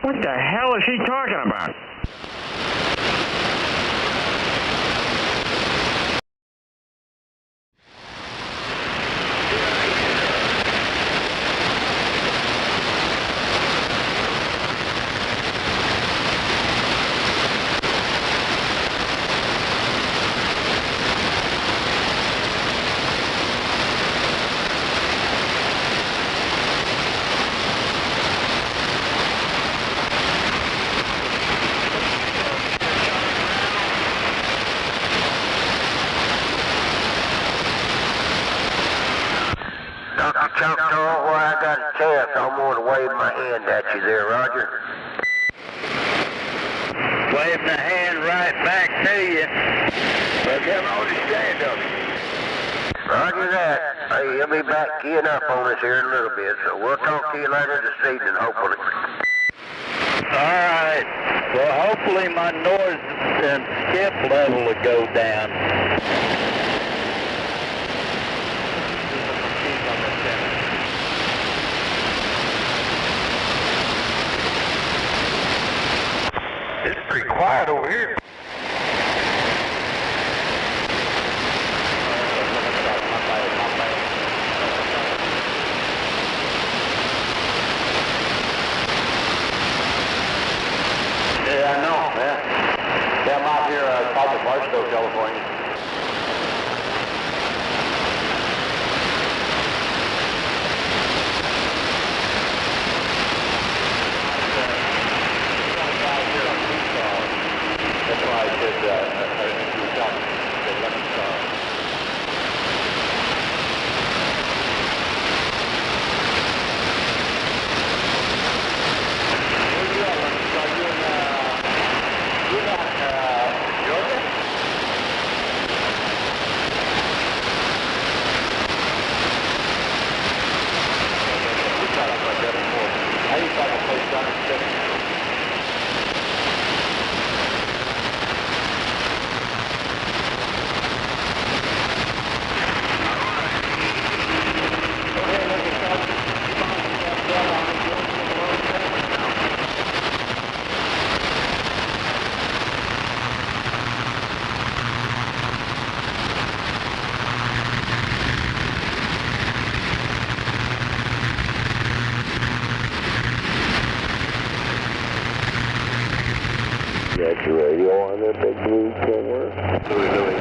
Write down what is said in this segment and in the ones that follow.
What the hell is he talking about? Choctaw, where I got a chance, I'm going to wave my hand at you there, Roger. Wave the hand right back to you. But them understand of it. Roger that. Hey, he'll be back keying up on us here in a little bit, so we'll talk to you later this evening, hopefully. All right. Well, hopefully my noise and skip level will go down. It's pretty quiet over here. Yeah, I know, man. Yeah, I'm out here south of Barstow, California. That's why I said, you were talking to Lucky Star. Where you at, Lucky Star? You're not, Georgia? We talked about that before. I used to have a place down in Texas. Got your radio on there, Big Blue, somewhere? Louis.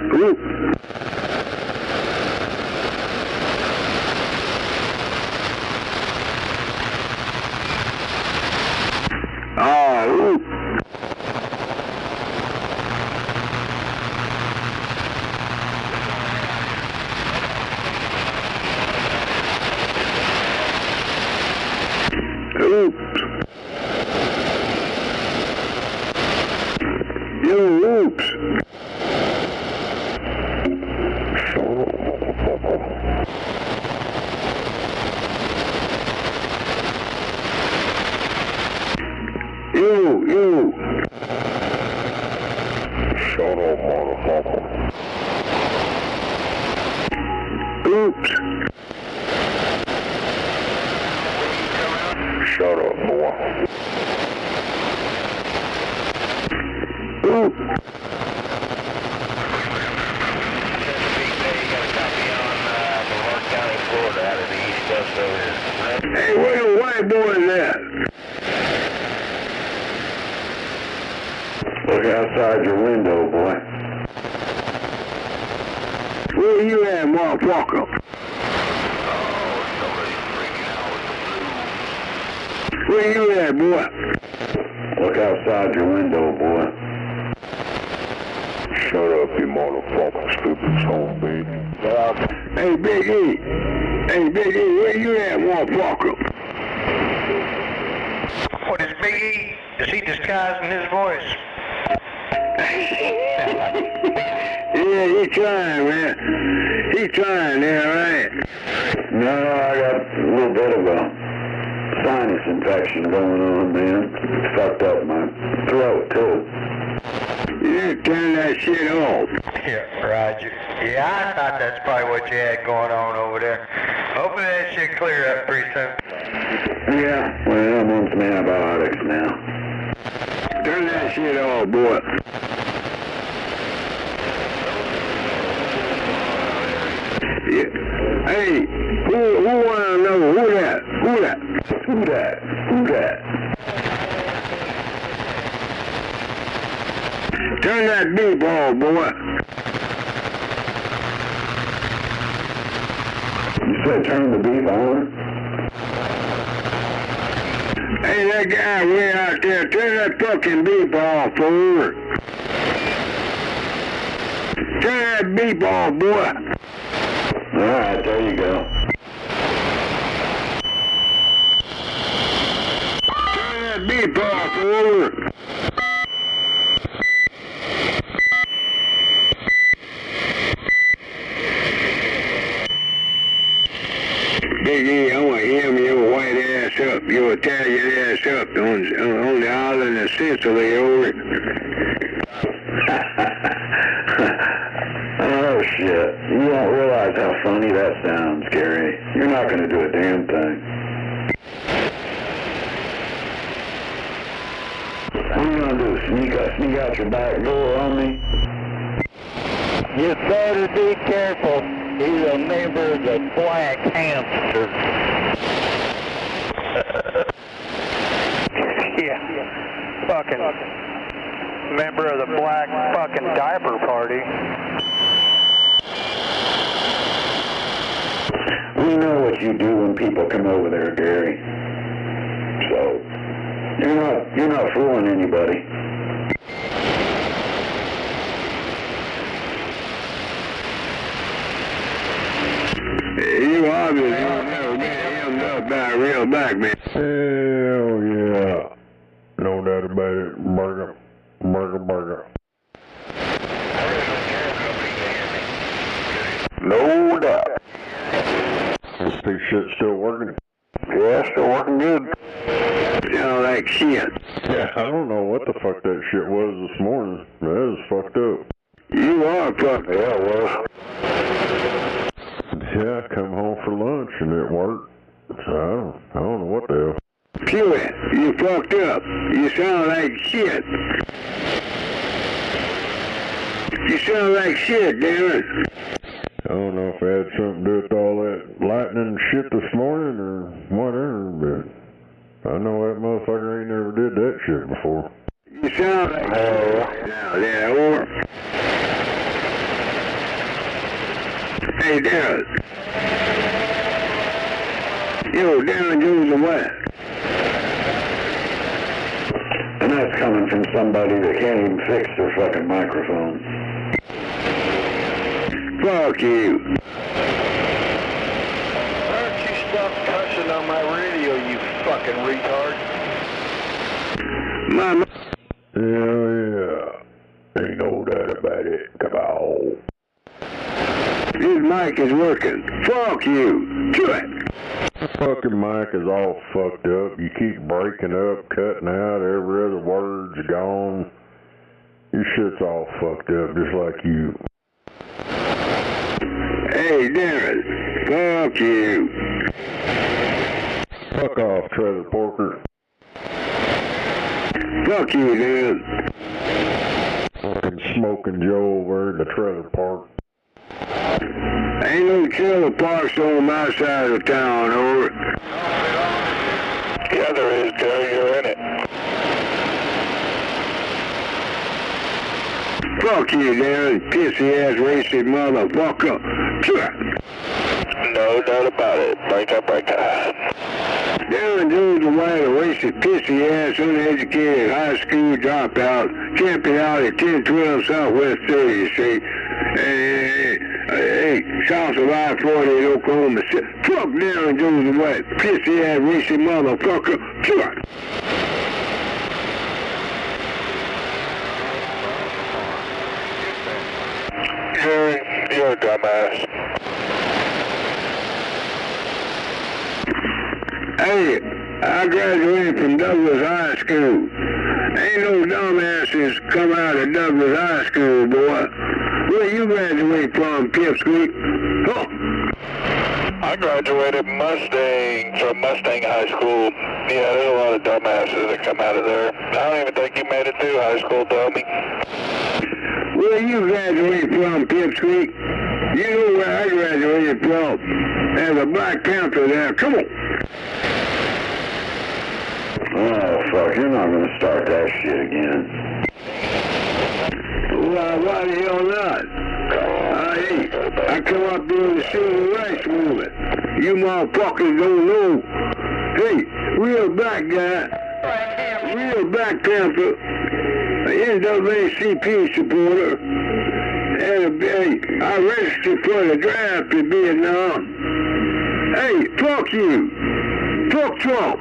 Group. Oops. Oops. Shut up, boy. Oop. Hey, where the white boys at? Look outside your window, boy. Where you at, motherfucker? Where you at, boy? Look outside your window, boy. Shut up, you motherfucking stupid zombie. Hey, Big E. Hey, Big E, where you at, motherfucker? What is Big E? Is he disguising his voice? Yeah, he trying, man. He trying there, right? No, I got a little bit of a sinus infection going on, man. It's fucked up my throat, too. You didn't turn that shit off. Yeah, Roger. Yeah, I thought that's probably what you had going on over there. Hopefully that should clear up pretty soon. Yeah, well, I'm on some antibiotics now. Turn that shit off, boy. Yeah. Hey, who wanna know? Who that? Who that? Who that? Who that? Turn that beep off, boy. You said turn the beef on? Hey, that guy way out there, turn that fucking beep off, fool. Turn that beep off, boy. Alright, there you go. Turn that beep off, fool. Big E, I want to hear your white ass up, your Italian ass up on the island of Sicily over. Oh, shit. You don't realize how funny that sounds, Gary. You're not going to do a damn thing. What are you going to do? Sneak out your back door on me? You better be careful. He's a member of the Black Hamster. Yeah. Fucking member of the Black fucking Diaper Party. We know what you do when people come over there, Gary. So, you're not fooling anybody. You obviously don't never get hemmed up by a real black man. Hell yeah. No doubt about it. Burger. No doubt. This shit's still working. Yeah, still working good. Sound like shit. Yeah, I don't know what the fuck that shit was this morning. That was fucked up. You are fucked. Yeah, it was. Yeah, I come home for lunch and it worked. So I don't know what the hell. Phew, you fucked up. You sound like shit. You sound like shit, damn it. I don't know if it had something to do with all that lightning and shit this morning or whatever, but I know that motherfucker ain't never did that shit before. You sound like shit. Now, there, or... Hey, Darren. Yo, Darren Jones and what? And that's coming from somebody that can't even fix their fucking microphone. Fuck you. Why don't you stop cussing on my radio, you fucking retard? My Yeah. Ain't no doubt about it. Come on. This mic is working. Fuck you. Do it. Fucking mic is all fucked up. You keep breaking up, cutting out, every other word's gone. Your shit's all fucked up, just like you. Hey, Darren. Fuck you. Fuck off, Trailer Parker. Fuck you, dude. Fucking Smoking Joe over in the trailer park. Ain't no trailer parks on my side of town, over. Yeah, there is, Terry. You're in it. Fuck you, dude. Pissy-ass racist motherfucker. No doubt about it. Break up, break up. Darren Jones, a white, a racist, pissy-ass, uneducated, high school dropout, camping out at 1012 Southwest 30th Street. Hey, south of I-40 in Oklahoma City. Fuck Darren Jones, a white, pissy-ass, racist motherfucker. You're a dumbass. Hey, I graduated from Douglas High School. Ain't no dumbasses come out of Douglas High School, boy. Where you graduate from, Pipsqueak? Huh? I graduated from Mustang High School. Yeah, there's a lot of dumbasses that come out of there. I don't even think you made it through high school, dummy. Where you graduate from, Pipsqueak? You know where I graduated from. There's a Black Panther there. Come on. Oh, fuck, you're not gonna start that shit again. Why the hell not? I come up during the civil rights movement. You motherfuckers don't know. Hey, real black guy, real Black Panther, an NAACP supporter, and I registered for the draft in Vietnam. Hey, fuck you. Fuck Trump.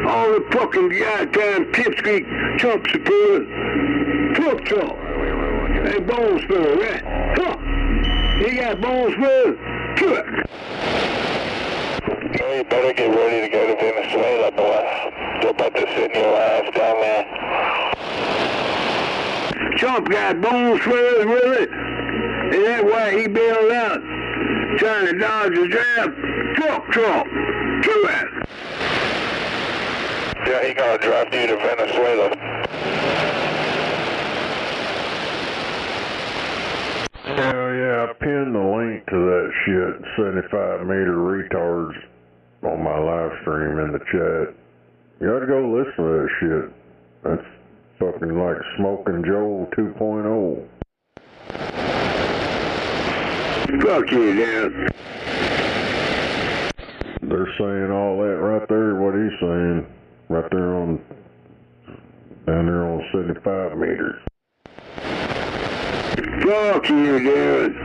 All the fucking goddamn pipsqueak Trump supporters. Fuck Trump. Hey, bones full, right? Huh? He got bones full? Fuck. Well, you better get ready to go to Venezuela, boy. They're about to sit in your ass down there. Trump got bones full, really? And that's why he bailed out, trying to dodge the draft. Fuck Trump. Do that. Yeah, he gonna drive you to Venezuela. Hell yeah, I pinned the link to that shit, 75-meter retards, on my live stream in the chat. You gotta go listen to that shit. That's fucking like Smoking Joe 2.0. Fuck you, Dan. They're saying all that right there, what he's saying. Right there down there on 75 meters. Fuck you, dude.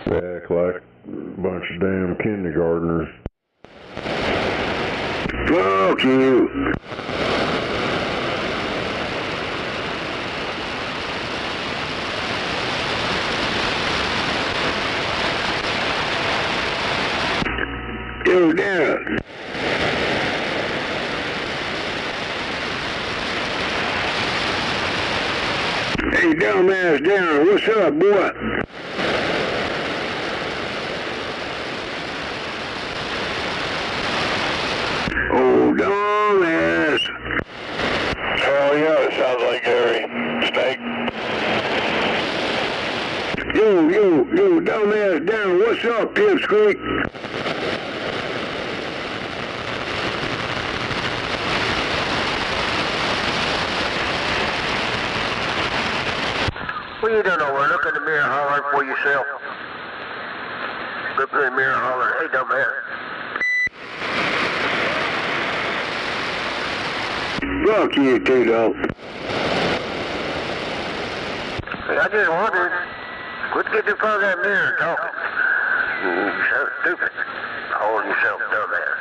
They act like a bunch of damn kindergartners. Fuck you. Yo, Darren. Hey, dumbass Darren, what's up, boy? Oh, dumbass. Hell yeah, it sounds like Gary. Snake. Yo, dumbass Darren, what's up, Pipsqueak? What you doing over? Look in the mirror hollering for yourself. Look in the mirror hollering, hey, dumbass. Fuck you, Tito. Hey, I just wondered, quit getting in front of that mirror and talking. You sound stupid. Calling yourself dumbass.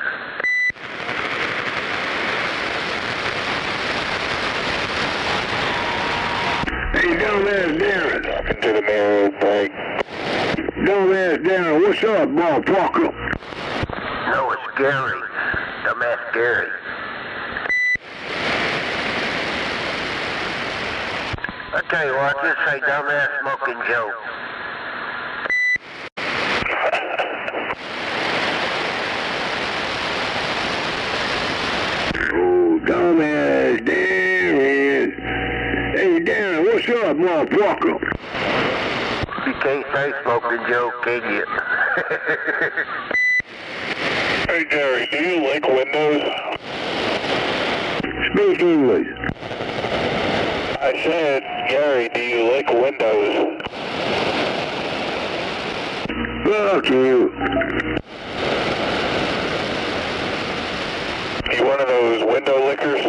Hey, dumbass Darren. Talking to the mirror, break. Dumbass Darren, what's up, motherfucker? No, it's Gary. Dumbass Gary. I tell you what, just say dumbass Smoking Joe. what's up, motherfucker? You can't say smoking Joe, can you? Hey, Gary, do you link Windows? Speak English. I said, Gary, do you link Windows? Fuck you. You one of those window lickers?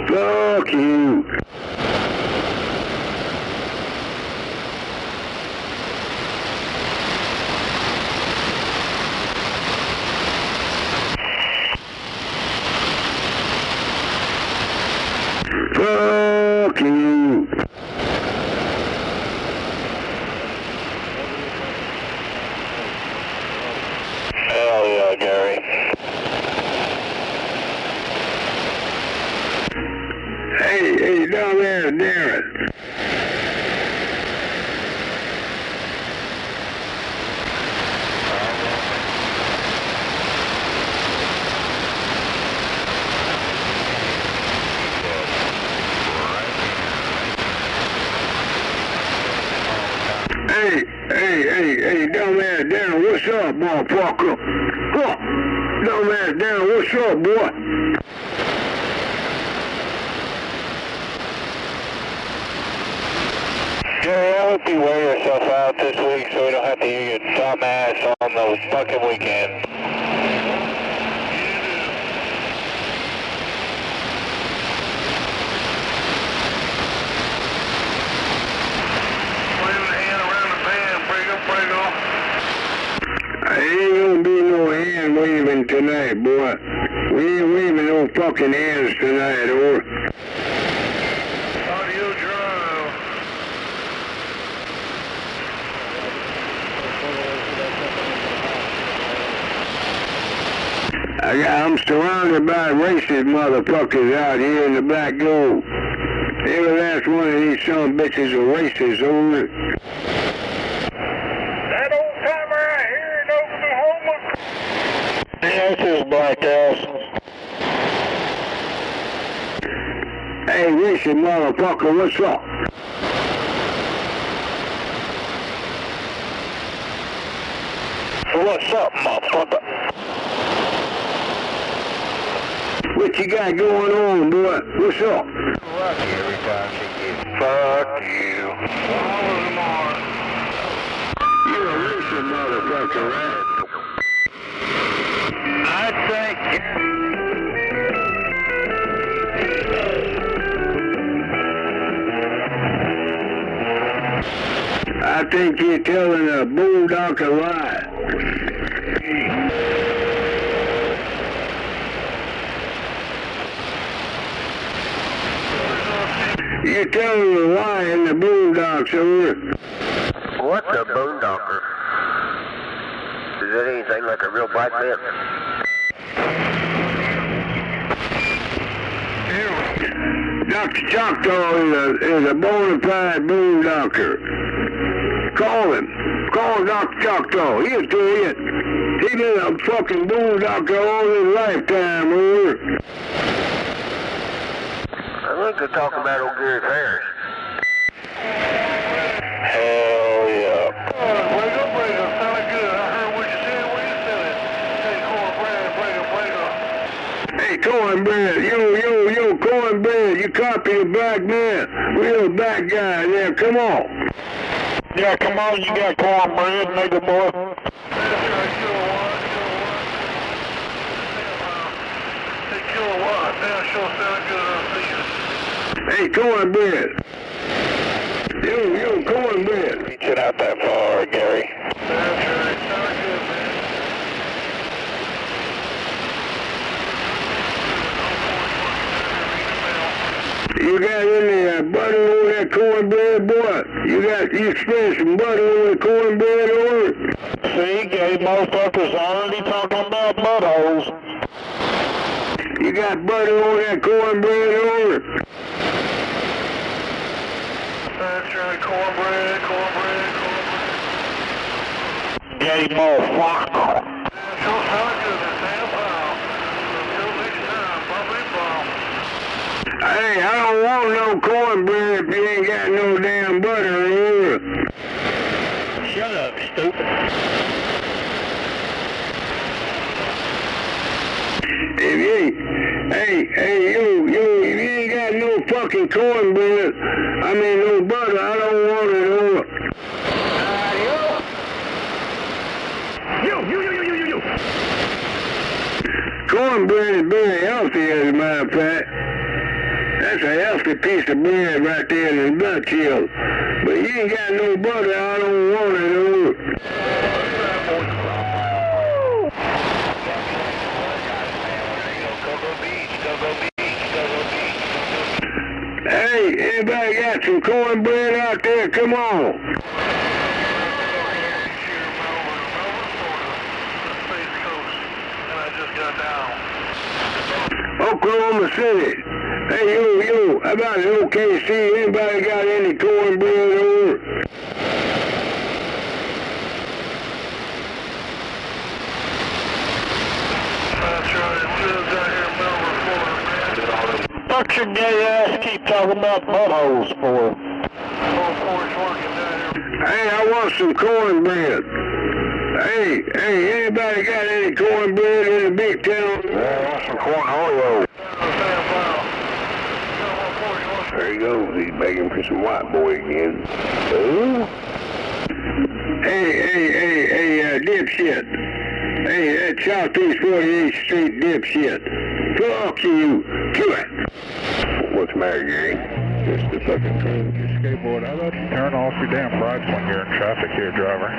Fuck you. Fuck you. Hell yeah, Gary. Hey, down there, Darren. Hey, down there, Darren, what's up, motherfucker? Huh? Down there, Darren, what's up, boy? Gary, I hope you wear yourself out this week so we don't have to hear your dumb ass on the fucking weekend. I ain't gonna be no hand waving tonight, boy. We ain't waving no fucking hands tonight, or. Audio drive. I'm surrounded by racist motherfuckers out here in the back door. Every last one of these son of bitches are racist, over. That old timer out here in Oklahoma. Yeah, this is Black Ass. Hey, racist motherfucker, what's up? What's up, motherfucker? What you got going on, boy? What's up? Fuck you every time she gets Fuck you. You're a racist motherfucker, right? I think... I think you're telling a bulldog a lie. You're telling a lie in the boondocks, over. What's a boondocker? Is that anything like a real black man? Dr. Choctaw is a bona fide boondocker. Call him. Call Dr. Choctaw. He'll tell you. He been a fucking boondocker all his lifetime, over. I think they're talking about old Gary Ferris. Hell yeah. Wake up, sounded good. I heard what you said when you said it. Hey, cornbread, Hey, cornbread. Yo, cornbread. You copy a black man. Real black guy. Yeah, come on. Yeah, come on, you got cornbread, nigga boy. Hey, cornbread. Yo, cornbread. Reach it out that far, Gary. You got any butter on that cornbread, boy? You spread some butter on the cornbread, over? See, gay motherfuckers already talking about buttholes. You got butter on that cornbread, over? That's right, cornbread. Gay motherfucker. Sure sounded good, that damn pal. Until next time, probably bomb. Hey, I don't want no cornbread, you, if you ain't got no fucking cornbread, I mean no butter, I don't want it over. You. Cornbread is very healthy, as a matter of fact. That's a healthy piece of bread right there in the nutshell. But you ain't got no butter, I don't want it over. Hey, anybody got some cornbread out there? Come on. Oklahoma City. Hey, yo, how about it, OKC? Anybody got any cornbread over? Fuck your gay ass keep talking about buttholes for? Hey, I want some cornbread. Hey, anybody got any cornbread in the big town? I want some cornholio. There he goes, he's begging for some white boy again. Ooh. Hey, dipshit. Hey, that Southeast 48th Street dipshit. Fuck you. Do it. What's the matter, Gary? Just the fucking turn your skateboard. How about you turn off your damn brights when you're in traffic here, driver?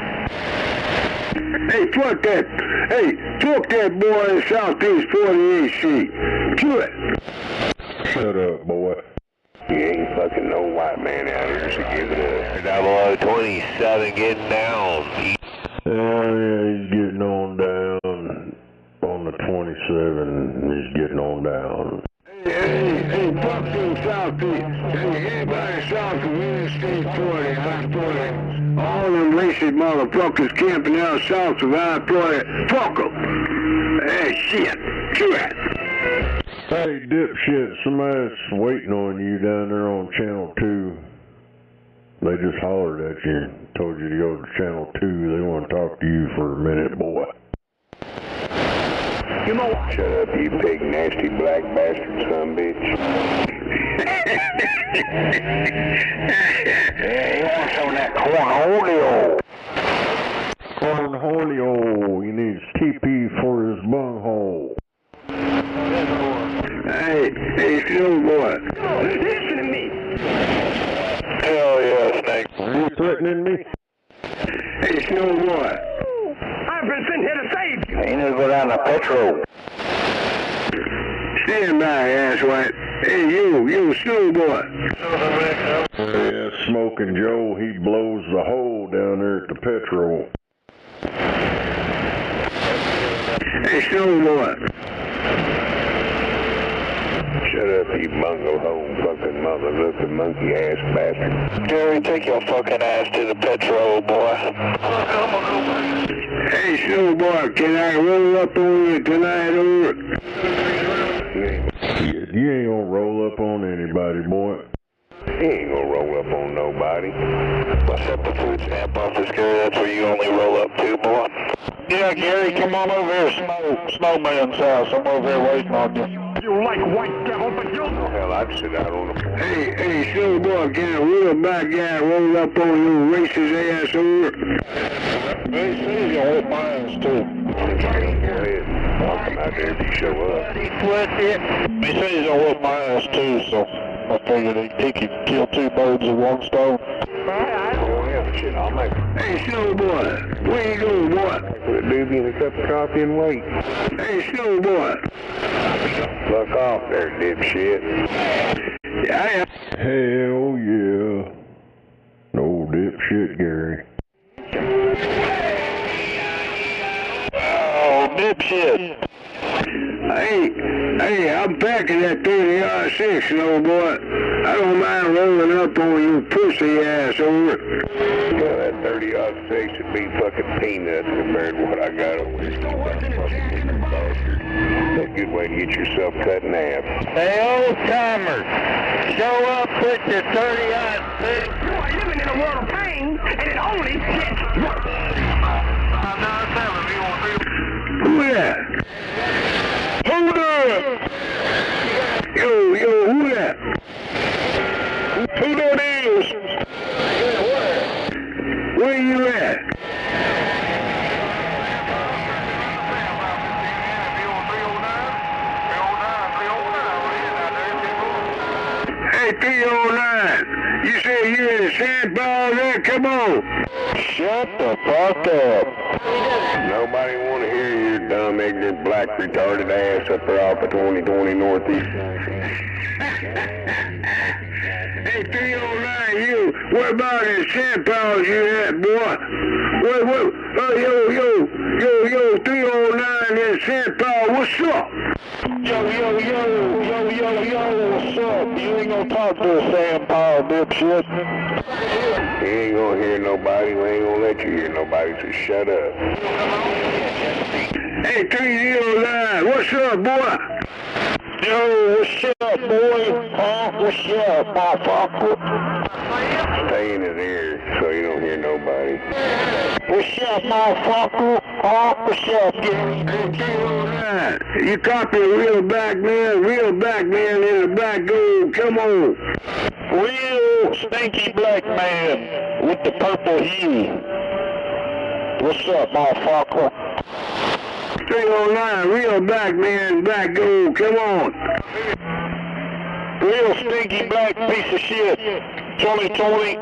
Hey, fuck that. Hey, fuck that boy in Southeast 48th Street. Do it. Shut up, boy. You ain't fucking no white man out here, so give it up. 0027 getting down. Yeah, he's getting on down on the 27. He's getting on down. Hey, fuck them Southeast. Hey, everybody south of Interstate 40, I-40. All them racist motherfuckers camping out south of I-40. Fuck them. Hey, shit. Do it. Hey, dipshit, somebody's waiting on you down there on Channel 2. They just hollered at you and told you to go to Channel 2. They want to talk to you for a minute, boy. Shut up, you big nasty black bastard son bitch. He wants some of that cornholio. Cornholio, he needs TP for his bunghole. Hey, Snow Boy. Listen to me. Hell yeah, Snake. Are you threatening me? Hey, Snow Boy. I've been sitting here to save you. He need to go down to petrol. Stand by, asswipe. Hey, you, Snow Boy. Yeah, Smoking Joe, he blows the hole down there at the petrol. Hey, Snow Boy. Shut up, you bungle hole fucking mother-looking monkey-ass bastard. Gary, take your fucking ass to the petrol, boy. Hey, Snow Boy, can I roll up on you tonight, over? You ain't gonna roll up on anybody, boy. He ain't gonna roll up on nobody. What's up the food stamp office, Gary? That's where you only roll up to, boy. Yeah, Gary, come on over here, Snowman's house. I'm over here waiting on you. You like white devil, but you... Oh, hell, I'd sit out on the... Hey, Snow Boy, can a real bad guy roll up on you racist ass over? He said he's gonna whip my ass, too. Go ahead. I'll come out there if you show up. What? He said he's gonna whip my ass, too, so I figured he could kill two birds with one stone. Shit, I'll make it. Hey, Snow Boy, where you going, boy? Put a doobie in a cup of coffee and wait. Hey, Snow Boy. Fuck off there, dipshit. Yeah, Hell yeah. No dipshit Gary. Oh, dipshit. Hey, I'm packing that 30R6, Snow Boy. I don't mind rolling up on you pussy ass over. Yeah, that 30R6 would be fucking peanuts compared to what I got over here. That's a good way to get yourself cut in half. Hey, old timers, show up with your 30R6. You are living in a world of pain, and it only gets worse. Who that? Who that? Hey, 309. You say you're in St. Paul there? Come on. Shut the fuck up. Nobody want to hear your dumb, ignorant, black, retarded ass up there off of 2020 Northeast. Hey, 309, you. What about in St. Paul you at, boy? What? Oh, yo, 309 in St. Paul, what's up? Yo, what's up? You ain't gonna talk to a Sam Paul, dipshit. You ain't gonna hear nobody, we ain't gonna let you hear nobody, so shut up. Hey, 309, what's up, boy? Yo, what's up, boy? Huh? What's up, motherfucker? Stay in his ear so you don't hear nobody. What's up, motherfucker? Huh? What's up, Gary? Hey, 309, you copy a real black man in the back door, come on. Real stinky black man with the purple hue. What's up, motherfucker? 309, real black man, back door, come on. Real stinky black piece of shit. 2020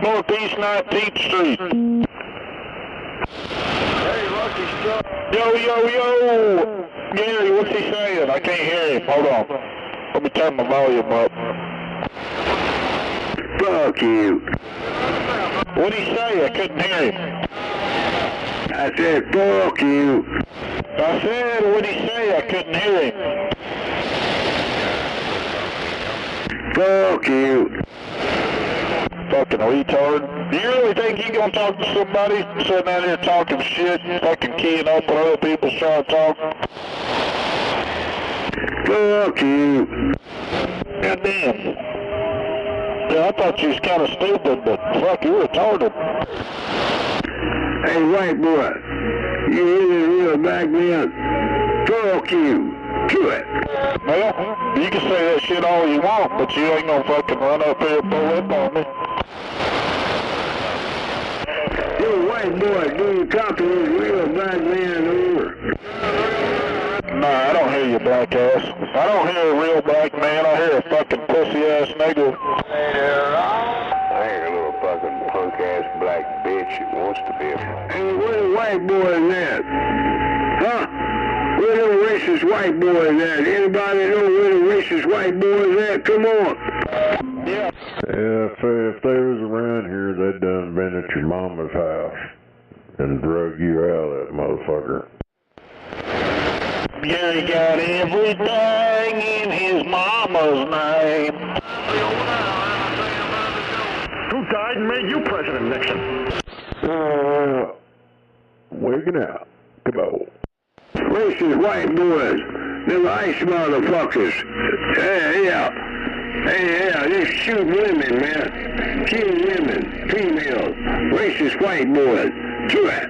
Northeast 19th Street. Hey, Lucky Struck. Yo. Gary, what's he saying? I can't hear him. Hold on. Let me turn my volume up. Fuck you. What'd he say? I couldn't hear him. I said, fuck you. I said, what'd he say? I couldn't hear him. Fuck you. Fucking retard. Do you really think you gonna talk to somebody sitting out here talking shit, fucking keying up when other people's trying to talk? Fuck you. Goddamn. Yeah, I thought you was kind of stupid, but fuck, you're retarded. Hey, white boy. You hear this real black man? Fuck you. Do it. Well, you can say that shit all you want, but you ain't gonna fucking run up here and pull up on me. You white boy, do you copy this real black man over? Nah, I don't hear you, black ass. I don't hear a real black man. I hear a fucking pussy ass nigga. I hear a little fucking punk ass black bitch that wants to be a... Hey, where the white boy is at? Huh? Where the racist white boy is at? Anybody know where the racist white boy is at? Come on. Yeah. If they was around here, they'd done been at your mama's house and drug you out of that motherfucker. Gary got everything in his mama's name. Who died and made you President Nixon? Wigging out. Come on. Racist white boys. Them ice motherfuckers. Yeah, just shoot women, man. Kill women, females. Racist white boys. Do it.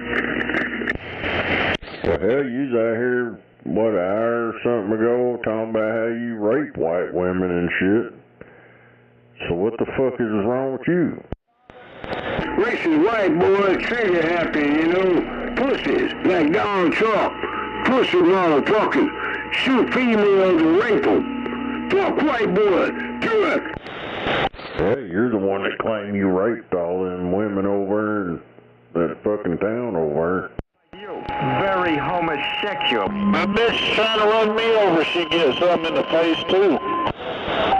The hell, you was out here, what, an hour or something ago, talking about how you rape white women and shit. So what the fuck is wrong with you? Racist white boys trigger happy, you know. Pussies, like Donald Trump. Pussy motherfuckers. Shoot females and rape them. Fuck white boys. Do it. Hey, you're the one that claimed you raped all them women over in that fucking town over Very homosexual. My bitch trying to run me over. She gets something in the face too.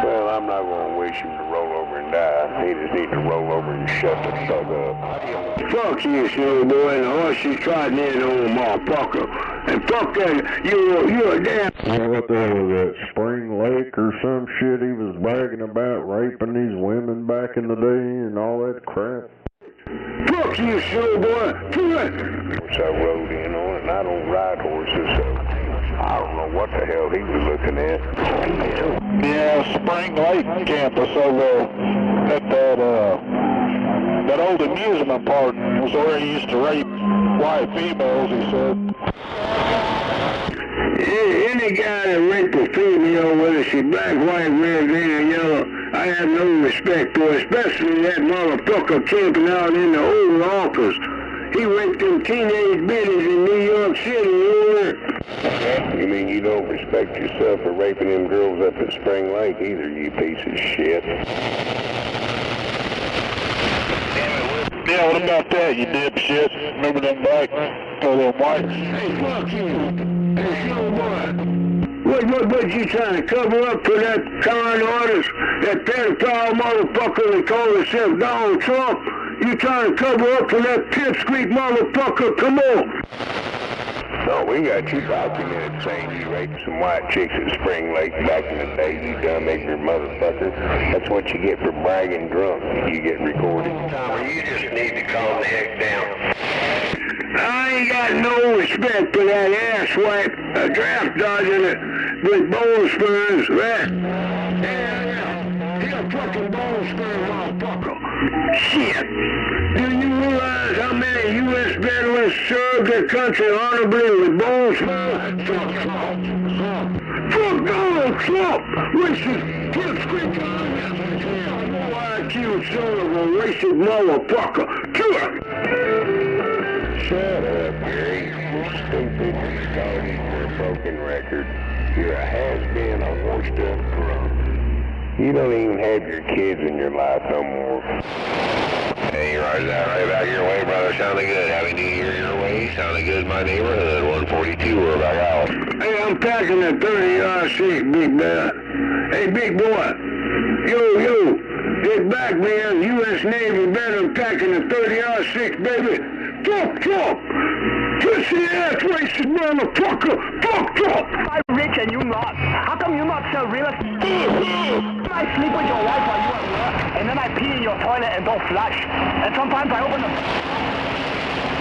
Well, I'm not going to wish him to roll over and die. He just needs to roll over and shut the fuck up. Fuck you, slow boy, and the horse you trotting in, old motherfucker. And fuck that, you're a damn... What the hell was that, Spring Lake or some shit he was bragging about, raping these women back in the day and all that crap? Fuck you, slow boy. Do it. Which I rode in on, and I don't ride horses, so I don't know what the hell he was looking at. Yeah, Spring Lake campus over at that old amusement park was where he used to rape white females, he said. Any guy that raped a female, whether she black, white, red, green, or yellow, I have no respect for, especially that motherfucker camping out in the Oval Office. He raped them teenage bitches in New York City, you mean you don't respect yourself for raping them girls up at Spring Lake either, you piece of shit. Yeah, what about that, you dipshit? Remember them black, or them whites? Hey, fuck you. Hey, slow boy. What you trying to cover up for that con artist, that pedophile motherfucker that called himself Donald Trump? You trying to cover up for that pipsqueak motherfucker? Come on. No, we got you documented saying you raped some white chicks at Spring Lake back in the day, you dumb ignorant motherfucker. That's what you get for bragging drunk. You get recorded. Tommy, you just need to calm the heck down. I ain't got no respect for that asswipe, draft dodging it with bone spurs, right? Yeah. He a fucking bone spur motherfucker. Shit. Do you realize how many U.S. veterans served their country honorably with bone spurs? Fuck Trump. Fuck Donald Trump. Racist pipsqueak. No IQ son of a racist motherfucker. Kill him. Shut up, Gary. You're stupid, retarded, for a broken record. You're a has-been, a washed-up drunk. You don't even have your kids in your life no more. Hey, roger that. Right about your way, brother. Sounding good. Happy New Year your way. Sounding good in my neighborhood. 142, we're back out. Hey, I'm packing a 30-yard-6, big man. Hey, big boy. Yo. This back man, U.S. Navy veteran packing a 30-yard-6, baby. Fuck Trump! Pussy-ass racist motherfucker! Fuck Trump! I'm rich and you not. How come you not sell real estate? I sleep with your wife while you at work, and then I pee in your toilet and don't flush. And sometimes I open the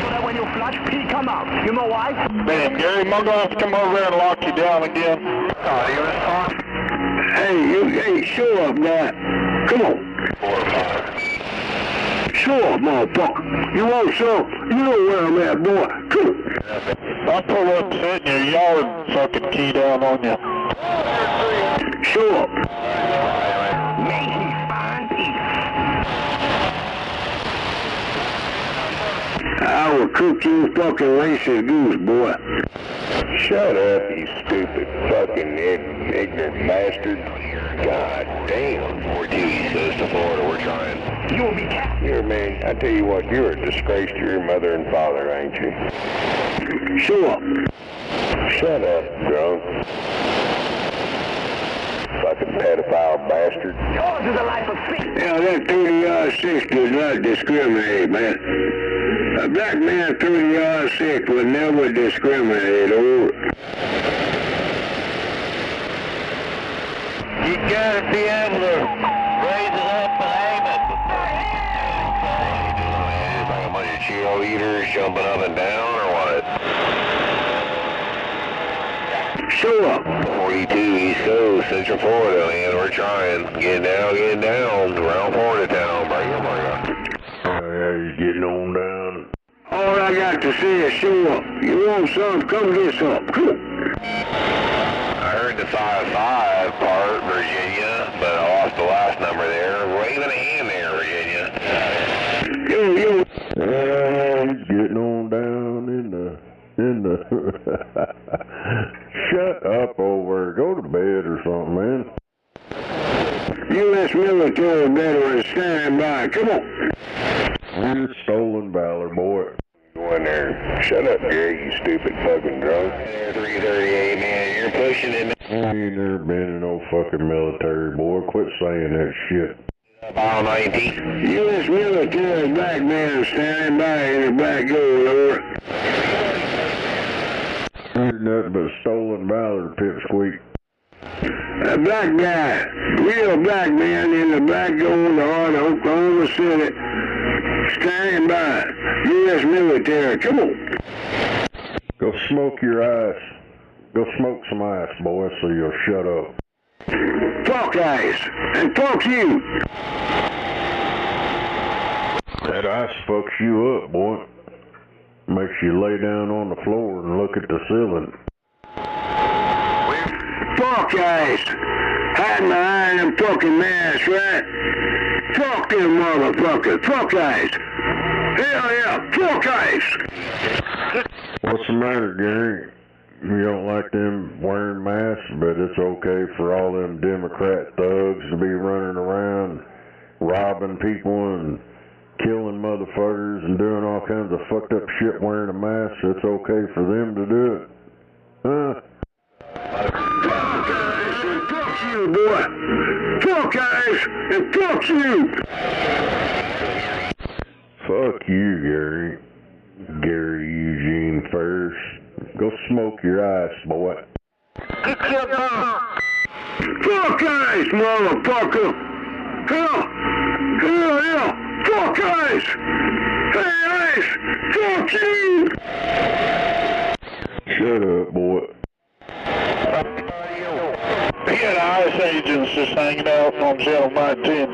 so that when you flush, pee come out. You know why? Man, Gary, I'm gonna have to come over there and lock you down again. Hey, show up, man. Come on. 4 or 5. Show up, motherfucker. You want some? You know where I'm at, boy. Come on. I'll pull up, sit in your yard, fucking key down on you. Show up. May he find peace. I will cook you fucking racist goose, boy. Shut up, you stupid fucking ignorant bastard. God damn. 42 East Coast to Florida, we're trying. You will be kept. You're a man, I tell you what, you're a disgrace to your mother and father, ain't you? Show up. Shut up, drunk. Fucking pedophile bastard. Yours is a life of sin. Yeah, that 30-yard-6 does not discriminate, man. A black man 30-yard-6 would never discriminate over. You gotta be able to raise it up and aim it. It's like a bunch of cheerleaders jumping up and down, or what? Show up. 42 East Coast, Central Florida, man. We're trying. Getting down. Around Florida town. Bring it. Yeah, you're getting on down. All I got to say is show up. You want some? Come get some. Come on. I heard the 5-5 part, Virginia, but I lost the last number there. Waving a hand there, Virginia. Yo. He's getting on down in the Shut up over. Go to bed or something, man. U.S. military veterans standing by. Come on. You're stolen valor, boy. Go in there. Shut up, Gary, you stupid fucking drunk. There, 338, man. You're pushing it. You ain't never been in no fucking military, boy. Quit saying that shit. Mile 90. U.S. military black man standing by in the back door, over. You're nothing but stolen valor, pipsqueak. A black guy, real black man in the back door in the heart of Oklahoma City, standing by. U.S. military, come on. Go smoke your ice. Go smoke some ice, boy, so you'll shut up. Fuck ice, and fuck you. That ice fucks you up, boy. Makes you lay down on the floor and look at the ceiling. Fuck ice. Hiding behind them fucking masks, right? Fuck them motherfuckers. Fuck ice. Hell yeah, fuck ice. What's the matter, Gary? You don't like them wearing masks, but it's okay for all them Democrat thugs to be running around robbing people and killing motherfuckers and doing all kinds of fucked up shit wearing a mask. It's okay for them to do it. Huh? Fuck you, boy. Fuck guys, and fuck you. Fuck you, Gary. Gary Eugene Ferris. Go smoke your ass, boy. Get your gun. Fuck guys, motherfucker. Hell, hell. Fuck guys. Hey, guys. Fuck you. Shut up, boy. He had ICE agents just hanging out on Channel 19.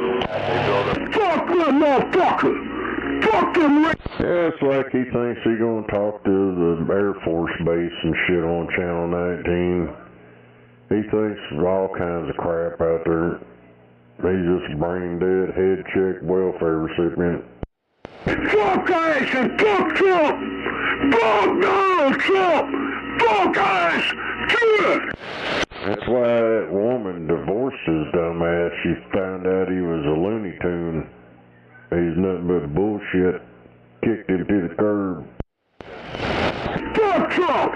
Fuck that motherfucker. Fuck them. Yeah, it's like he thinks he's gonna talk to the Air Force base and shit on Channel 19. He thinks all kinds of crap out there. He's just a brain dead head check welfare recipient. Fuck guys and fuck Trump. Fuck Donald Trump. Fuck guys. Good. That's why that woman divorced his dumb ass. She found out he was a Looney Tune. He's nothing but bullshit. Kicked him to the curb. Fuck Trump.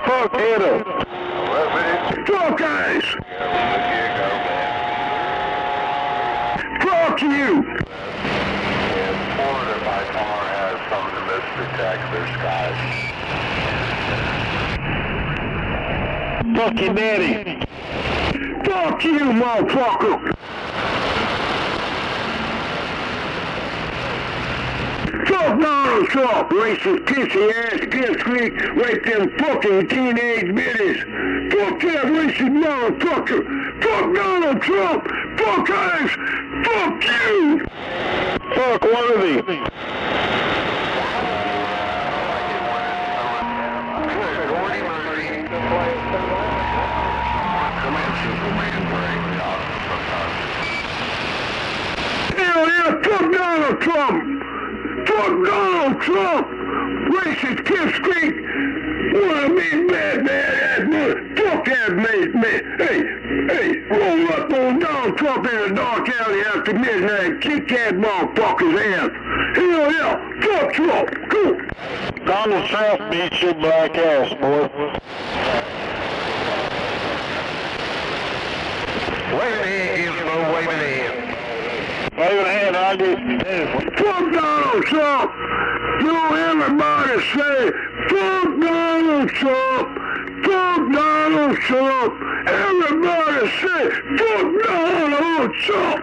Fuck Hitler. Fuck guys. Fuck you. Florida by far has some of the most spectacular skies. Fuck your daddy. Fuck you, motherfucker. Fuck Donald Trump, racist, pissy ass, pissweak, rape them fucking teenage bitches. Fuck that racist motherfucker. Fuck Donald Trump. Fuck guys. Fuck you. Fuck Worthy. Hell yeah, fuck Donald Trump! Fuck Donald Trump! Racist pipsqueak! Wanna be bad ass mother! Fuck that man! Hey, roll up on Donald Trump in a dark alley after midnight, kick that motherfucker's ass! Hell yeah, fuck Trump! Cool! Donald Trump beats your black ass, boy. Wave a hand, Gizmo, wave a hand. Wave a hand, I get. Fuck Donald Trump! You everybody say, fuck Donald Trump! Fuck Donald Trump! Everybody say, fuck Donald Trump!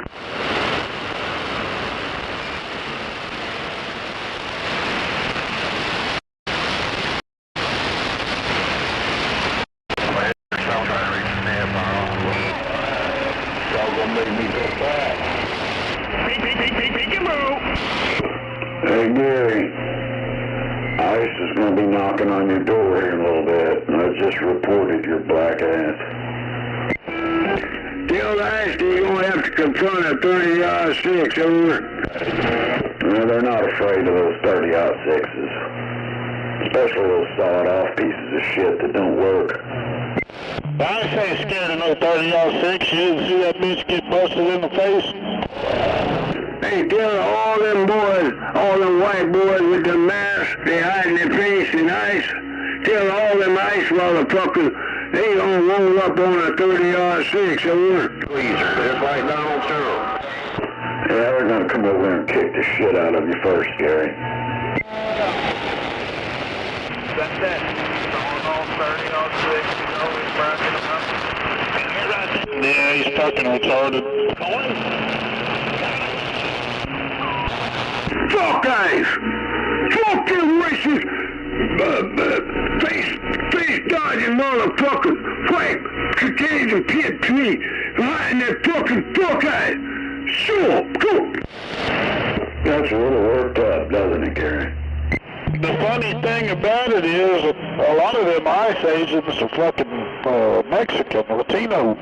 Hey Gary, ICE is going to be knocking on your door here in a little bit, and I just reported your black ass. Tell ICE you're going to have to confront a 30-06, over. Well, they're not afraid of those 30-06s, especially those sawed-off pieces of shit that don't work. I ain't scared of no 30-06. You didn't see that bitch get busted in the face? Hey, tell all them boys, all them white boys with the masks, they hiding their face in ICE. Tell all them ICE motherfuckers, they don't roll up on a 30-06, over. Please, just like Donald Trump. Yeah, they're gonna come over there and kick the shit out of you first, Gary. That's it. Going on 30-06, always bracking them up. Yeah, he's fucking retarded. Fuck guys! Fuck them racist, face dodging motherfuckers! White, Caucasian pit tree, hiding that fucking fuck eyes! Sure, go! That's a little worked up, doesn't it, Gary? The funny thing about it is that a lot of them ICE agents are fucking Mexican, Latino.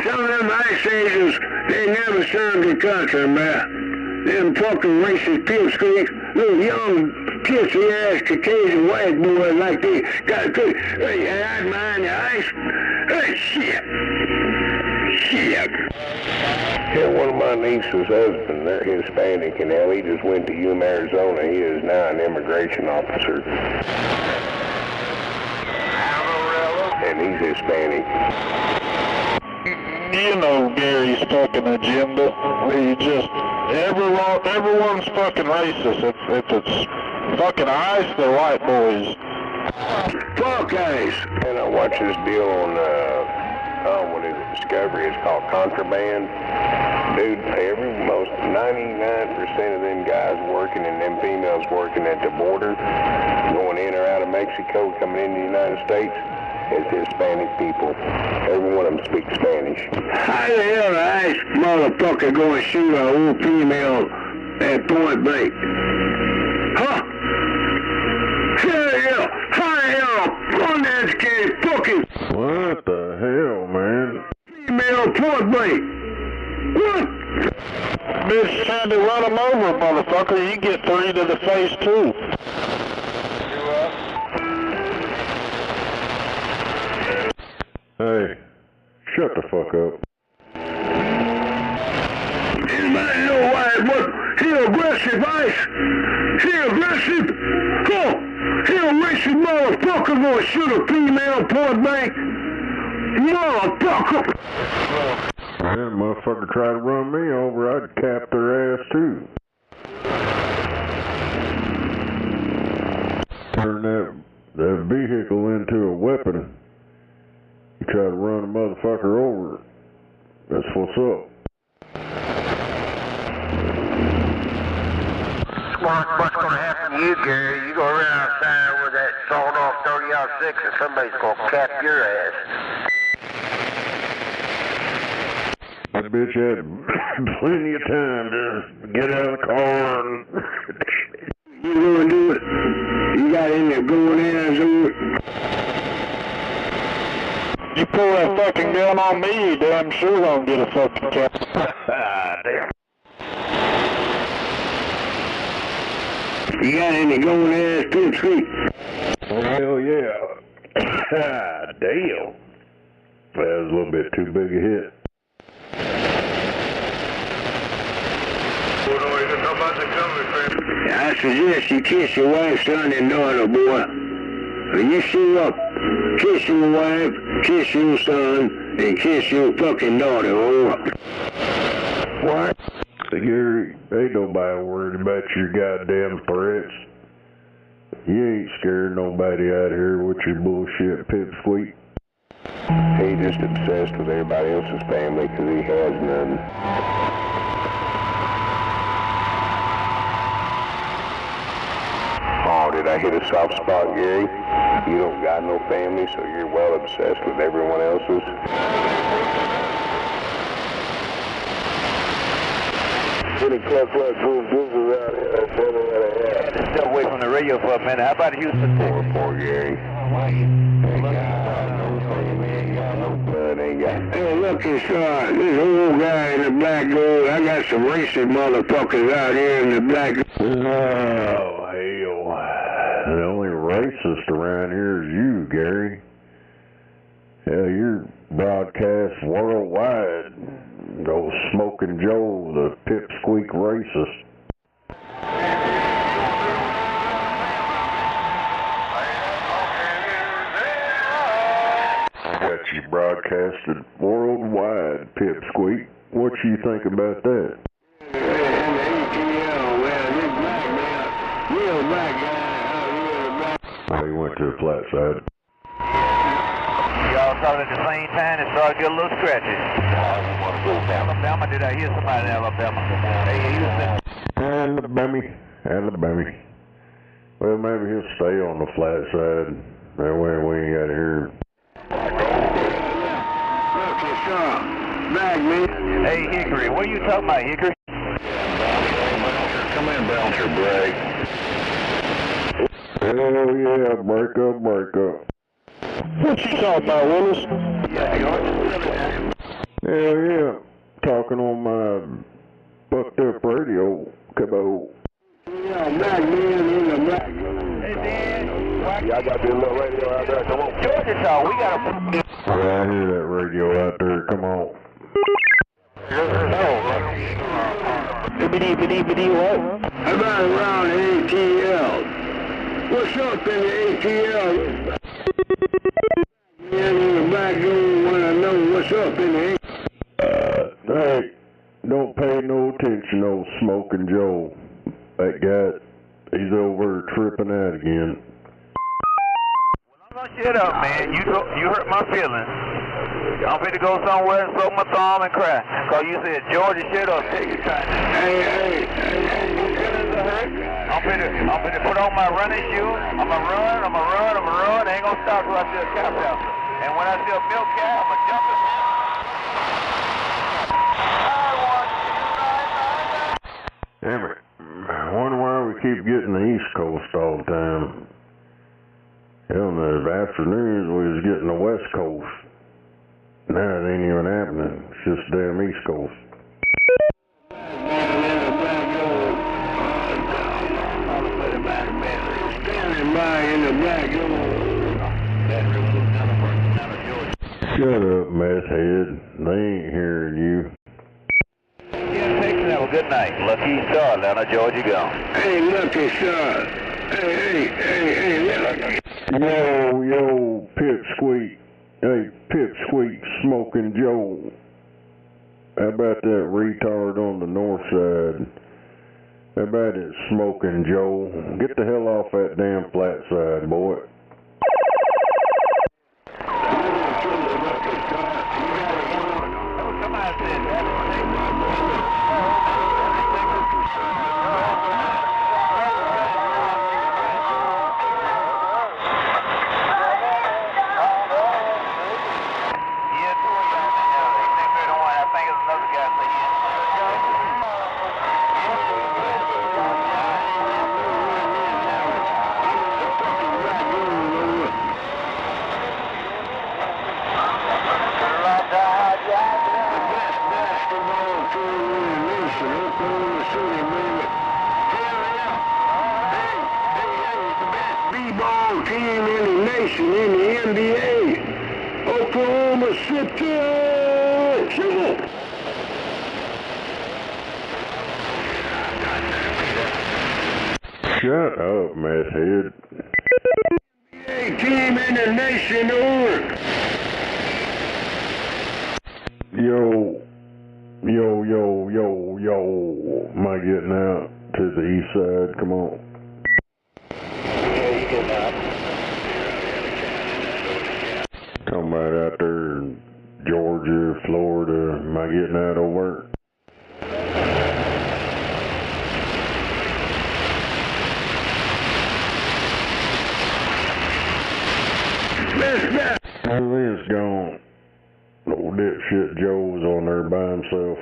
Some of them ICE agents, they never served the country, man. Them fucking racist pipsqueaks, little young pissy ass Caucasian white boys like they got to hey, I'd mind the ice. Hey, shit. Yeah, one of my niece's husband, they're Hispanic, and now he just went to Yuma, Arizona. He is now an immigration officer. And he's Hispanic. You know Gary's fucking agenda. He just, everyone's fucking racist. If it's fucking ice, they're white boys. Fuck ice. And I watched this deal on, what is it, Discovery. It's called Contraband. Dude, most 99% of them guys working and them females working at the border, going in or out of Mexico, coming into the United States, is Hispanic people. Every one of them speaks Spanish. How the hell the ice motherfucker gonna shoot a old female at point blank? Huh? Hell yeah! How the hell uneducated fucking What the hell, man? female point blank? What? Bitch trying to run him over, motherfucker. You get 3 to the face, too. Hey, shut the fuck up. Anybody know why it was? He aggressive, Ice. He aggressive. Huh? He a racist motherfucker gonna shoot a female point blank. Motherfucker. Man, motherfucker tried to run me over, I'd cap their ass too. Turn that vehicle into a weapon. You try to run a motherfucker over. That's what's up. What's going to happen to you, Gary? You go run outside with that sawed-off 30-06 and somebody's going to cap your ass. That bitch had plenty of time to get out of the car and... You gonna do it? You got in there going in and do it? You pull that fucking gun on me, you damn sure gonna get a fucking cap. Damn. You got any going ass pipsqueak? Hell yeah. Damn. That was a little bit too big a hit. I suggest you kiss your wife, son, and daughter, boy. When you show up, kiss your wife, kiss your son, and kiss your fucking daughter, alright? What? Gary, ain't nobody worried about your goddamn threats. You ain't scared nobody out here with your bullshit pipsqueak. He's just obsessed with everybody else's family because he has none. Oh, did I hit a soft spot, Gary? You don't got no family, so you're well obsessed with everyone else's? Pretty close around here. Step away from the radio for a minute. How about Houston? Poor Gary. Hey, look, it's this old guy in the black gold. I got some racist motherfuckers out here in the black. Oh, hell. The only racist around here is you, Gary. Hell, you're broadcast worldwide. Go Smoking Joe, the pipsqueak racist. Got you broadcasted worldwide, pipsqueak. What you think about that? He went to the flat side. Y'all talking at the same time and started to get a little scratchy. Alabama, did I hear somebody in Alabama? Hey, Houston. Alabama. Well, maybe he'll stay on the flat side. That way we ain't got to hear. Look, it's back, man. Hey, Hickory, what are you talking about, Hickory? Come in, bouncer, break. Hell yeah, break up. What you talking about, Willis? Hell yeah, talking on my fucked up radio, Cabo. Black man in the black. Hey, Dan. Yeah, I got this little radio out there. Come on. Georgia Talk, we got a... Yeah, I hear that radio out there. Come on. What? How about around ATL? What's up in the ATL? Man in the black don't want to know what's up in the Hey, don't pay no attention, old Smoking Joe. That guy, he's over tripping out again. Well, shut up, man. You hurt my feelings. I'm finna go somewhere and soak my thumb and cry. Cause you said, Georgia, shut up, take your time. Hey. I'm finna put on my running shoes. I'ma run. I ain't gonna stop till I see a cow out. And when I see a milk cow, I'ma jump in. Damn it. I wonder why we keep getting the East Coast all the time. Hell, in the afternoons we was getting the West Coast. Now it ain't even happening. It's just damn East Coast. Standing by in the black Shut up, meth head. They ain't hearing you. Yeah, Texas, have a good night. Lucky Star, Atlanta, Georgia, go. Hey, Lucky Star. Hey, Lucky. Yo, Pipsqueak. Hey, Pipsqueak Smoking Joe. How about that retard on the north side? How about it, Smoking Joe? Get the hell off that damn flat side, boy. Team in the nation, in the NBA, Oklahoma City. Shut up, meth head. NBA team in the nation, over. Yo. Am I getting out to the east side? Come on. Talking about out there in Georgia, Florida. Am I getting out of work? Everything's gone. Old dipshit Joe's on there by himself.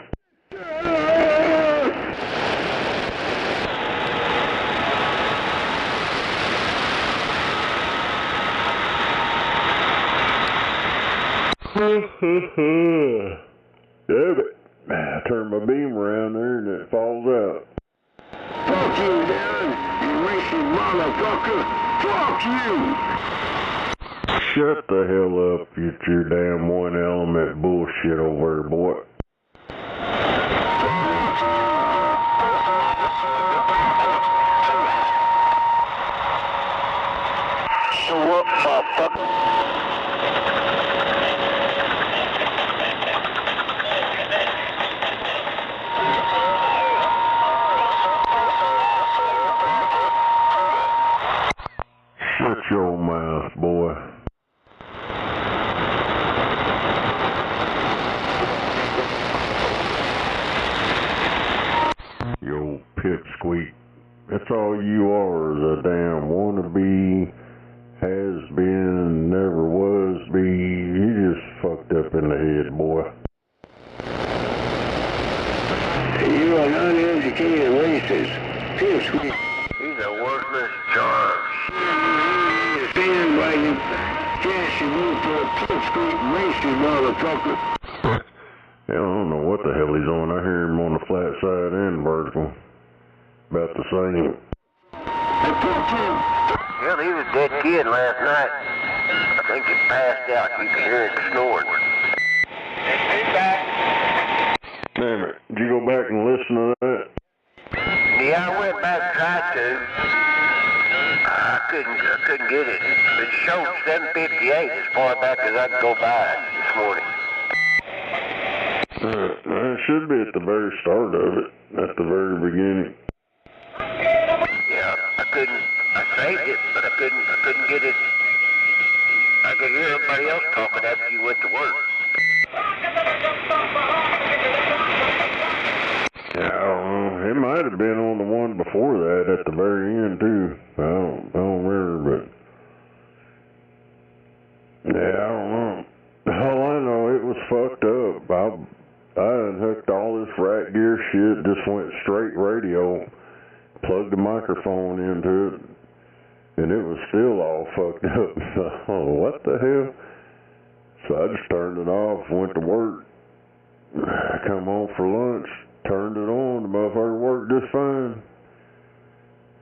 Damn it. I turn my beam around there and it falls out. Fuck you, Dan, you racist motherfucker. Fuck you. Shut the hell up, you your damn one element bullshit over there, boy. So what, motherfucker? Shut your mouth, boy. Yo, pipsqueak. That's all you are, is a damn wannabe, has been, never was be. You just fucked up in the head, boy. You are an uneducated racist. Pipsqueak. He's a worthless charge. Stand by you. Cast your vote for a pipsqueak racist motherfucker. I don't know what the hell he's on. I hear him on the flat side and vertical. About the same. Well, he was a dead kid last night. I think he passed out. You could hear him snoring. He's back. Damn it. Did you go back and listen to that? Yeah, I went back and tried to. I couldn't get it. It showed 7:58 as far back as I could go by it this morning. It should be at the very start of it, at the very beginning. Yeah, I saved it, but I couldn't get it. I could hear everybody else talking after you went to work. Yeah, I don't know. It might have been on the one before that at the very end too. I don't remember, but yeah, I don't know. All I know, it was fucked up. I unhooked all this rat gear shit, just went straight radio, plugged the microphone into it, and it was still all fucked up. So, what the hell? So I just turned it off, went to work, come home for lunch, turned it on, the motherfucker worked just fine.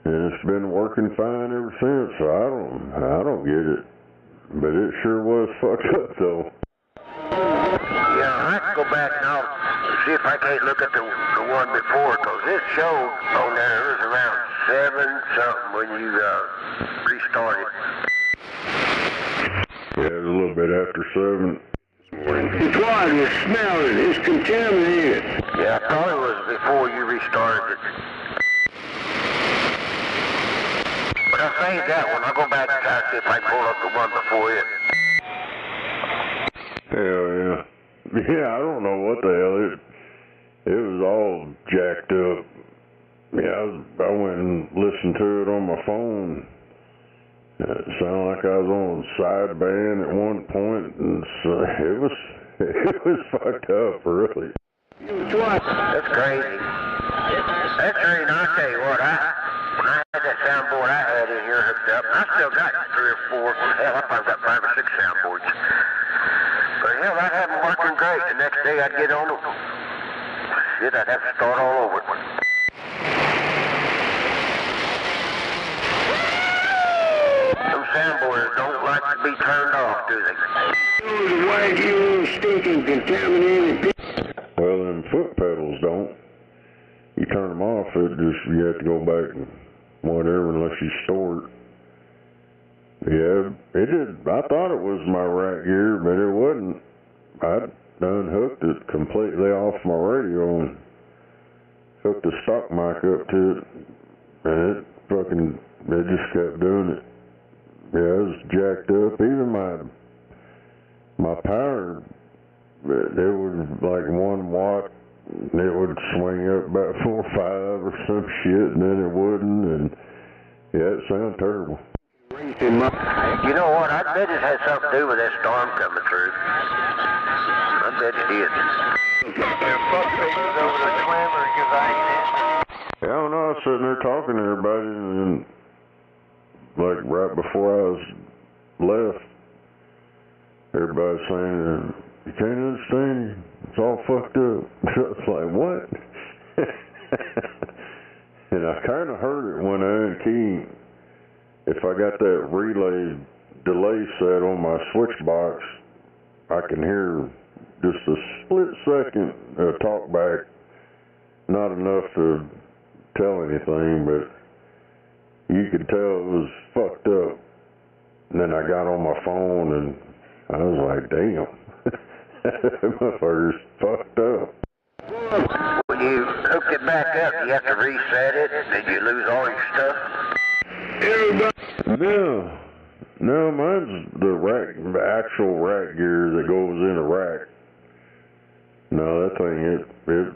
And it's been working fine ever since, so I don't get it. But it sure was fucked up though. Yeah, I can go back now and see if I can't look at the one before, because this showed on there, it was around 7-something when you restarted. Yeah, it was a little bit after 7. It's water, you smell it, it's contaminated. Yeah, I thought it was before you restarted it. But I saved that one. I'll go back and try to see if I can pull up the one before it. Hell yeah. Yeah, I don't know what the hell it was all jacked up. Yeah, I went and listened to it on my phone. It sounded like I was on sideband at one point, and so it was fucked up, really. That's crazy. That's the reason I'll tell you what, when I had that soundboard I had in here hooked up, I still got 3 or 4, hell, I probably got 5 or 6 soundboards. But hell, I'd have them working great. The next day I'd get on them. Shit, I'd have to start all over. Some soundboards don't like to be turned off, do they? Why you stinking contaminated? Well, them foot pedals don't. You turn them off, you have to go back and whatever unless you store it. Yeah, it did. I thought it was my rat gear, but it wasn't. I unhooked it completely off my radio and hooked the stock mic up to it, and it just kept doing it. Yeah, it was jacked up. Even my power, it was like 1 watt. It would swing up about 4 or 5 or some shit, and then it wouldn't, and yeah, it sounded terrible. You know what? I bet it had something to do with that storm coming through. I bet it did. Yeah, I don't know. I was sitting there talking to everybody, and then, like right before I was left, everybody's saying, "You can't understand. It's all fucked up." So it's like, what? And I kind of heard it when I unkeyed. If I got that relay delay set on my switch box, I can hear just a split second talk back. Not enough to tell anything, but you could tell it was fucked up. And then I got on my phone and I was like, damn, that motherfucker's fucked up. When you hooked it back up, you have to reset it. Did you lose all your stuff? No, mine's the actual rack gear that goes in a rack. No, that thing, it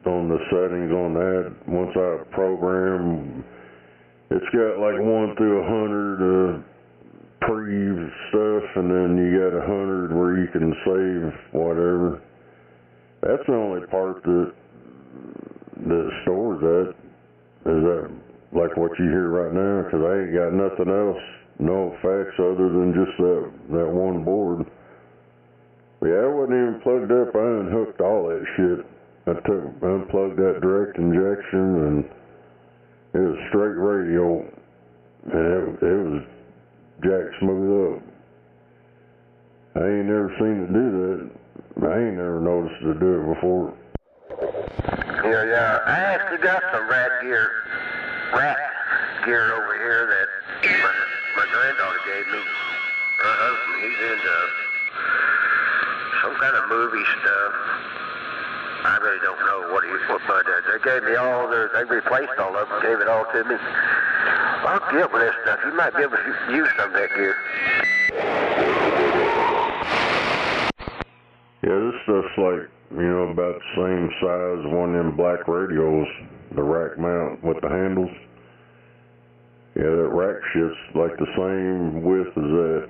on the settings on that, once I program, it's got like 1 through 100 pre stuff, and then you got 100 where you can save whatever. That's the only part that stores that, is that like what you hear right now, because I ain't got nothing else, no effects other than just that one board. Yeah, I wasn't even plugged up. I unhooked all that shit. I unplugged that direct injection, and It was straight radio, and it was jack smooth up. I ain't never seen it do that. I ain't never noticed it do it before. Yeah, I actually got some rat gear over here that my granddaughter gave me. Her husband, he's into some kind of movie stuff. I really don't know what but they gave me they replaced all of them, gave it all to me. I'll get with this stuff. You might be able to use some of that gear. Yeah, this stuff's like, about the same size as one of them black radios, the rack mount with the handles. Yeah, that rack shit's like the same width as that.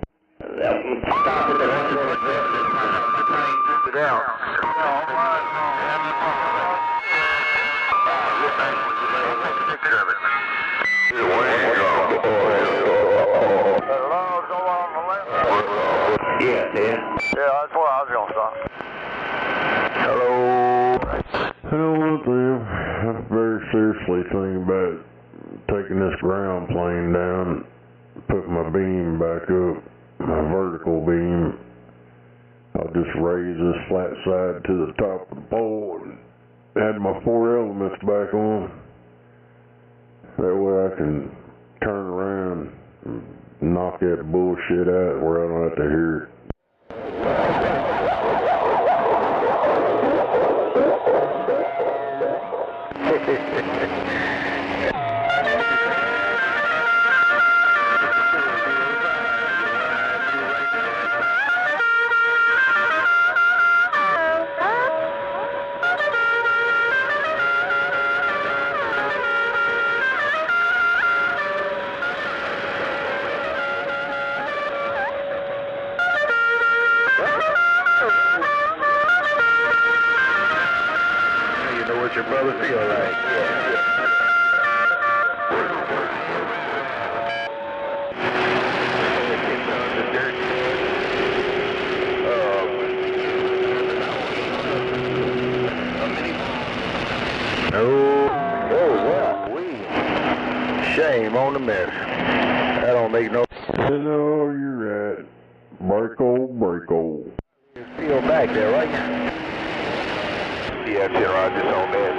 Yeah, that's what I was going to say. Hell with them. I'm very seriously thinking about taking this ground plane down, put my beam back up, my vertical beam. I'll just raise this flat side to the top of the pole and add my 4 elements back on. That way I can turn around and knock that bullshit out where I don't have to hear it. Your brother feel like. Shame on the mess. That don't make no. Hello, you're at Breako. Still back there, right? Yeah, Gerard, just on that.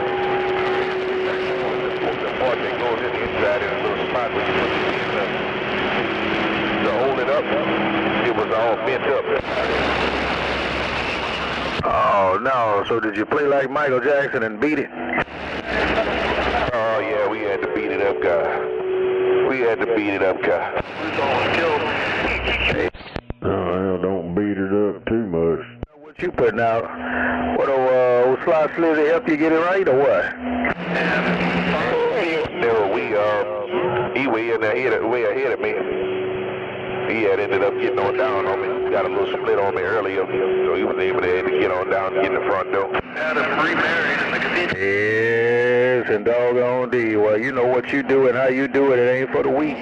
The part that goes in the inside in a little spot where you put the pins up. To hold it up, it was all bent up. Oh, no. So did you play like Michael Jackson and beat it? Oh, yeah, we had to beat it up, guy. Oh, hell, don't beat it up too much. What you putting out? What Sly Slizzy help you get it right or what? No, he way ahead of me. He had ended up getting on down on me. Got a little split on me earlier, so he was able to get on down and get in the front door. Yes, and doggone D. Well, you know what you do and how you do it. It ain't for the weak.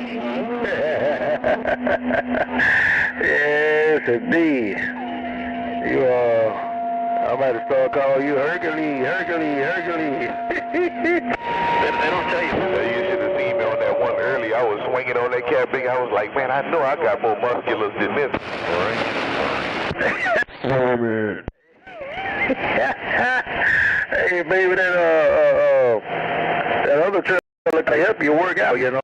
Yes, indeed. I'm about to start calling you Hercules. They don't tell you. You should have seen me on that one earlier. I was swinging on that cat thing. I was like, man, I know I got more musculars than this. Oh, man. Hey, baby, that other trailer can help you work out, you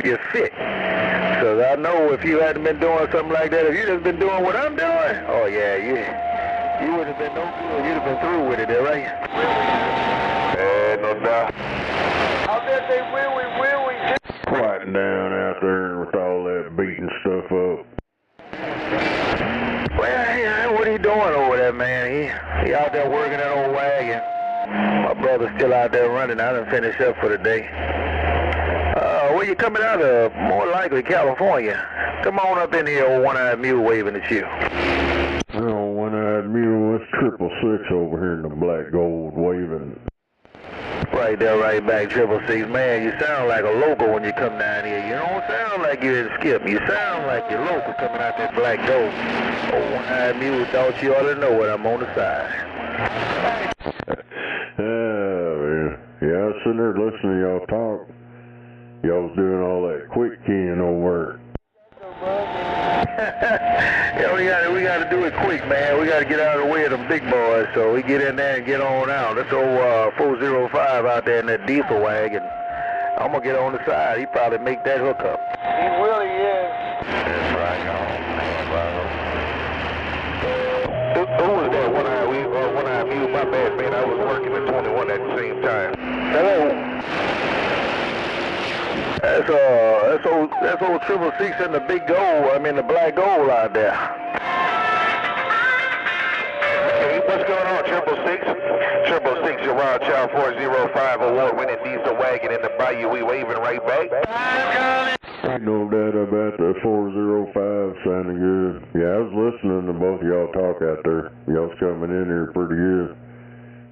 you're fit. Because I know if you hadn't been doing something like that, if you just been doing what I'm doing, oh, yeah, you would have been no good. You'd have been through with it, right? No doubt. I bet they will. Quieting down out there with all that beating stuff up. Well, what are you doing over there, man? He out there working that old wagon. My brother's still out there running. I done finished up for the day. Where you coming out of? More likely California. Come on up in here, old one-eyed mule waving at you. Oh, one-eyed mule, it's 666 over here in the black gold waving. Right there, right back, 666. Man, you sound like a local when you come down here. You don't sound like you're in Skip. You sound like you're local coming out that black gold. Oh, one-eyed mule thought you ought to know what I'm on the side. Man. Yeah, I sitting there listening to y'all talk. Y'all was doing all that quick keying over. Yeah, we got to do it quick, man. We got to get out of the way of them big boys, so we get in there and get on out. That's old 405 out there in that diesel wagon. I'm going to get on the side. He probably make that hookup. He really is. That's right on. Who was that one-eye view? My bad, man. I was working at 21 at the same time. Hello. That's old 666 and the big gold. I mean the black gold out there. Hey, what's going on, 666? 666, you're Wild Child 405 award-winning diesel wagon in the bayou. We waving right back. Ain't no doubt about the 405 sounding good. Yeah, I was listening to both of y'all talk out there. Y'all's coming in here pretty good.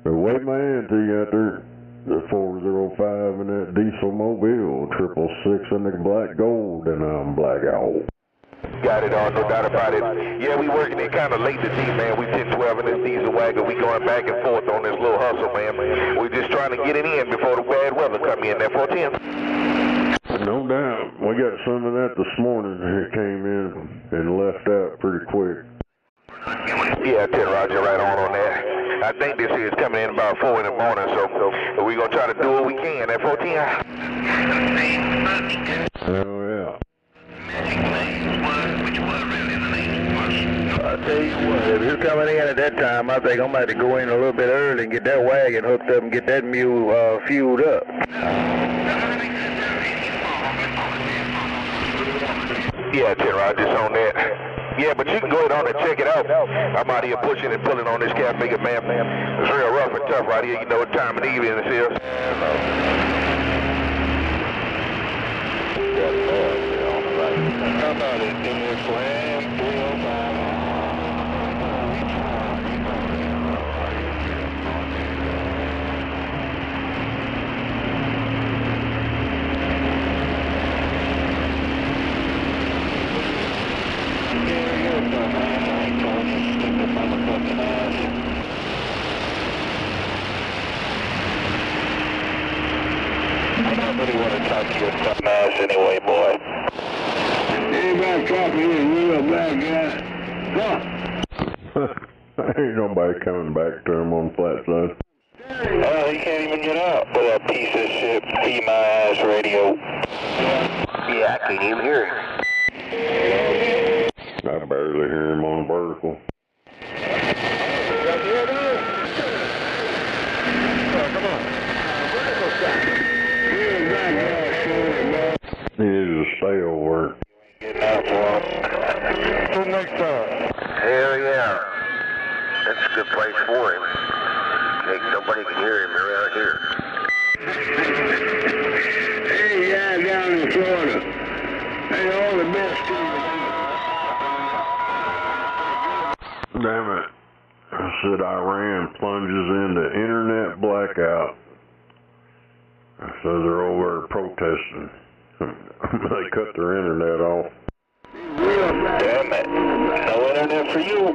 But wave my hand to you out there. The 405 and that diesel mobile, 666 and the black gold, and I'm black out. Got it on, no doubt about it. Yeah, we working it kind of late today, man. We 10-12 in this diesel wagon. We going back and forth on this little hustle, man. We just trying to get it in before the bad weather come in. That 410. No doubt. We got some of that this morning. It came in and left out pretty quick. Yeah, 10 Roger, right on that. I think this here is coming in about 4 in the morning, so we're going to try to do what we can at 410. Oh, yeah. I'll tell you what, if you're coming in at that time, I think I'm about to go in a little bit early and get that wagon hooked up and get that mule fueled up. Yeah, 10 Roger, just on that. Yeah, but you can go ahead on and check it out. I'm out here pushing and pulling on this cafe, man. It's real rough and tough right here. You know what time of the evening this is. How about it? In this land, 305. I don't really want to talk to your dumb ass anyway, boy. Anybody talking to you, real black guy? Ain't nobody coming back to him on flat side. Oh, he can't even get out with that piece of shit, feed my ass radio. Yeah, I can't even hear him. I barely hear him on vertical. He needs to stay over. Getting out for him. Till next time. Hell yeah. That's a good place for him. Nobody can hear him around here. Hey, guy down in Florida. Hey, all the best to you. Damn it. I said Iran plunges into internet blackout. So they're over there protesting. They cut their internet off. Damn it. No internet for you.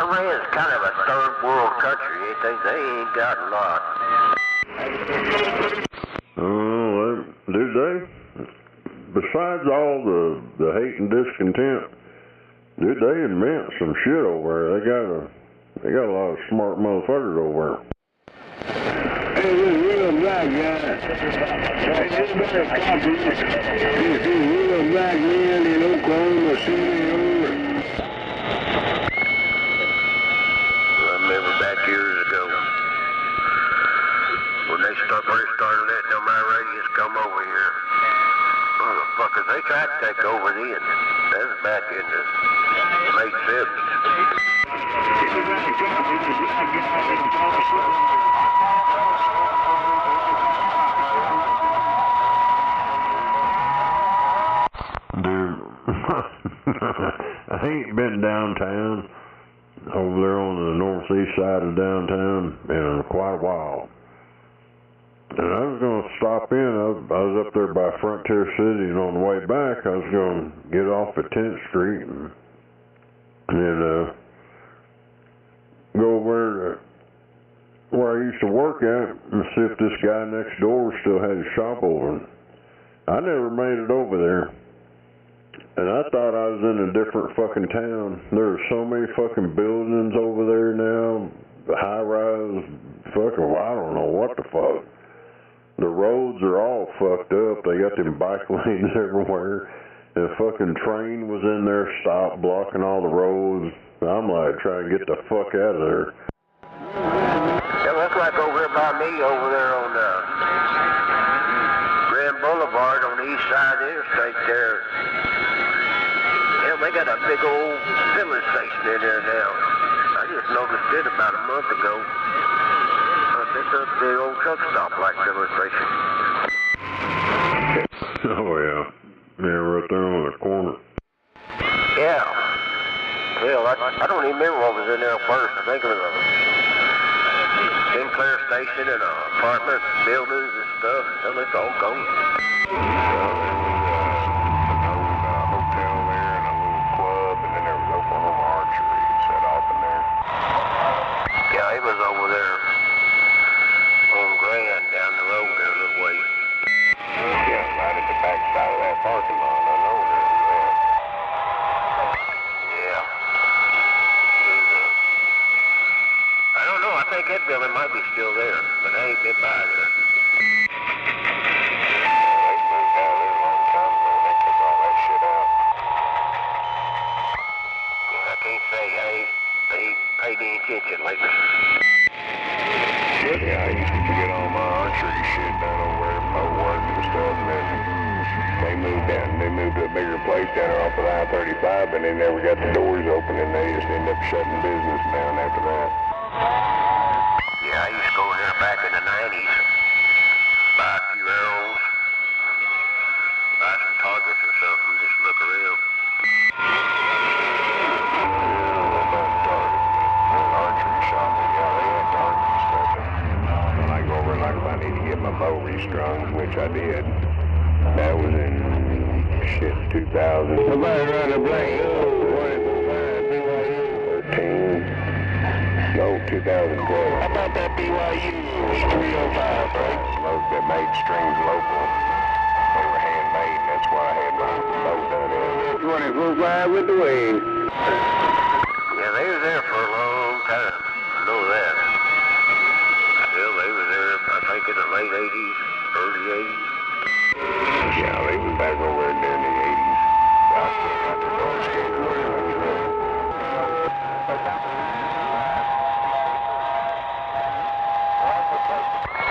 Iran's kind of a third world country, ain't they? They ain't got a lot. Dude, besides all the hate and discontent, dude, they invent some shit over there. They got a lot of smart motherfuckers over there. Hey, this real black guy. Hey, this better copy. This real black man in Oklahoma City over. I remember back years ago when they first started letting them Iranians come over here. Motherfuckers, they tried to take over then. That was back in the late 70s. Dude, I ain't been downtown, over there on the northeast side of downtown, in quite a while. And I was going to stop in. I was up there by Frontier City, and on the way back, I was going to get off at 10th Street and go over guy next door still had his shop open. I never made it over there. And I thought I was in a different fucking town. There are so many fucking buildings over there now. High-rise, fucking, I don't know what the fuck. The roads are all fucked up. They got them bike lanes everywhere. The fucking train was in there, stopped, blocking all the roads. I'm like, trying to get the fuck out of there. It looks like over here by me, over there on Grand Boulevard on the east side of the interstate there. Yeah, they got a big old filling station in there now. I just noticed it about a month ago. It's a big old truck stop like filling station. Oh yeah. Yeah, right there on the corner. Yeah. Hell, I don't even remember what was in there first. I think it was a Sinclair station and apartment buildings and stuff. Hell, it's all gone. Hotel there and a little club, and then there was Oklahoma archery set off in there. Yeah, it was over there on Grand down the road there a little ways. Yeah, right at the back side of that parking lot. I know where it was at. Yeah. I don't know. I think that building might be still there, but I ain't been by there. They moved out of there a long time ago. They took all that shit out. I can't say I ain't paid any attention lately. Yeah, I used to get all my archery shit done over there for work and stuff, and then they moved down. They moved to a bigger place down there off of I-35, and they never got the doors open, and they just ended up shutting business down after that. Yeah, I used to go here back in the 90s, buy a few arrows, buy some targets or something, just look around. Archery shop, yeah, they had targets and stuff. When I go over, like if I need to get my bow restrung, which I did, that was in, 2000. Somebody run a blank. 13. No, 2012. How about that BYU 305, right? That made strings local. They were handmade, and that's why I had my bow done in. 24-5 with the wing. Yeah, they was there for a long time. I know that. Hell, they was there, I think, in the late 80s, early 80s. Yeah, they was back over there during the 80s. I still got the dog skateboard.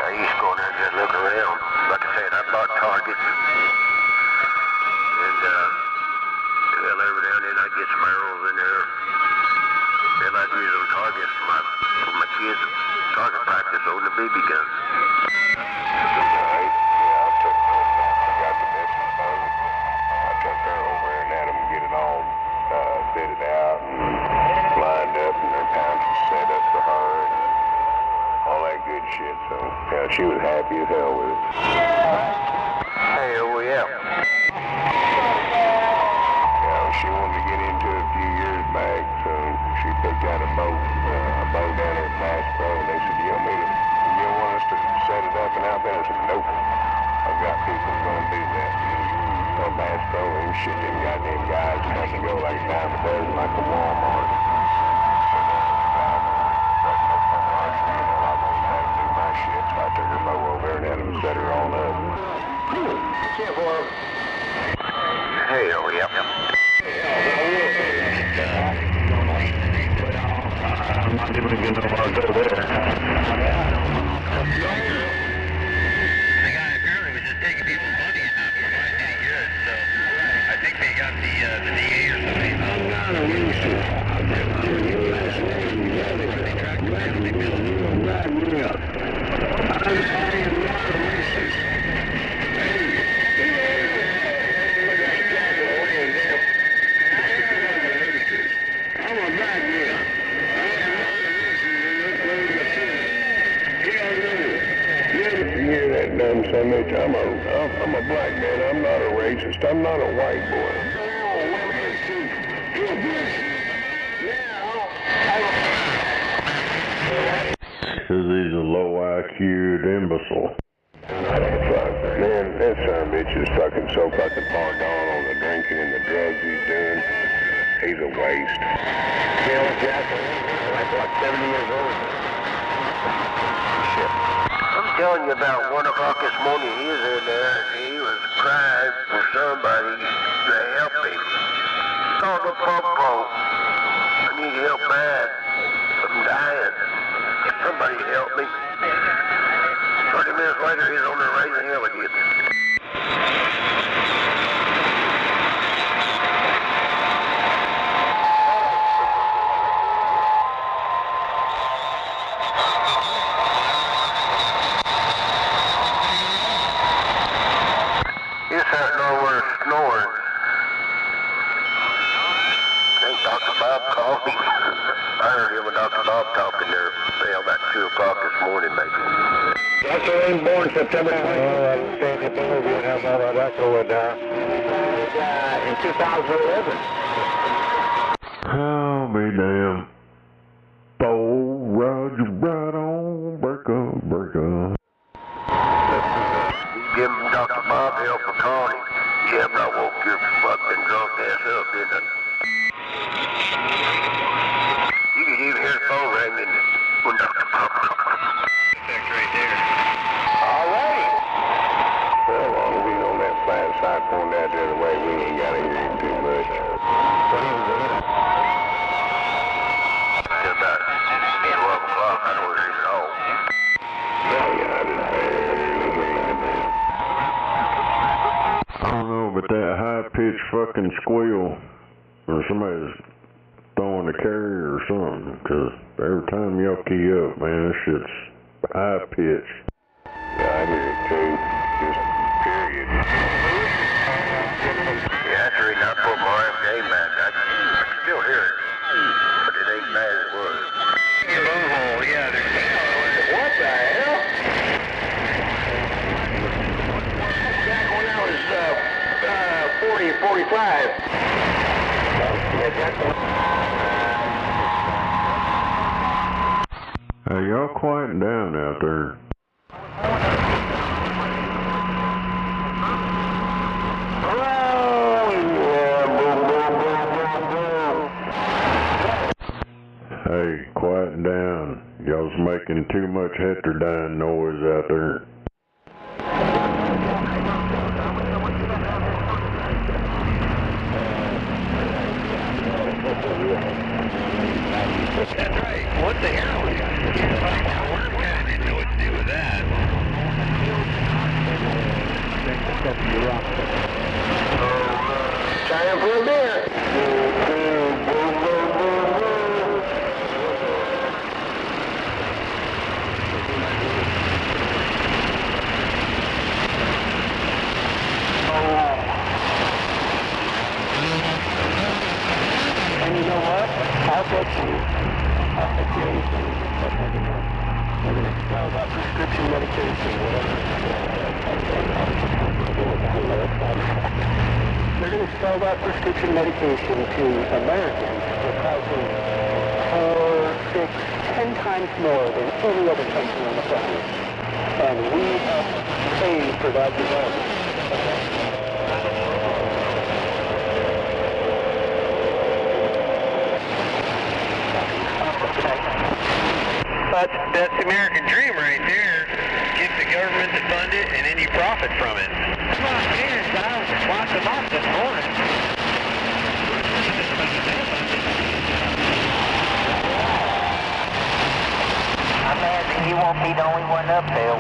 I used to go in there and just look around. Like I said, I bought targets. And, well, every now and then I'd get some arrows in there. Then I'd use those targets for my kids' target practice on the BB gun. Fitted out and lined up, and their pouch was set up for her and all that good shit. So yeah, she was happy as hell with it. Hey, oh yeah. Yeah, she wanted to get into it a few years back, so she picked out a bow down there at Bass Pro, and they said, you don't want us to set it up and outfit? I said, nope. I've got people going to do that. On Bass Pro and shit, them goddamn guys have to go like a dime a dozen like a Walmart. I took her bow over there and had them set her on up. Hell, yep. I'm not even going to go there. The guy apparently was just taking people's money and not providing any good, so I think they got the DA or something. I'm not a racist. Dumb son of a bitch. I'm a black man. I'm not a racist. I'm not a white boy. says he's a low IQ'd imbecile. Fuck, man, that son of a bitch is fucking so fucking far gone on the drinking and the drugs he's doing. He's a waste. Bill Jackson, like 70 years old. Shit. I'm telling you, about 1 o'clock this morning, he was in there, and he was crying for somebody to help him. Called the po-po. I need help bad. I'm dying. Somebody help me. 30 minutes later, he's on the raising hell again. He's sitting over snoring. I think Dr. Bob called me. I heard him and Dr. Bob talking there about 2 o'clock this morning, maybe. Dr. Lane born September 20th. Oh, I'm staying at the movie and how about that going down? In 2011. I'll be damned. Oh, Roger, right on, break up. Give him Dr. Bob help for calling him. Yeah, but I woke your fucking drunk ass up, didn't I? You could even hear the phone ringing when Dr. Bob called. Effect right there. All right. Well, as long as he's on that flat side going out the other way, we ain't got to hear him too much. What he was doing? Till about 12 o'clock, I know he's at home. Oh, yeah, I just heard him. I don't know, but that high-pitched fucking squeal, or somebody's throwing a carrier or something, because every time y'all key up, man, this shit's high-pitched. Yeah, I hear it too. Just period. Yeah, that's the reason I put my RFK back. I can still hear it, but it ain't bad as it was. Your blowhole, yeah, there's... What the hell? Back when I was 40 or 45. Hey, y'all quieten down out there. Hey, quieten down. Y'all's making too much heterodyne noise out there. That's right. What the hell? Worm kind of didn't know what to do with that. Time for a beer. And you know what? I'll bet you anything. They're going to spell about prescription medication, whatever. They're going to spell out prescription medication to Americans for causing 4, 6, 10 times more than any other country on the planet. And we have paid for that development. That's the American dream right there. Get the government to fund it and then you profit from it. Come on, man, guys. Watch them off this morning. I imagine you won't be the only one up there.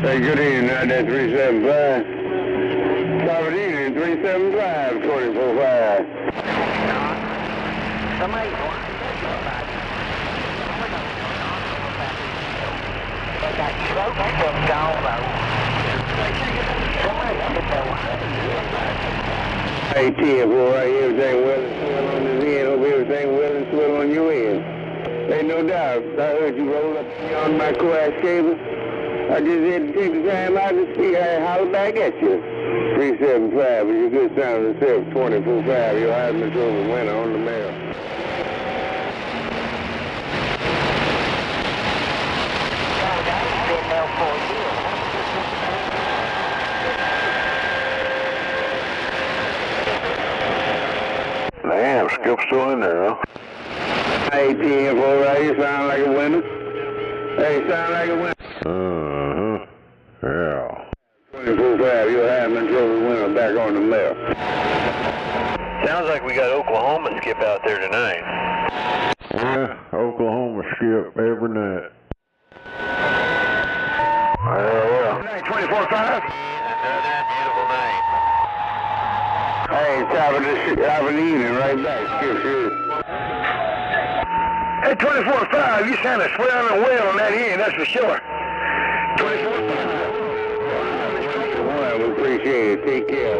Hey, good evening, 9-375. Good evening, 375, 24-5. Somebody's they got smoked from Galvo. Hey, Tim, boy, everything well and swell on this end. Hope everything well and swell on your end. Ain't no doubt. I heard you roll up on my coax cable. I just had to take the time out to see how I holler back at you. 375 with your good sound and self. 24-5, your Heisman Trophy winner on the mail. Damn, Skip's still in there, huh? Hey, Tim, boy, you sound like a winner. Hey, sound like a winner. Yeah. 24-5, your Heisman Trophy winner back on the mail. Sounds like we got Oklahoma Skip out there tonight. Yeah, Oklahoma Skip every night. Night 24-5. Another beautiful night. Hey, top of the evening, right back. Skip, sure. Hey, 24-5, you sound swell and well on that end, that's for sure. 24-5. Well, we appreciate it. Take care.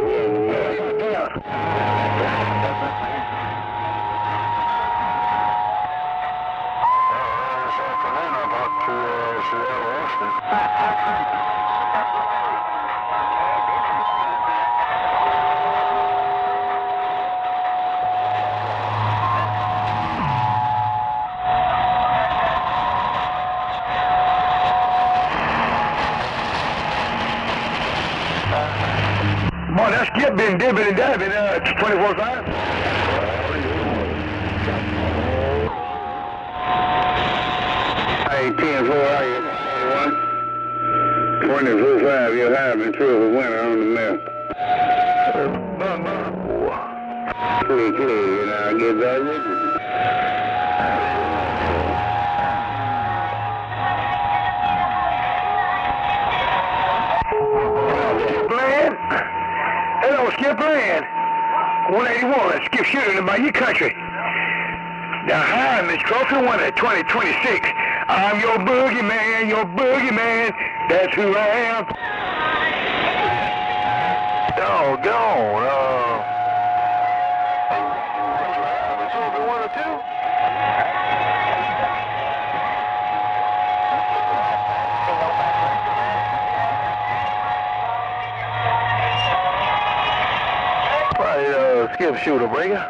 Boy, that Skip been dipping and dabbing 24-5. Hey, 10-4, are you? 24-5, you're having trouble winner on the map. Clear, you know, I get that with you. Hello, Skip Land. 181, Skip shooting about your country. The Heisman Trophy winner 2026. I'm your boogeyman, that's who I am. Doggone, Trophy winner too? Skip shooter breaker.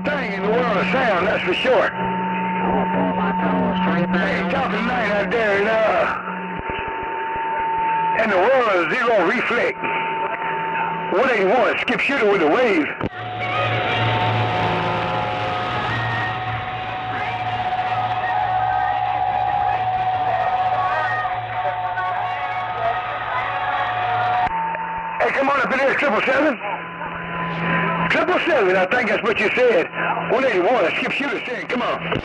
Thing in the world of sound, that's for sure. Hey, talking tonight out there in the world of zero reflect. 181, Skip shooter with a wave. Hey, come on up in there, 777. 777, I think that's what you said. 181, Skip shooter saying, come on.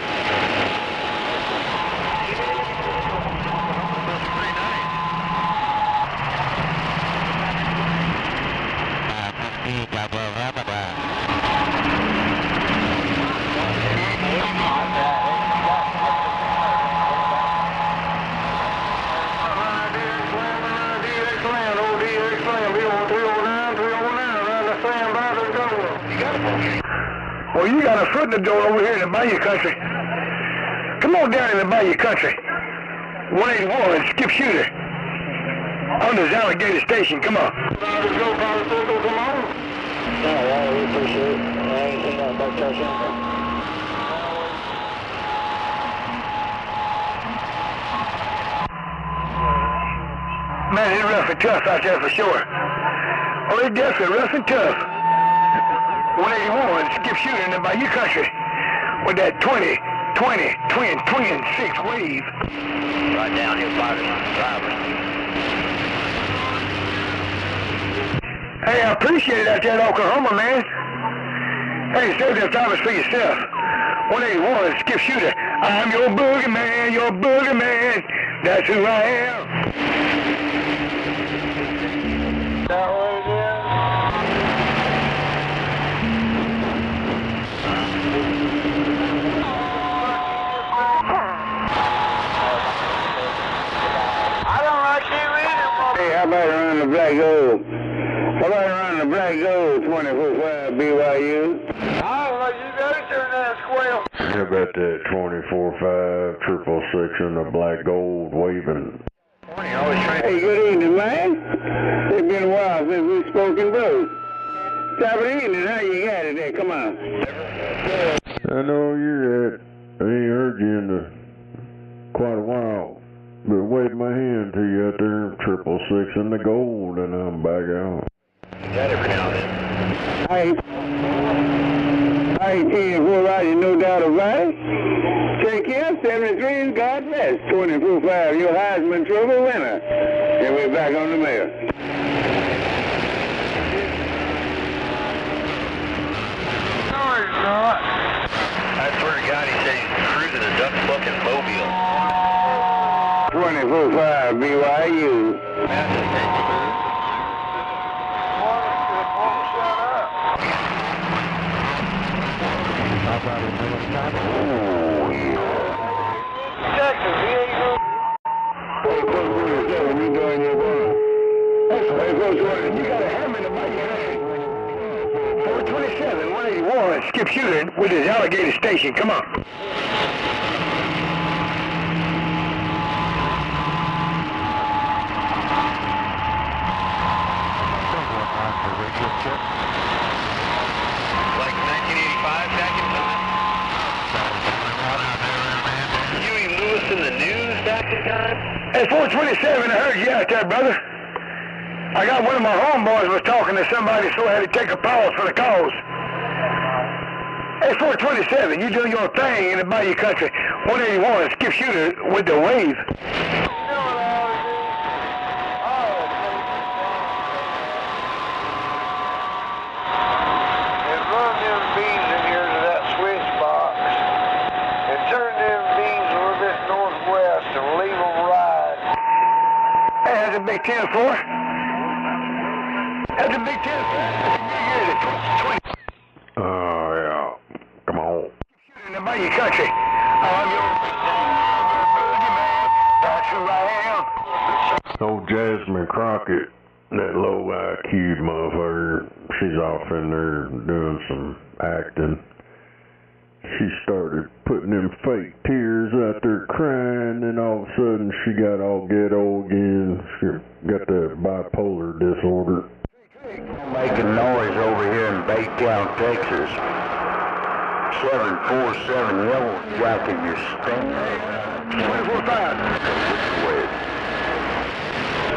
Well, you got a foot in the door over here in the Bayou country. Come on down in the Bayou country. 181, Skip shooter. On this alligator station, come on. Man, it's rough and tough out there for sure. Oh, it's definitely rough and tough. 181, Skip shooter in the Bayou country with that 20 20, twin, 6 wave. Right down here by the driver. Hey, I appreciate it out there in Oklahoma, man. Hey, save them drivers for yourself. 181, skip shooter. I'm your boogeyman, your boogeyman. That's who I am. Is that what it is? I don't like you either, Hey, how about around the Black Gold? How about around the Black Gold, 24-5 BYU? I don't like you gotta turn that squeal. How about that 24-5 666 in the black gold waving? Hey, good evening, man. It's been a while since we spoken both. Top of the evening, how you got it there? Come on. I know you're at. I ain't heard you in quite a while. But wave my hand to you out there, 666 in the gold, and I'm back out. Got every now and then. I ain't 10-4 riding, no doubt about it. Take care, 73, God bless. 24-5, your Heisman Trophy winner. And we're back on the mail. No, he's not. I swear to God, he said he's cruising a duck fucking mobile. 24-5 BYU. Oh, yeah. Texas, he ain't no. Hey, Coach 47, you doing your thing? Hey, Coach 47, you got a hammer in the mic, hey. 427, 181, skip shooter with his alligator station. Come on. Like 1985 back in time? Huey Lewis in the news back in time? Hey, 427, I heard you out there, brother. I got one of my homeboys was talking to somebody, so I had to take a pause for the cause. Hey, 427, you doing your thing in the Bayou Country. 181, skip shooter with the wave. That's a big 10-4. That's a big 10-4. Oh, yeah. Come on. In the Bayou Country. I'm your boogeyman. That's who I am. Old Jasmine Crockett, that low IQ motherfucker, she's off in there doing some acting. She started putting them fake tears out there crying, and all of a sudden she got all ghetto again. She got that bipolar disorder. Making noise over here in Baytown, Texas. 747 Yellow Jacket, you're stinking. 24-5.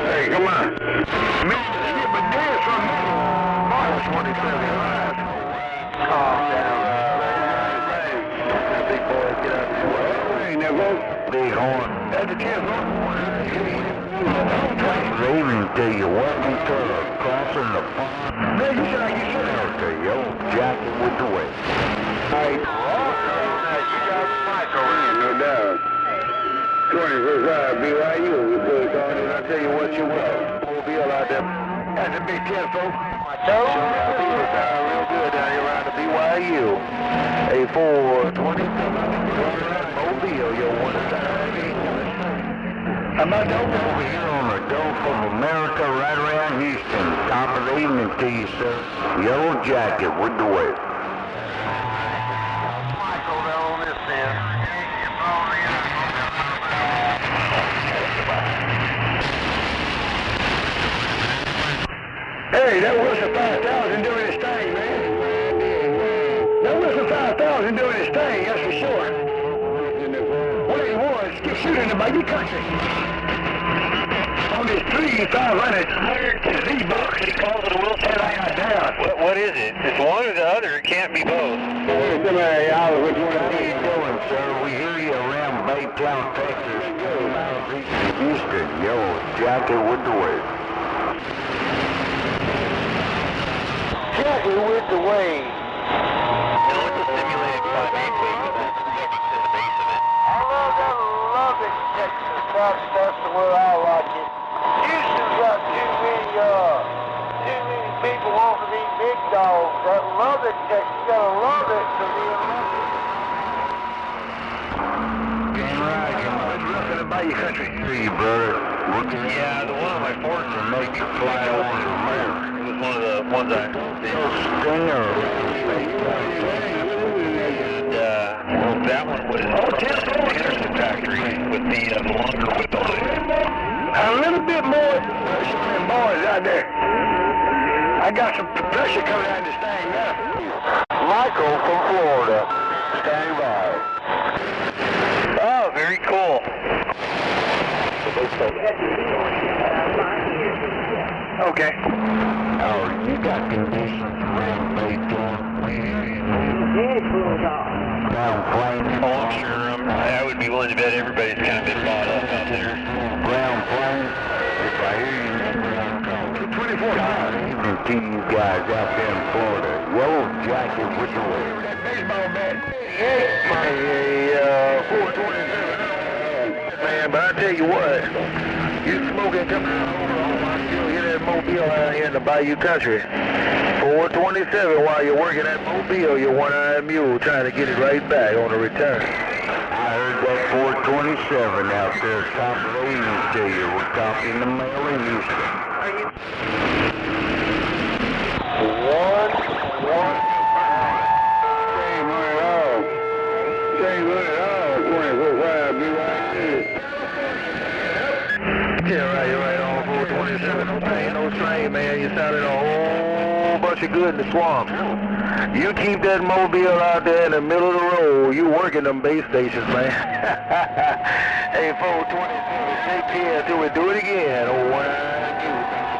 Hey, come on. Skip a dance from me. March 27 live. Calm down. Big boy, get out of the way. Hey, Neville. Big horn. That's the 10-4. Raving to you, welcome to crossing the pond. Man, you sound like you should have. The Yellow Jacket with the way. Hey, you got the mic over here, no doubt. 24-5 BYU. I'll tell you what you want. We'll be all out there. That's a big 10-4. People sound real good down here around the BYU. A420. Mobile, you'll want to I'm about to open over here on the Gulf of America, right around Houston. Top of the evening to you, sir. Yellow Jacket with the way. Michael, down on this end. Hey, that Wilson 5000 doing his thing, man. That Wilson 5000 doing his thing, that's for sure. 181, skip shooter in the Bayou Country. On this 3,500 Z-Box, he calls it a Wilson 5000. What is it? It's one or the other. It can't be both. Hey, somebody, y'all, which one are you doing, sir? We hear you around Baytown, Texas. 2 miles east of Houston. Yellow jacket with the wave. Jacket with the wave. No, it's a simulated 5/8 wave with that in the base of it. I love it, Texas. That's the way I like it. Houston's got too many people wanting to be big dogs. I love it, Texas. You gotta love it to be a Damn right, come on. It's rough in the Bayou country. See you, brother. Yeah, the one on my forks will make you fly over the moon. It was one of the ones I did. Stinger. And that one was Peterson factory with the longer whip on it. A little bit more pressure than boys out there. I got some pressure coming out of this thing now. Michael from Florida. Stand by. Oh, very cool. Okay. Oh, you got conditions around Baytown. Brown flame. Oh, I'm sure. I would be willing to bet everybody's kind of been bought up out there. Brown flame. If I hear you, I'm calling. 24 hours. Evening to you guys out there in Florida. Yellow jacket with the wave. That baseball bat. Hey, 427. Man, but I tell you what, you smoking coming over, I still hear that mobile out here in the Bayou country. 427 while you're working that mobile, your one-eyed mule trying to get it right back on the return. I heard that 427 out there, top of the evening to you. We're talking to Mail in Houston. Yeah, right, you're right on 427. Ain't no strain, man. You sounded a whole bunch of good in the swamp. You keep that mobile out there in the middle of the road. You working them base stations, man. Hey, 427, take care until we do it again. Oh, one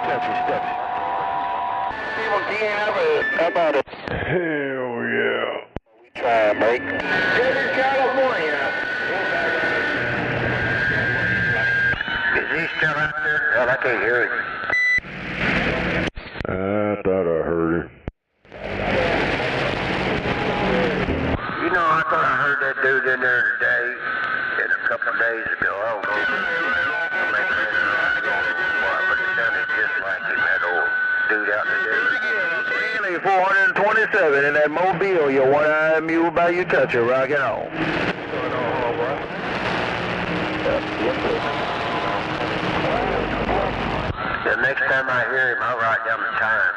country steps. People can't have about it. Hell yeah. Try and make. Desert California. Is he still out there? Well, I can't hear him. I thought I heard him. You know, I thought I heard that dude in there today, and a couple of days ago. I don't know. But it sounded just like him, that old dude out there. 427 in that mobile, your one-eyed mule by your country, rock it on. The next time I hear him, I'll write down the time,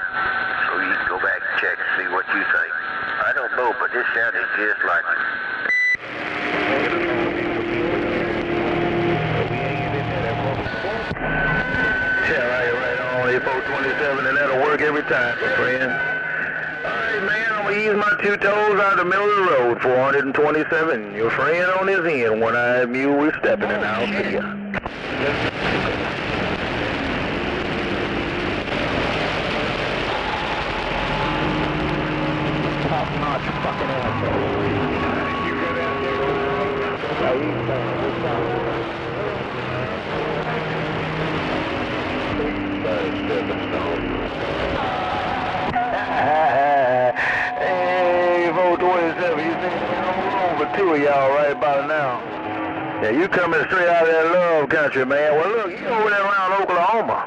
so you can go back and check and see what you think. I don't know, but this sounded just like him. Yeah, right on, 427, and that'll work every time, my friend. Alright, man, I'm gonna ease my 2 toes out the middle of the road, 427. Your friend on his end, one-eyed mule, we're stepping, and I'll see ya. Top-notch fucking asshole. You got out Hey, 427, you think I'm over 2 of y'all right about now? Yeah, you coming straight out of that love country, man. Well, look, you over there around Oklahoma.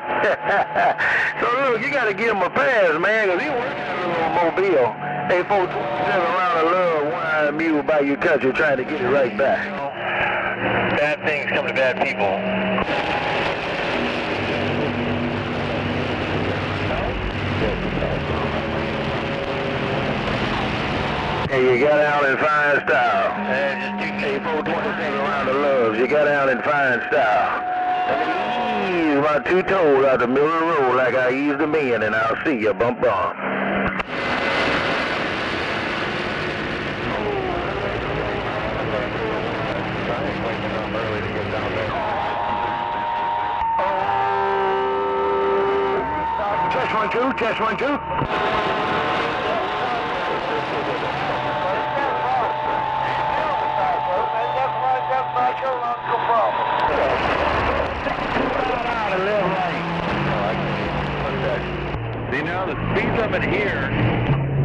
So, look, you got to give him a pass, man, because he working at a little mobile. Hey, 427 around the love, one-eyed mule by your country trying to get it right back. Bad things come to bad people. Hey, you got out in fine style. Hey, 427 around the loves. You got out in fine style. Let me ease my 2 toes out the middle of the road like I eased them in, and I'll see you bump on. Test 1, 2, test 1, 2. Well, the speed limit here.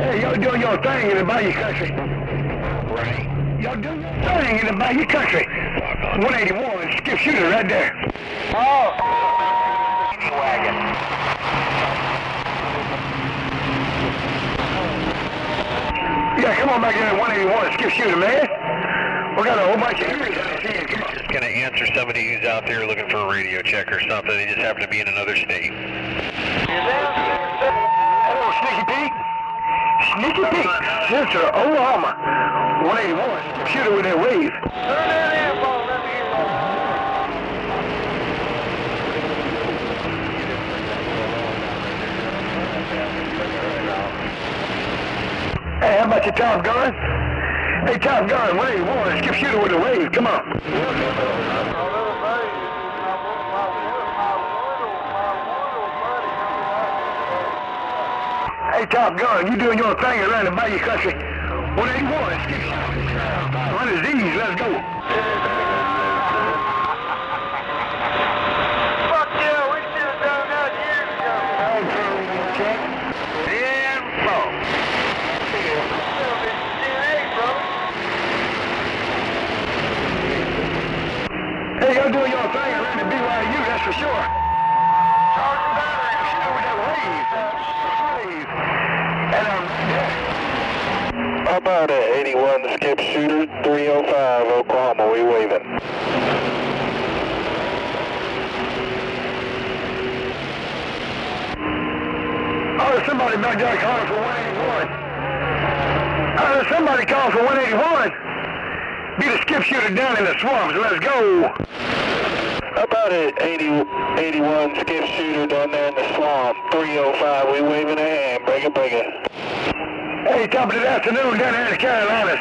Hey, y'all doing your thing in the Bayou country. Right. Y'all doing your thing in the Bayou country. 181, skip shooter right there. Oh! Wagon. Yeah, come on back in at 181, skip shooter, man. We got a whole bunch of hearings out here. Come on. Just going to answer somebody who's out there looking for a radio check or something. They just happen to be in another state. Hello, Sneaky Pete. Sneaky Pete, Center, Oklahoma. 181, skip shooter with that wave. Turn that in, boss. Let me hear Hey, how about your Top Gun? Hey, Top Gun, 181, skip shooter with a wave. Come on. Hey, Top Gun, you doing your thing around the Bayou country. 181, skip shooter. Run his Z's, let's go. Fuck yeah, we should have done that years ago. Check. 10-4. Hey, y'all doing your thing around the BYU, that's for sure. Charge the battery, shoot with that wave. And How about at 81 skip shooter, 305 Oklahoma, we waving. I heard somebody back there calling for 181. I heard somebody calling for 181. Be the skip shooter down in the swamps, let's go. How about at 81 skip shooter down there in the swamp, 305, we waving a hand, break it. Hey, top of the afternoon down there in the Carolinas.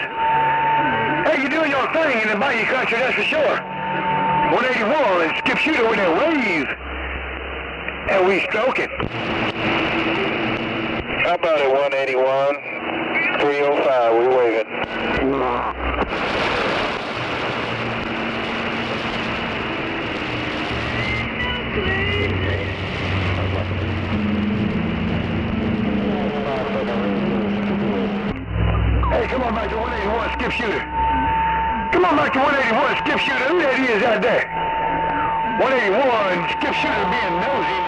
Hey, you doing your thing in the Bayou country, that's for sure. 181, skip shooter with that wave. And we stroking. How about at 181, 305, we waving. Hey, come on back to 181, skip shooter. Come on back to 181, skip shooter. Who that is out there? 181, skip shooter being nosy.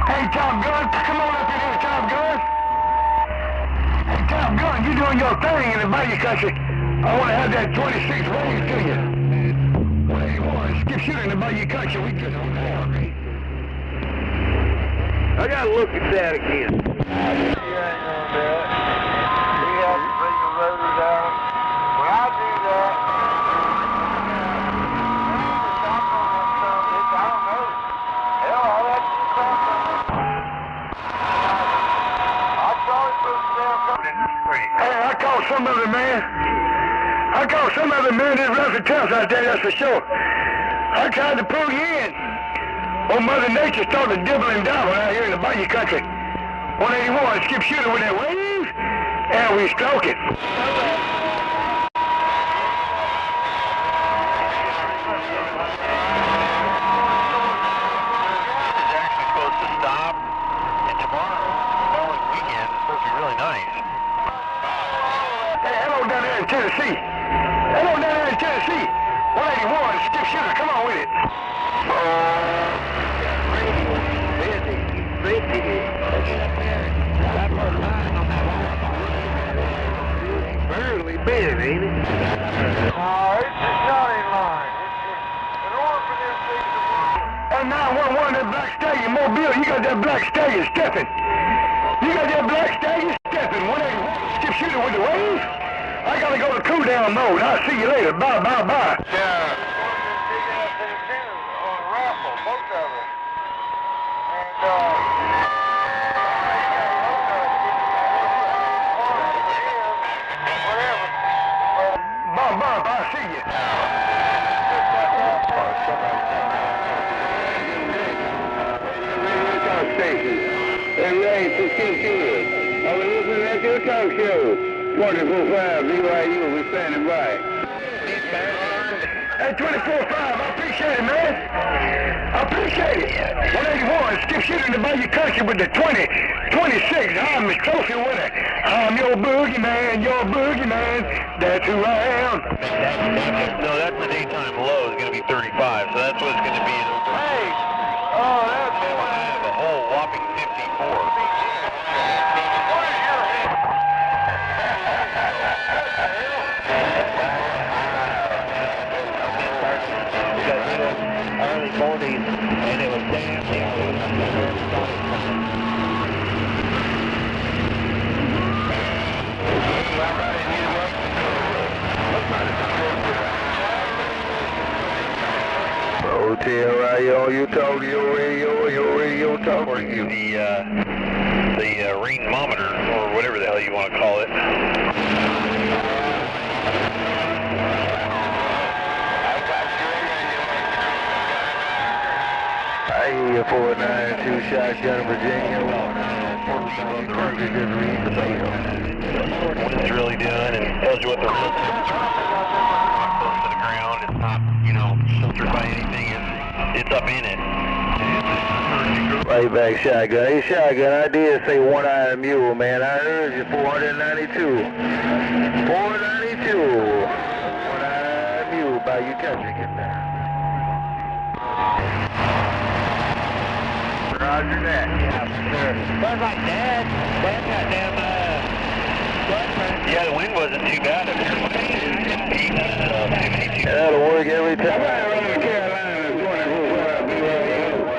Hey, Top Gun, come on up in here, Top Gun. Hey, Top Gun, you doing your thing in the Bayou country. I want to have that 26 wave to you. 181, skip shooter in the Bayou country. We just on that. I gotta look at that again. You ain't gonna do it. We have to bring the rotors out. When I do that, I don't know. Hell, all that stuff. I saw it put down coming. Hey, I caught some of it, man. I caught some of it, man. There's rough and tough out there, that's for sure. I tried to pull you in. Oh, Mother Nature started dibbling down out here in the Bayou country. 181, skip shooter with that wave, and we stroke it. It's actually supposed to stop, and tomorrow, following weekend, it's supposed to be really nice. Hey, hello down there in Tennessee. Hello down there in Tennessee. 181, skip shooter, come on with it. Barely big, ain't it? No, it's just not in line. In order for them things to work. And 911, that black stallion, Mobile, you got that black stallion stepping. You got that black stallion stepping. 181, skip shooter with the wave. I gotta go to cool down mode. I'll see you later. Bye, bye, bye. Yeah. Big ass antennas on a raffle, both of them. And, Bump, bump, I'll see you. Hey, Ray, for skip shooters. I was listening at your talk show. 24-5 BYU, we're standing by. Hey, 24-5, I appreciate it, man. I appreciate it. 181, skip shit in the Bayou Country with the 20, 26. I'm Miss Trophy with it. I'm your boogeyman, that's who I am. No, that's the daytime low. It's going to be 35, so that's what it's going to be. Hey! Oh, that's I have a whole whopping 54. Early 40s, and it was damn near. Hotel radio, you talk your radio talk for you. The rainmometer, or whatever the hell you want to call it. I hear you 492 shotgun Virginia. What it's really doing, and tells you what the not close to the ground. It's not, filtered by anything. It's up in it. Right back shotgun. Hey shotgun, I did say one-eyed mule, man. I heard you 492. 492. One-eyed mule by you country. Get down. Roger that. Yeah, sir. Sounds like Dad got damn Yeah, the wind wasn't too bad up here. That'll work every time.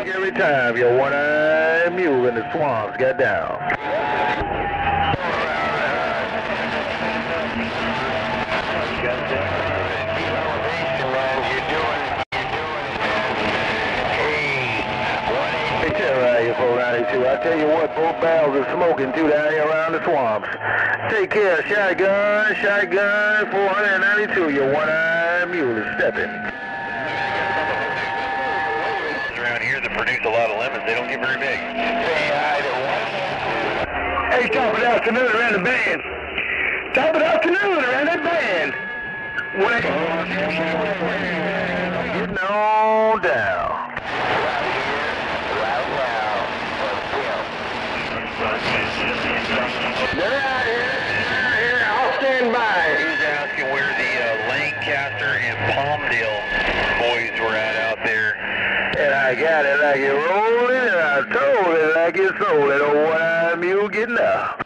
Every time your one-eyed mule in the swamps got down. I tell you what, both barrels are smoking too down here around the swamps. Take care, shotgun, 492, your one-eyed mule is stepping. Around here that produce a lot of lemons, they don't get very big. Hey, top of the afternoon around the band. Top of the afternoon around that band. Getting on down. They're out here. I'll stand by. He was asking where the Lancaster and Palmdale boys were out there. And I got it like it rolling, and I told it like it sold it. Oh, one-eyed mule getting up.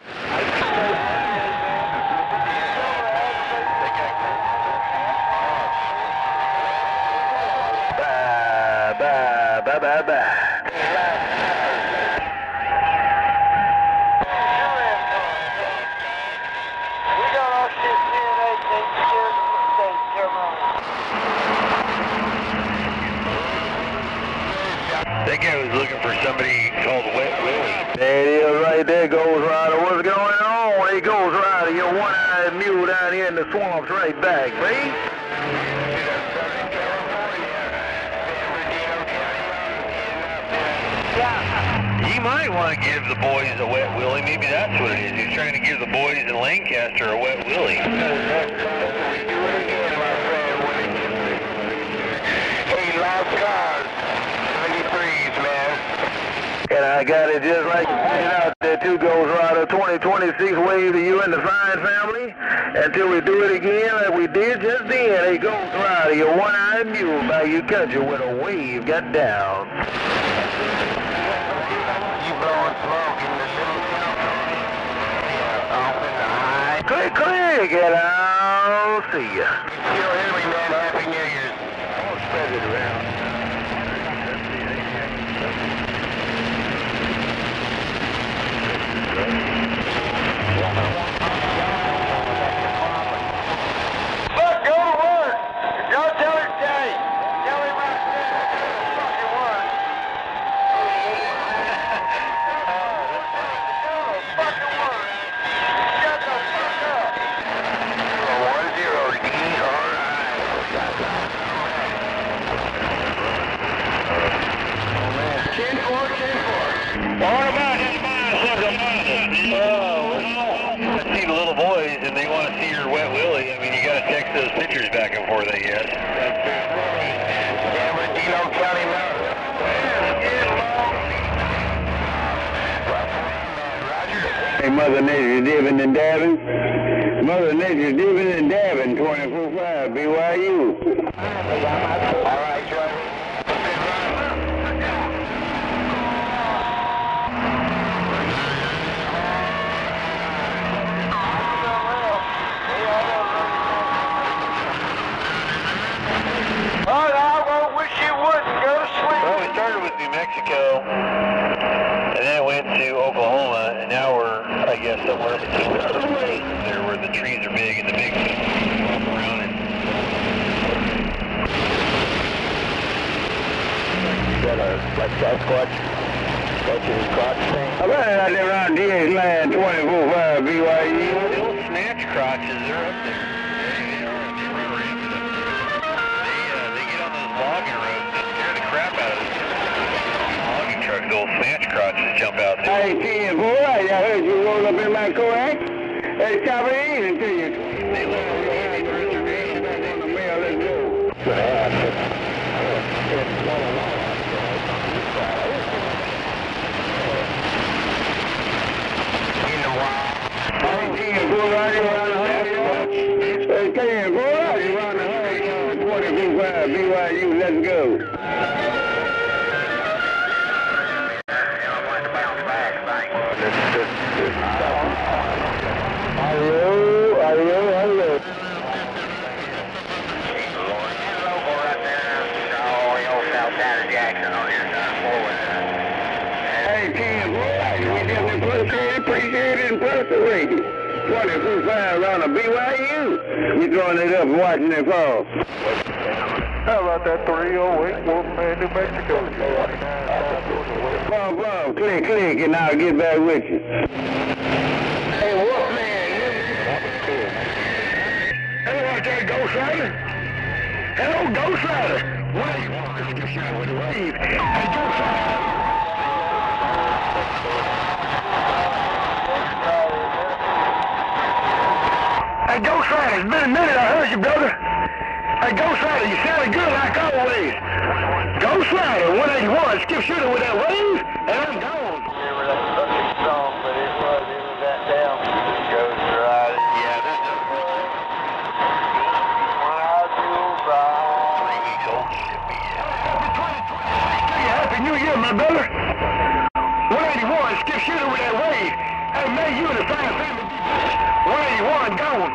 Bye. That guy was looking for somebody called Wet Willie. There it is right there, Ghost Rider. What's going on? Hey, Ghost Rider, your one-eyed mule down here in the swamps right back, right? He might want to give the boys a Wet Willie. Maybe that's what it is. He's trying to give the boys in Lancaster a Wet Willie. Hey, lost cars. 93s, man. And I got it just like out there too, Ghost Rider. 2026 wave to you and the fine family. Until we do it again like we did just then. Hey, Ghost Rider, your one-eyed mule by your country with a wave got down. You blowing smoke in the middle off in the high. Click, and I'll see ya. Still hear me, man. Happy New Year's. I'll spread it around. Look, go to work. Don't tell him Jay. Tell him right there. Fucking work. Fucking work. Shut the fuck up. 10 D, all right. were they yet? Yeah, we're Dino County now. Hey, Mother Nature dipping and dabbing. Mother Nature dipping and dabbing. 24/5 BYU. All right, Joe. Well, we started with New Mexico, and then went to Oklahoma, and now we're, I guess, somewhere between there where the trees are big and the big walk around it. Is that a Sasquatch? Scratching his crotch thing? I'm running out there around DH land 24/5 BYU. The old snatch crotches, they're up there. They get on those logging roads and scare the crap out of the logging trucks. The old snatch crotches jump out there. Hey, T, boy, I heard you roll up in my Kodak. Hey, stop it easy to you. They love the reservation. On the mail, let's go. Hey, T, boy, right around the house. Hey, T, boy, right around the house. 24/5 BYU, let's go. Hey, Tim, we definitely appreciate it and perseverate it. 24/5 around the BYU. We throwing it up and watching it fall. How about that 308 Wolfman, New Mexico? Boom, click, and I'll get back with you. Hey, Wolfman. Hey, what's that, Ghost Rider? Hello, Ghost Rider. What do you want? Just shot with a wave. Hey, Ghost Rider. Hey, Ghost Rider, it's been a minute. I heard you, brother. Hey, Ghost Rider, you sounded good like always. Ghost Rider, 181, skip shooter with that wave, and I'm gone. Happy New Year, my brother. 181, skip shooter with that wave. Hey, man, you and the fine family. 181, gone.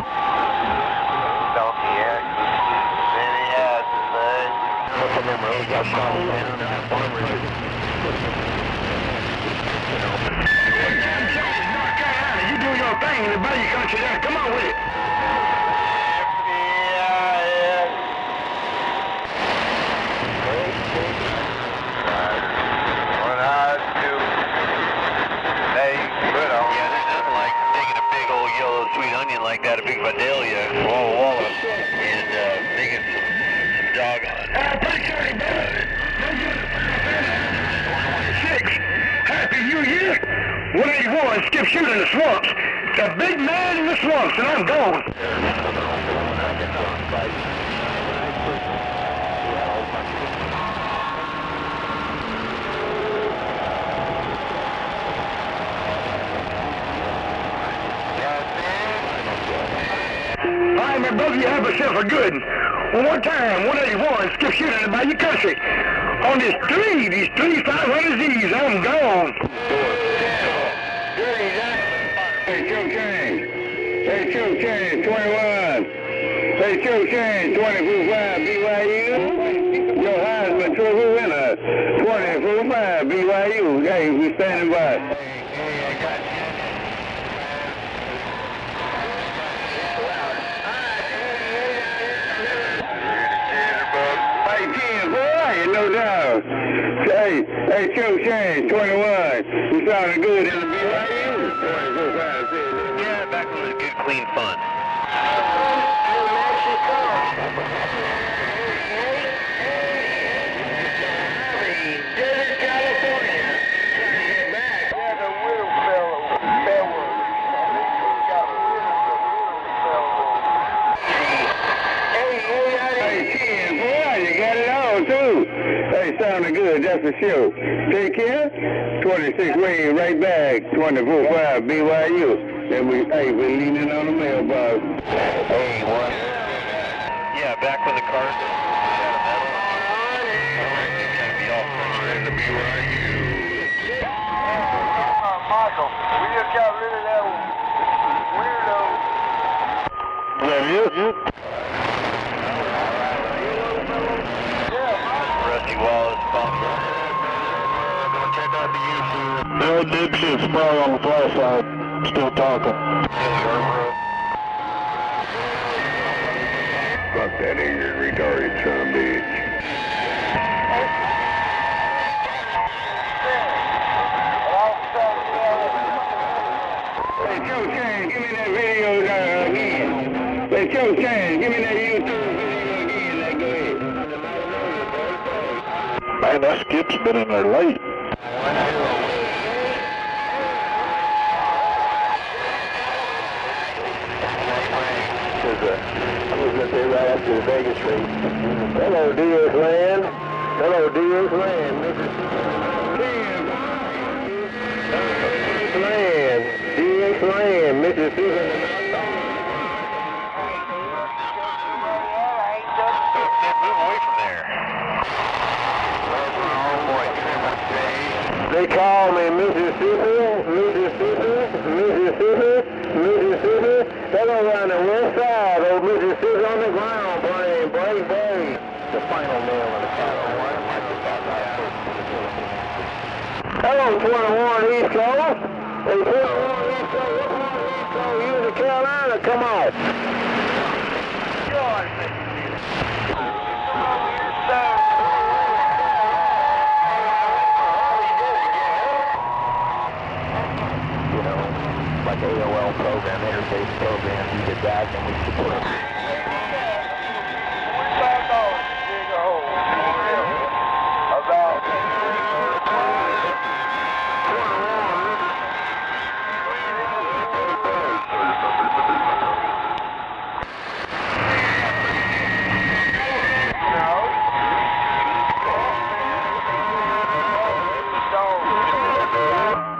You do your thing in the Bayou country there. Come on with it. Like that, a big Vidalia, Walla, and making some doggone. Happy New Year. 181, skip shooter in the swamps. The big man in the swamps, and I'm gone. All right, my brother, you have yourself a good one. One more time, 181, skip shooting in the Bayou country. On these three 500Zs, I'm gone. Hey, Choke Chain. Hey, Choke Chain, 21. Hey, Choke Chain, 24/5 BYU. Your Heisman Trophy winner, 24/5 BYU. Hey, we standing by. No doubt. Hey, Choke Chain, 21. You sounding good in the BYU. Yeah, back when it was good, clean fun. too. Hey, sounding good, that's for sure. Take care. 26 Wave right back. 24-5 BYU. And we're leaning on the mailbox. Hey, what? Yeah, back when the cars had a metal. It's going to be all ready to BYU. Michael, we just got rid of that weirdo. Is that it? Rusty Wallace, sponsor. Go check out the YouTube. The old dipshit's probably on the flashlight, still talking. Fuck that ignorant, retarded son of a bitch. Hey, Joe Chan, give me that video again. Hey, Joe Chan, give me that YouTube video again. Like, go ahead. Man, that skip's been in there late. I was going to say right after the Vegas race. Hello, DS Land. Hello, DS Land. DS Land, Mississippi. Move away from there. They call me Mississippi. Hello around the west side of Mississippi on the ground playing break. The final nail in the final one. Hello, 21 East Coast. Hey, 21 East Coast. You in the Carolina? Come on. Like AOL program, interface program, we did that and we support it.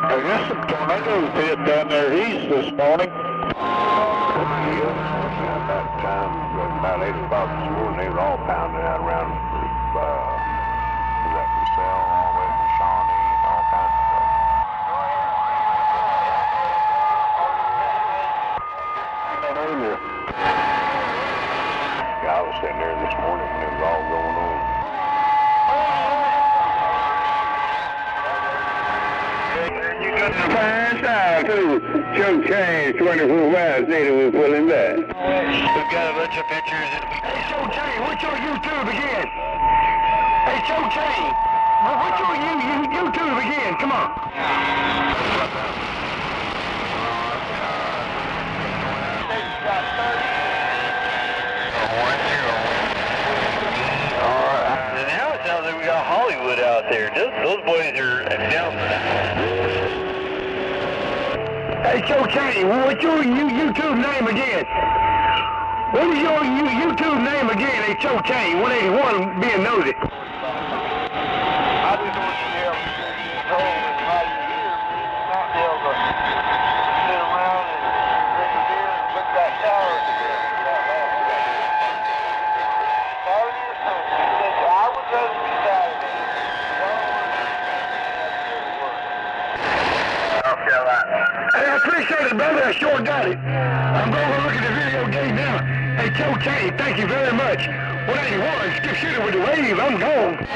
I guess some tornadoes hit down there east this morning. About 8 o'clock this morning, they were all pounding out around, Purcell, all the way from Shawnee, all kinds of stuff. Yeah, I was sitting there this morning when it was all going on. You got the fine style too. Joe Chan, 24-5, say that we're pulling back. We've got a bunch of pictures. Hey, Joe Chain, what's your YouTube again? Hey, Joe Chain, what's your YouTube again? Come on. And now it sounds like we got Hollywood out there. Those boys are down for that. Hey, Joe Chain, what's your YouTube name again? What was your YouTube name again? Hey, Joe Chain, 181 being nosy. I just want you to be able to control it right here, not be able to sit around and drink a beer and look at that tower again. I would rather be Saturday. Hey, I appreciate it, brother. I sure got it. I'm going to look at the video game now. Hey, Joe Chain, thank you very much. 181, skip shooter with the wave. I'm gone.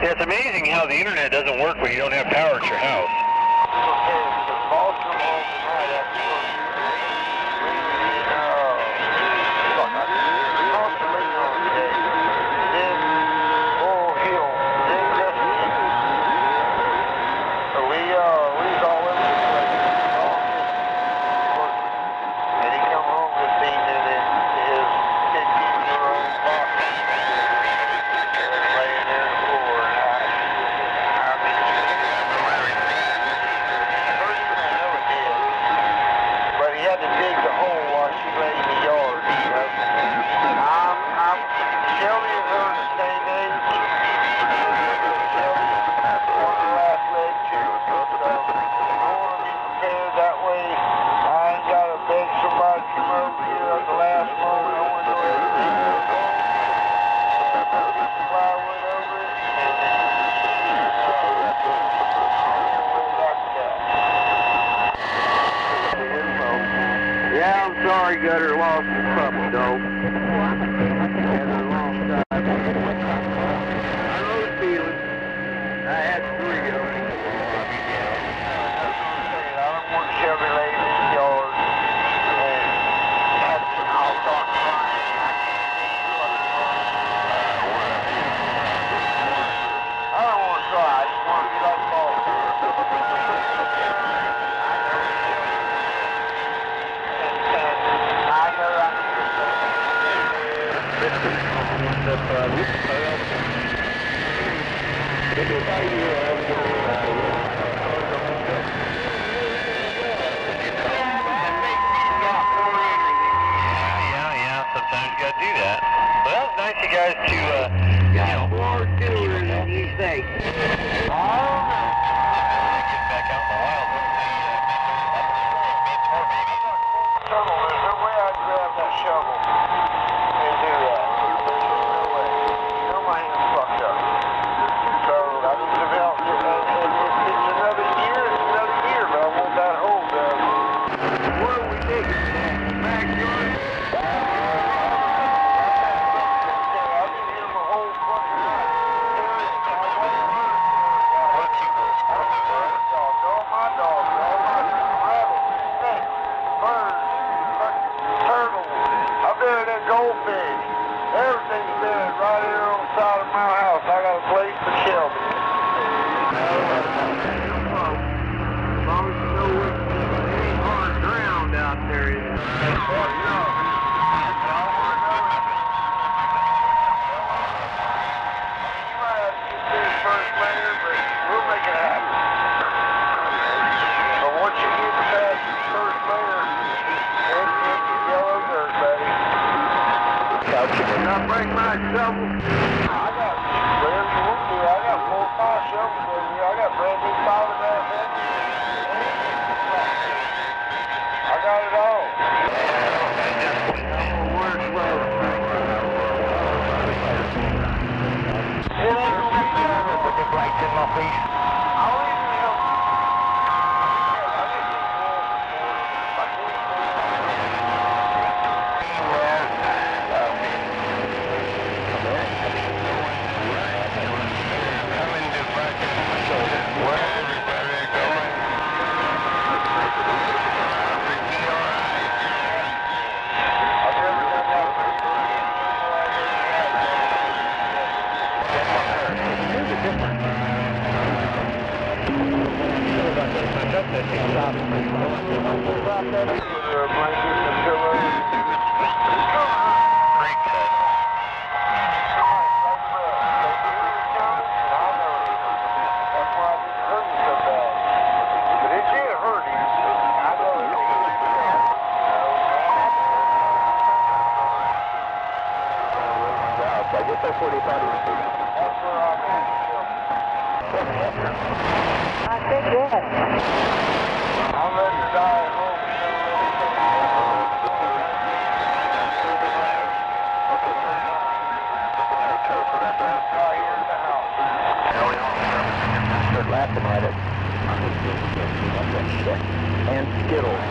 Yeah, it's amazing how the internet doesn't work when you don't have power at your house. to dig the hole while she laid in the yard, you know. Shelby is on the same age. Shelby, one of the last leg too. So I want to be prepared that way. I ain't got to beg somebody to come over here at the last moment. I want to go ahead and dig the hole, get the plywood over it, and yeah, I'm sorry, Gutter lost his puppy, dog. Had a long time. I know the feeling. I had 3 of them. I don't want Chevy laid in his yard. And I'll start crying. I don't want to cry. I just want to be like Paul. Yeah, sometimes you gotta do that. Well, it's nice you guys to, More doers than you think. get back out in the wild. Shovel, there's no way I'd grab that shovel and do that. There's no way. You know my hand's fucked up. So I need to help. And it's another year, but I want that hole done. What are we digging? Backyard? I've been here my whole fucking life. All my dogs, rabbits, snakes, birds, fucking turtles. I've been in that goldfish. Everything's been right here on the side of my house. I got a place for Shelby. As long as you know it ain't hard ground out there, is it? Well, no. All I want to know is you might have to get through the first layer, but we'll make it happen. But once you get past the first layer, it's yellow dirt, buddy. Can I bring my shovel? I got whatever you want to. I got 4 or 5 shovels over here. I got brand new powder that head. I got it all. Where's Rose? It ain't gonna be done with the lights in my face. I'll even help. I get these walls recorded. I can't laughing at it. And Skittles.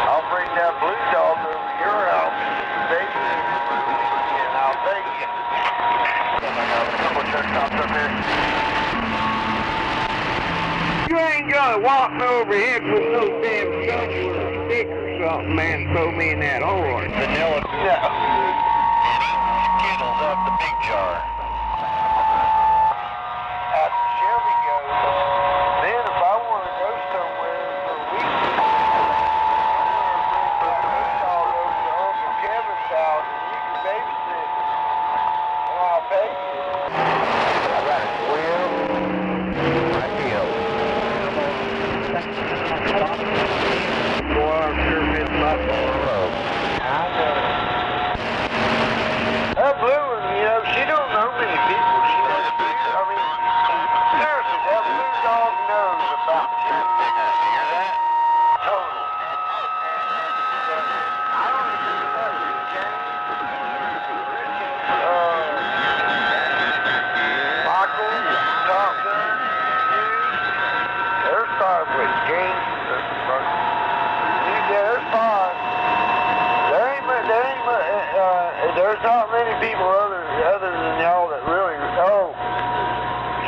I'll bring that blue dog over to your house, baby, and I'll take you. I got a couple truck stops up here. You ain't gonna walk me over here with no damn shovel or a stick or something, man, throw me in that hole. Vanilla. No. Skittles off the big jar. As the Chevy goes, then if I want to go somewhere for a week, That blue one, you know, she don't know many people. She knows, I mean, seriously, that blue dog knows about 10 people. You hear that? Total. I don't even know that blue James. Michael, Top Gun, Hughes. There's 5 with James. There's 5. There's not many people other than y'all that really. Oh,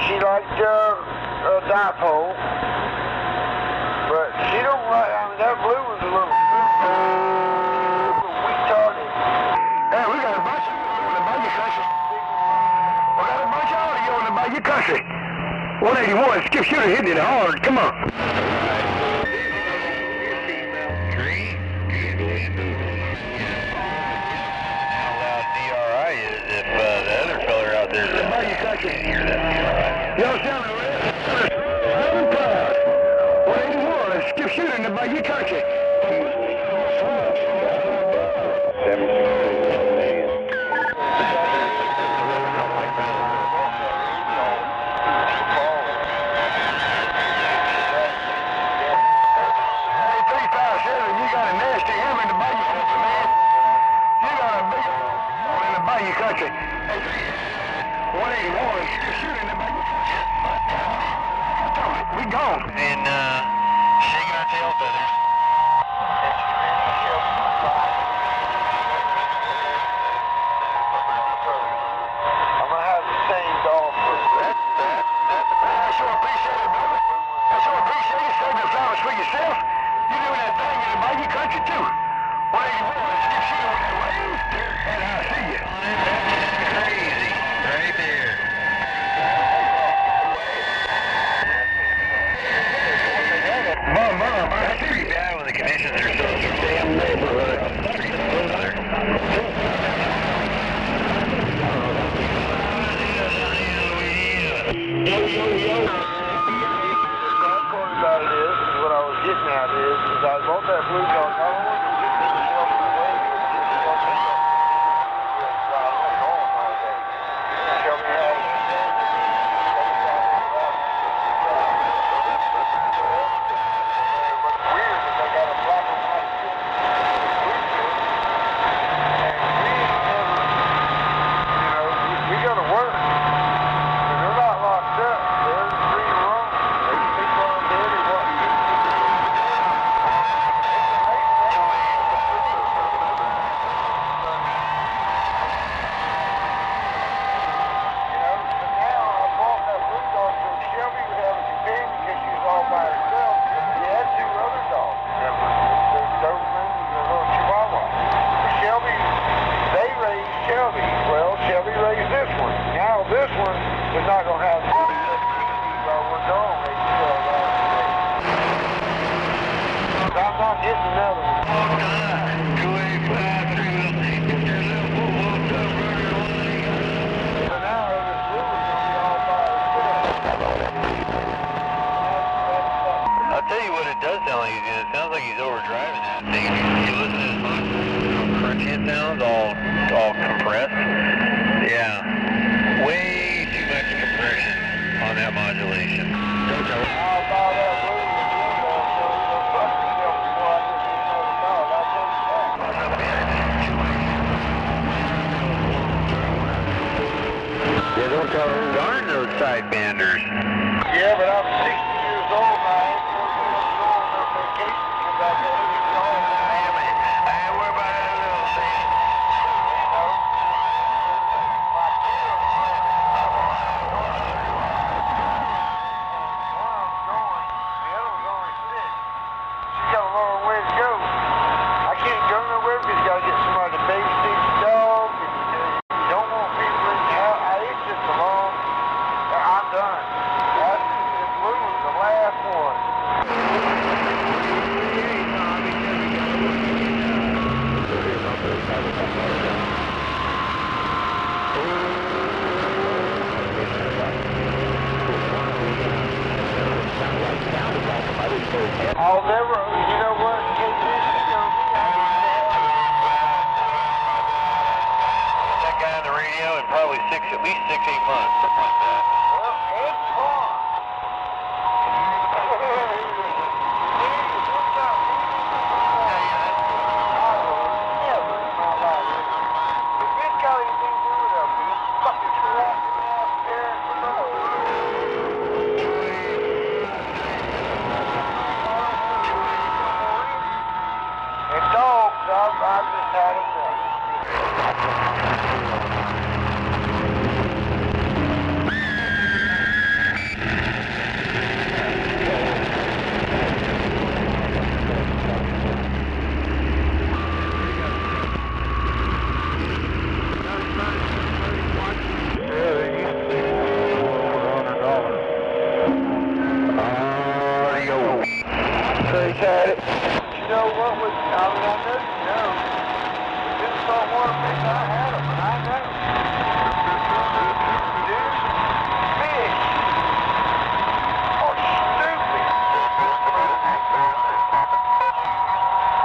she liked dipole, but she don't like. I mean, that blue was a little retarded. Hey, we got a bunch of you in the Bayou country. We got a bunch of audio in the Bayou country. 181, skip shooter hitting it hard. Come on. Y'all sound red? 181, skip shooter in the Bayou country. Country. 181, shooting in the back. We gone. And shaking our tail feathers. I'm gonna have the same dog for that. I sure appreciate it, brother. I sure appreciate it. Saving the flowers for yourself. You're doing that thing in the Bayou country too. 181, skip shooting with that wave. And I'll see you. Crazy. Right there. It's pretty bad when the conditions are so damn neighborhood. The part about it is, what I was getting at is I bought that blue dog. I don't want to get myself in the way. This one is not going to have one dog. I'm not getting another one. So now this blue is going to be all by itself. I'll tell you what it does sound like he's doing. It sounds like he's overdriving that thing. You listen to his voice, how crunchy it sounds, all compressed. Yeah. Way too much compression on that modulation. I'll buy that blue one. Fuck yourself before I get another dog. I'll tell you that. Yeah, don't tell her. Darn those sidebanders. Yeah, but I'm 60 years old now. I ain't going on vacation because I got 60 old. I ain't worried about that little thing. least 6-8 months, something like that. Well, it's fun. I've just had enough. He's had it. You know what was, I mean, I know you know. We just don't want to think I had them, and I know. Dude, fish are stupid.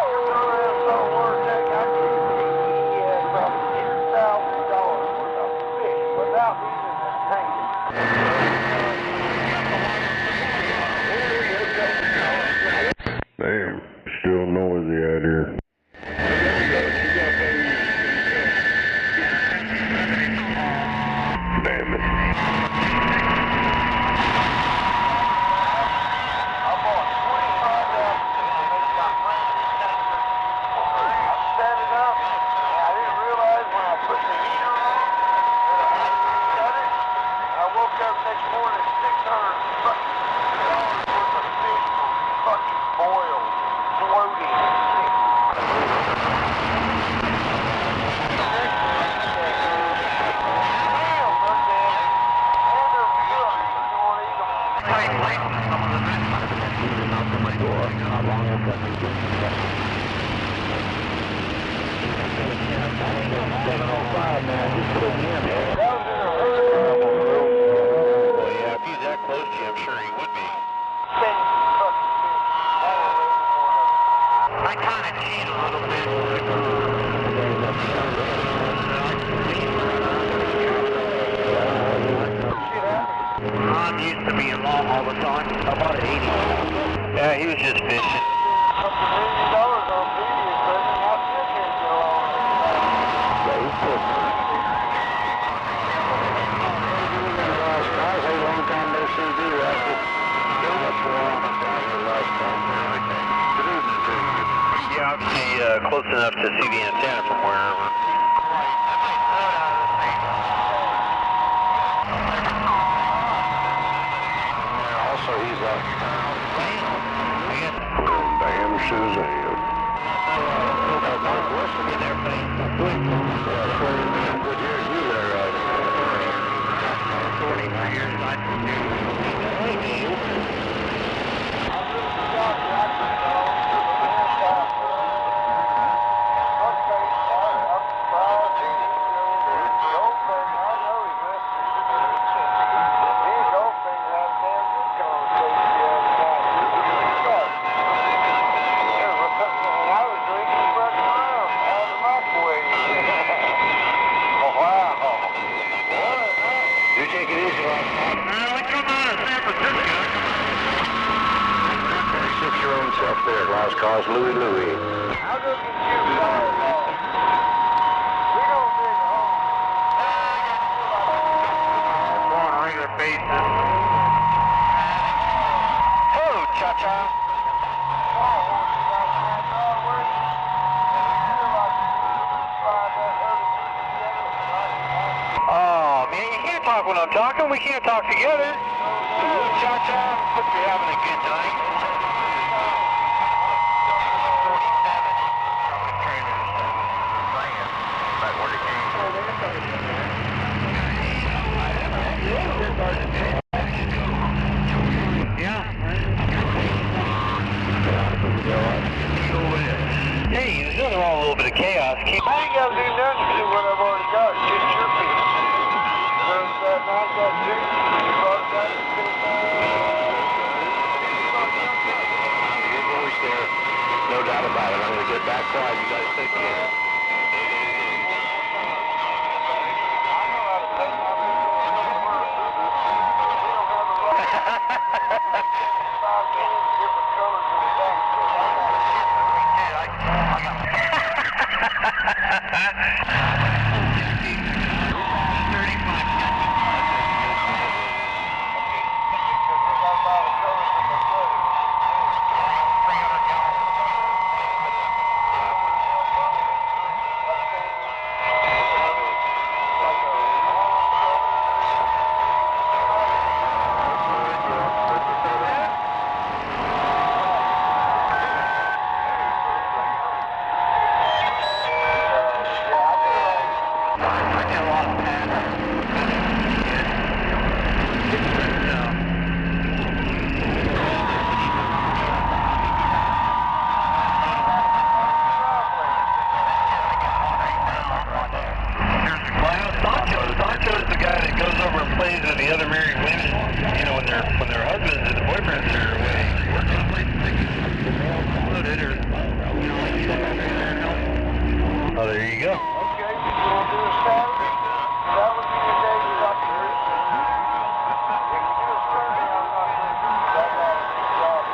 You're going to have some work that I think he had probably $2,000 worth of fish without even a tank. Damn, still noisy out here. Damn it. I bought 25 apples and they got brand new tanker. I set it up and I didn't realize when I put the heater on that I had to shut it. And I woke up next morning $600 fucking worth of fish fucking boiled, floating. Yeah, if he's that close to you, I'm sure he would be. I kind of cheat a little bit. I'm used to being long all the time. About 80. Yeah, he was just fishing. Yeah, obviously close enough to see the antenna from wherever. Also, he's a damn Shazam. Cause Louie. I'll go get you $1. We don't dig a hole. On a regular basis. Oh, cha-cha. Oh, man, you can't talk when I'm talking. We can't talk together. Cha-cha. Hope you're having a good night. Hey, there's nothing wrong with a little bit of chaos. I ain't got to do nothing to what I've already got. It's just your piece. There's that night that dude. You brought that to Your voice there, no doubt about it. I'm going to get back quiet. You guys take care. I know how to take my there you go. Okay, we'll do a Saturday. That would be the day you're up here. If you do a Sunday, I'm not going to do it. I got a big job.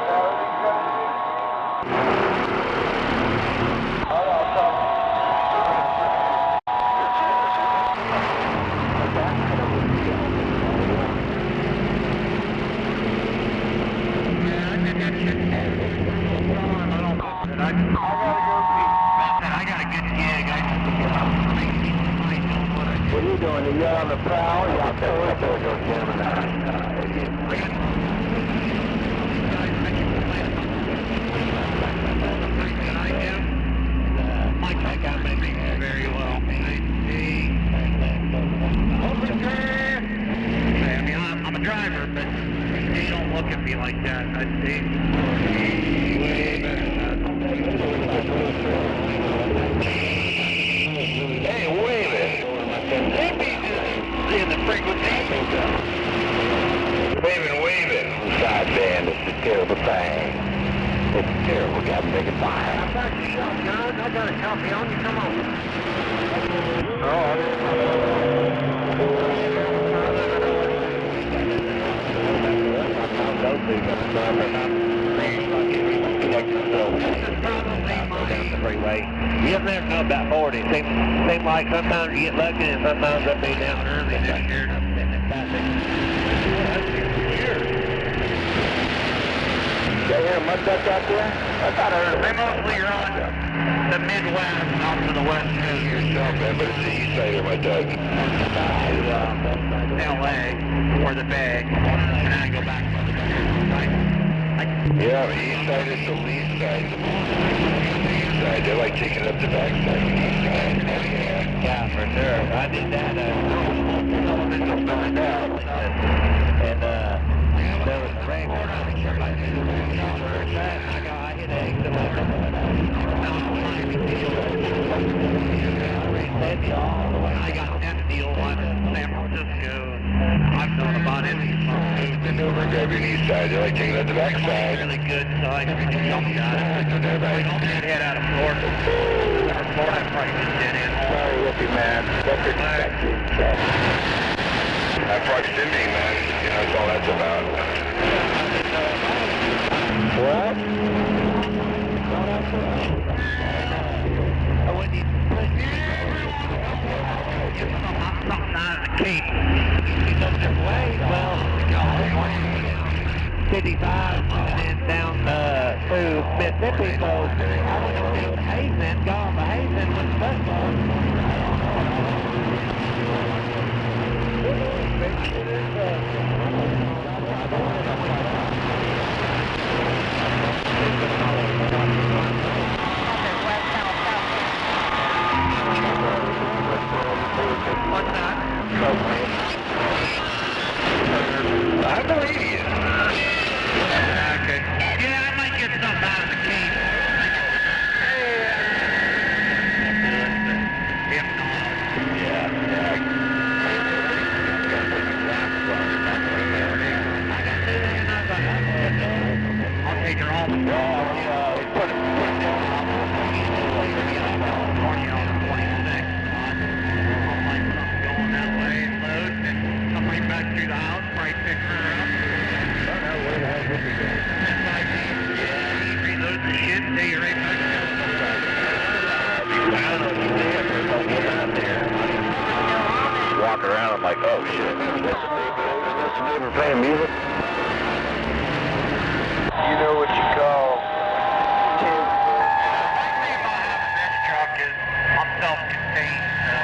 Saturday's gonna be good. All right, I'll talk to you. I got a good gig. What are you doing? Are you out on the prowl? Are you out there? My tech guy makes me very well. I mean, I'm a driver, but they don't look at me like that. Hey, wait a minute. Maybe in the frequency. Waving. Sideband, it's a terrible thing. It's a terrible guy making fire. I got you, shotgun. I got a copy on you. Come on. You never know about 40. Seems like sometimes you get lucky and sometimes I'll be down early this year. You hear a mud duck out there? I thought I heard They mostly are on the Midwest, off to the West Coast. Yourself, man, but it's the east side of my dog. LA, or the Bay, and then I go back to the Bay. Yeah, the east side is the least side. The east side, they like taking up the back side of the east side. Yeah, for sure. I did that, and there was a rain I hit an exit I got that deal on San Francisco. I've known about it. Been over and grab your east side, they like taking up the back side. Really good, so I can tell me that. Head out of Florida. Florida probably just did it. Sorry with you, man. That's expected. That proximity, man, you know, that's all that's about. What? I wouldn't even something out of the Cape. You go this way, well, 55 and then down to Mississippi, so I went to Hazen, got on the Hazen with the bus What's that? I believe you. Okay. Yeah, I might get something out of the Cape. If not, I'll take her home. Put it down. California on the 26th. I'll find something going that way and load and come right back through the house, probably pick her up. Reload the shit, stay right back down. Walk around, I'm like, oh shit. We're playing music. You know what you call kids. The thing about having this truck is I'm self-contained, so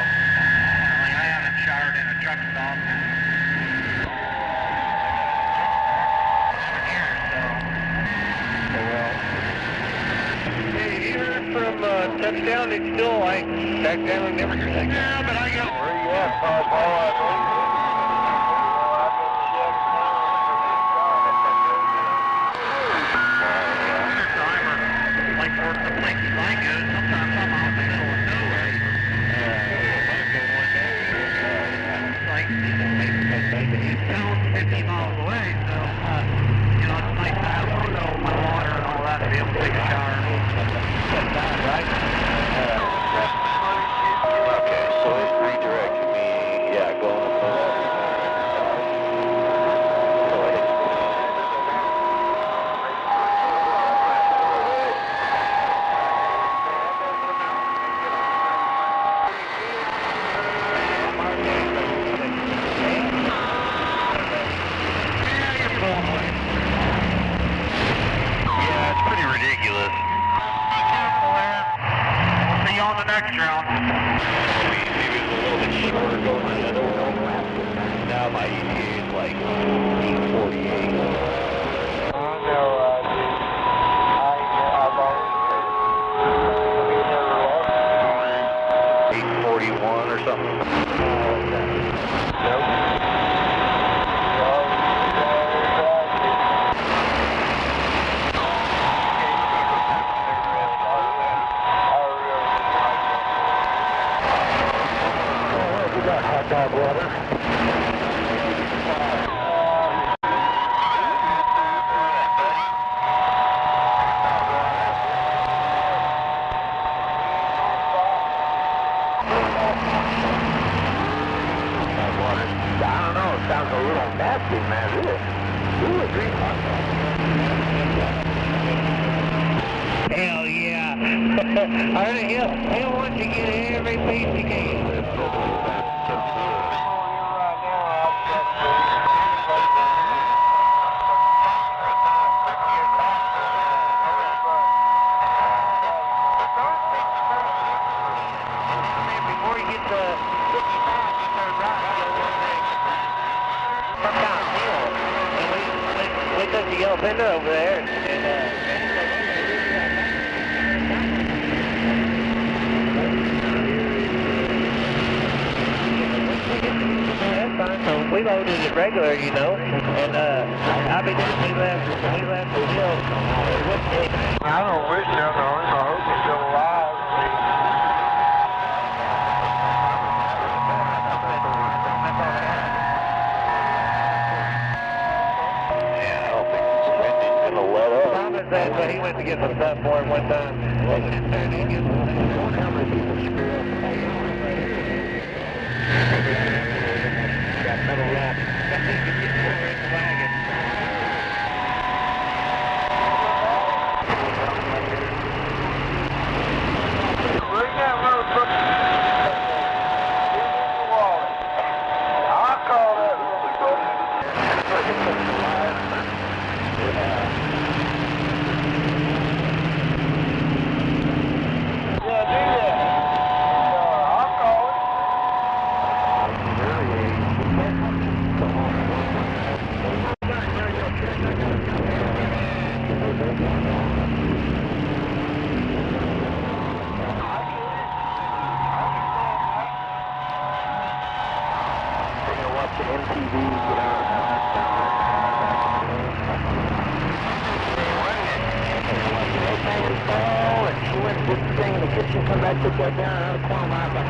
I haven't showered in a truck stop in 7 years, so. Hey, you heard from touchdown? It's still like back down and never hear that. Yeah, but I got. Where you at, Paul? Miles away, so, you know, it's nice to have my water and all that to be able to drone? Maybe it was a little bit shorter going the other way. Now my ETA is like 8:48. No, dude. I've always 8:41 or something. Nope. Hot dog water. I don't know, it sounds a little nasty, man. Ooh, drink hot dog. Hell yeah. I heard he'll want to get every piece he can. Before you get to 55, you turn right, come downhill. And we took the yellow fender over there, and that's fine. So we loaded it regular, you know, and I mean, we left the hill. I don't wish you on him. I hope he's still alive. Yeah, I don't think he's gonna let up. Thomas said, but he went to get some stuff for him one time. Wasn't it fair to get how many people screw up? Got metal wrap. Got to get more in the wagon. Bring that motherfucker. Give me your wallet. I'll call that motherfucker. Yeah, do that. I'll call it. MTV, and she went to put the thing in the kitchen, come back, took that down out of the corner, I was like,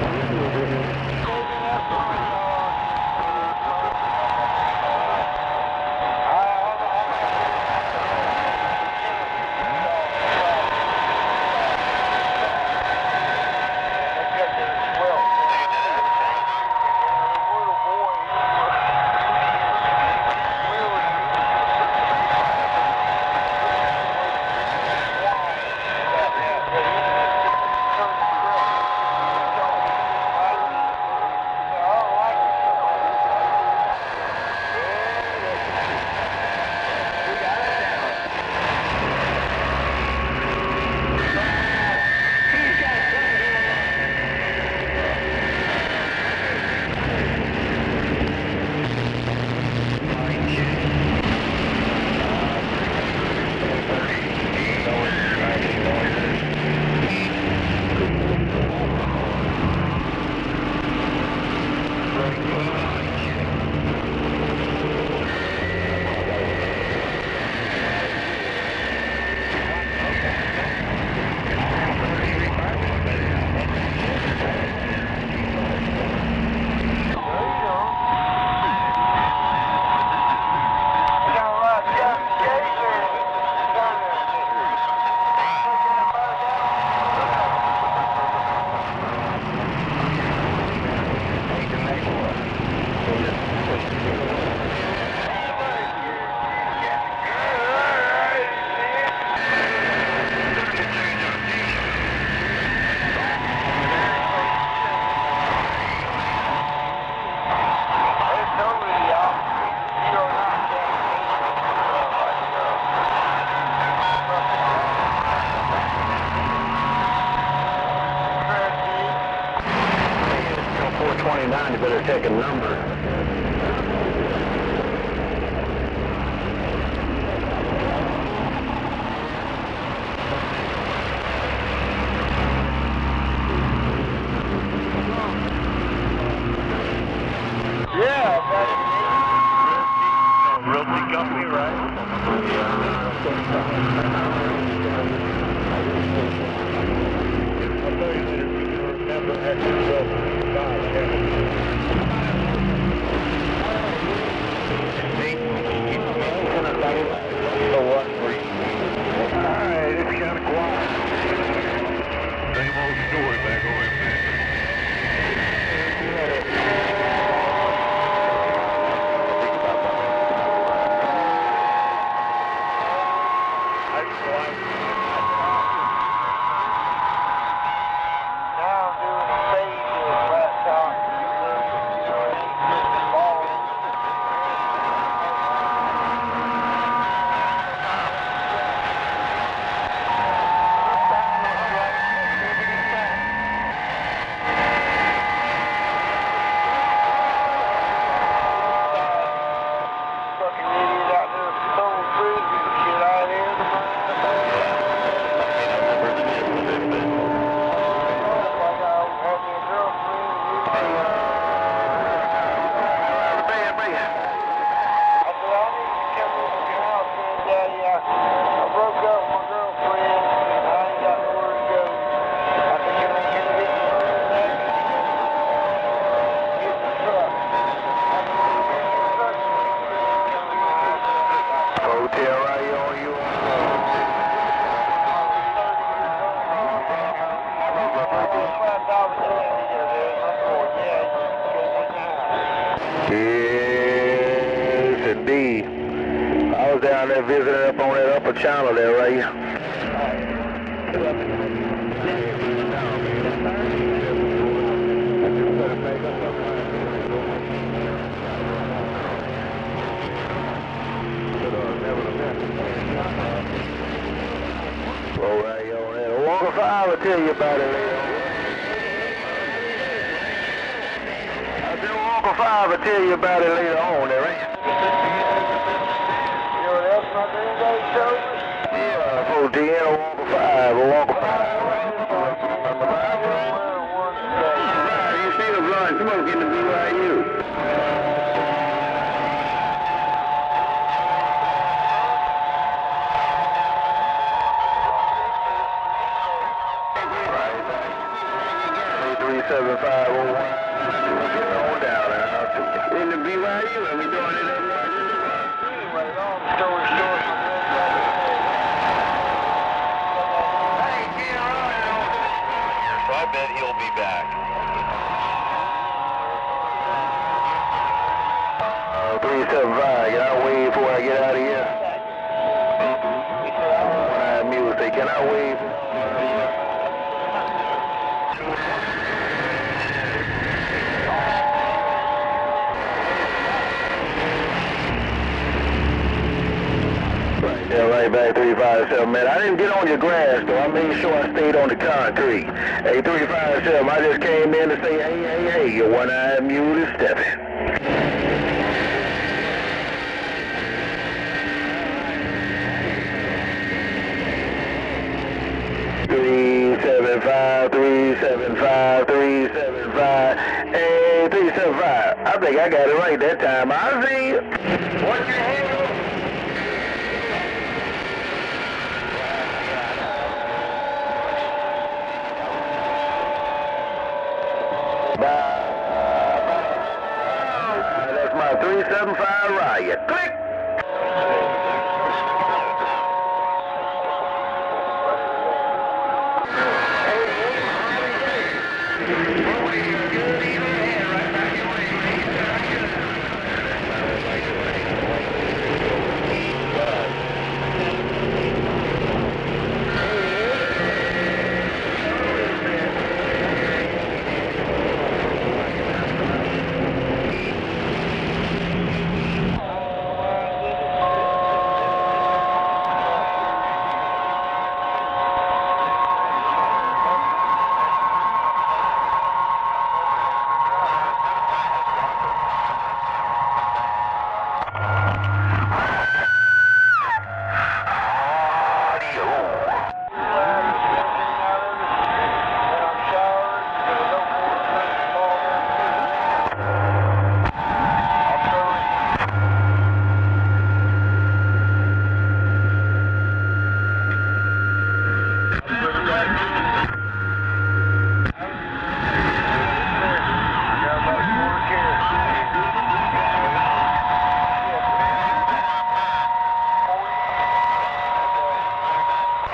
29, you better take a number. Realty company, right? I'll tell you later if you can remember extra 1255. Alright, it's kind of quiet. Same old story back over in there. Yes, indeed. I was down there visiting up on that upper channel there, right? Roll right on there. Walker 5 will tell you about it later. Walker 5 will tell you about it later on there, right? You know what else my granddaddy showed me? Yeah, for Deanna Walker 5 or Walker 5. You see the blowing smoke in the BYU. Right, 37501. In the BYU, and we doing it up there. Long story short, So I bet he'll be back. 375, can I wave before I get out of here? Music, can I wave? Yeah, right back 357, man. I didn't get on your grass, though. I made sure I stayed on the concrete. Hey, 357, I just came in to say, hey, your one-eyed mule is stepping. Hey, 375. I think I got it right that time. I see you. What's your handle? That's my 375 riot. Click!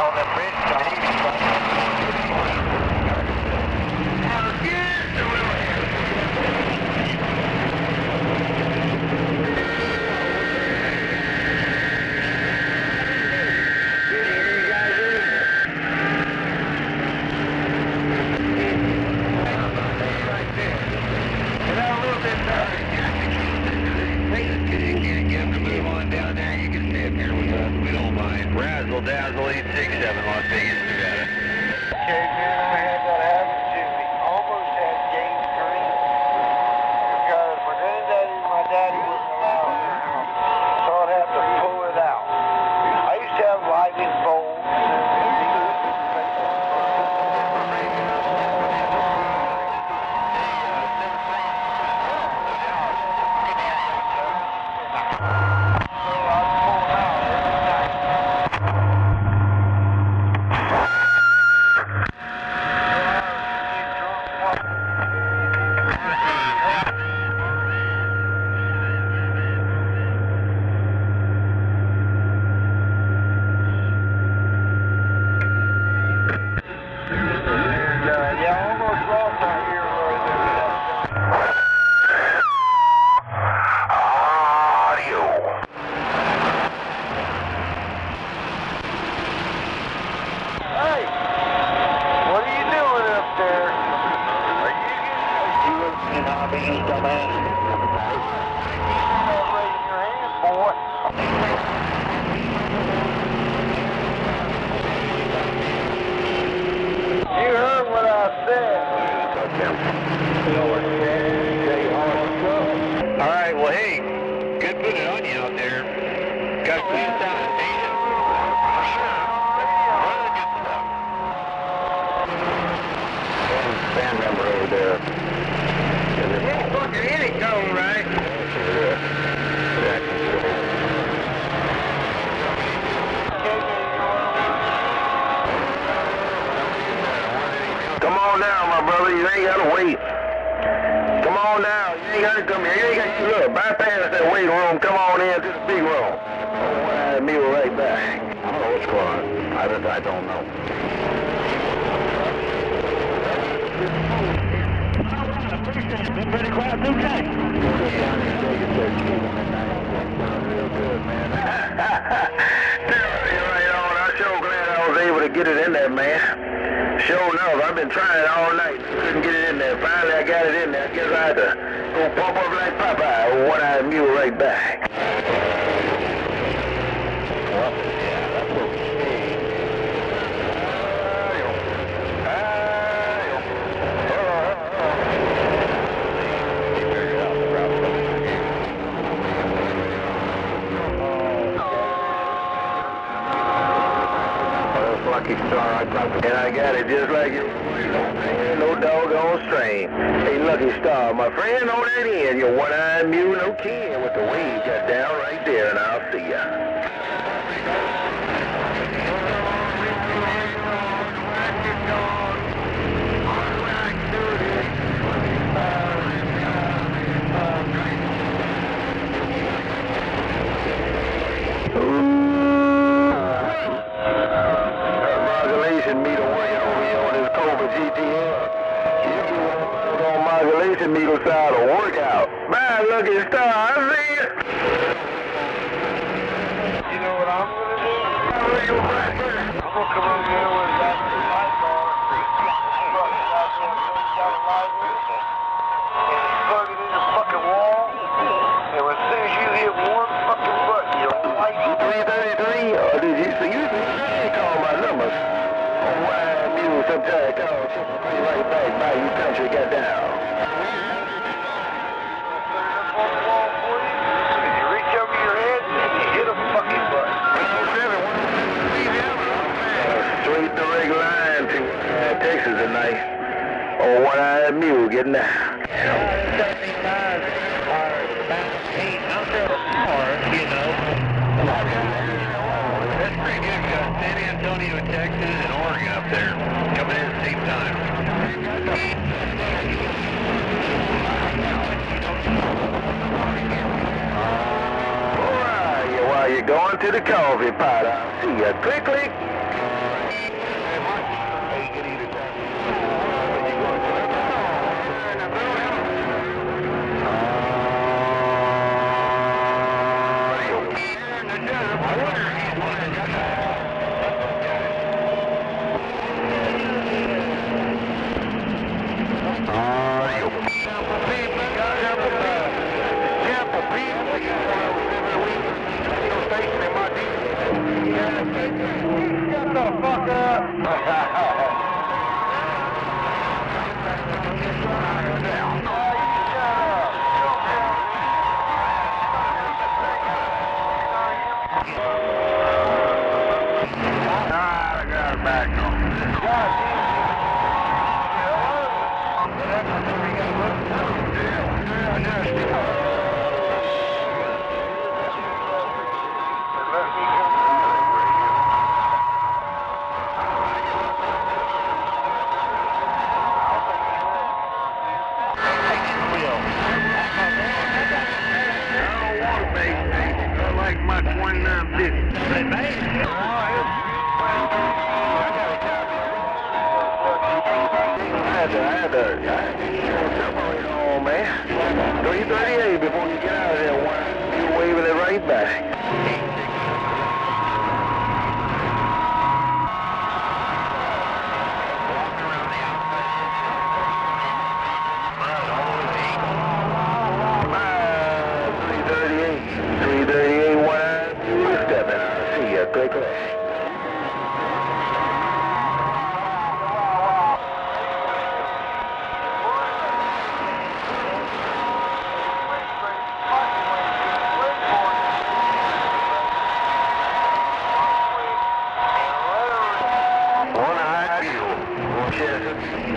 on that bridge. Razzle Dazzle 867, Las Vegas, Nevada. Okay, man, I had that happen to me. Almost had game green. Because my granddaddy and my daddy wouldn't allow it. So I'd have to pull it out. I used to have lightning bolts. Alright, well hey, good putting it on you out there. Got some sanitation. Really good stuff. Band member over there. Hey, fucking hit it going, right? Come on now, my brother. You ain't gotta wait. Come on now. You ain't gotta come here. You ain't gotta look. Bypass that waiting room. Come on in to the big room. Me right back. I don't know what's going on. I don't know. Pretty quiet, okay. Real good, man. Right on. I'm sure glad I was able to get it in there, man. Sure enough, I've been trying all night. Couldn't get it in there. Finally, I got it in there. I guess I had to go pump up like Popeye with one-eyed mule right back. Lucky Star, and I got it just like you. Ain't no doggone strain. Hey, Lucky Star, my friend on that end, your one-eyed mule, no kin with the wing cut down right there, and I'll see ya. Needle side of workout. Bye, Lucky Star. I see you. You know what I'm gonna do? I'm gonna come over here with that light bar. And plug it in the fucking wall. And as soon as you hit one fucking button, your light 333. Or did you see? You call my numbers. On wide mule sometimes. Call right back by you country. Get down. Texas tonight. Oh, one-eyed mule getting down. That's pretty good. We got San Antonio, Texas, and Oregon up there coming in at the same time. All right, while you're going to the coffee pot, I'll see you. Click, click. fuck up. I got it back on. I like my 2950. I had to separate on, man. 338 before you get out of there, you're waving it right back.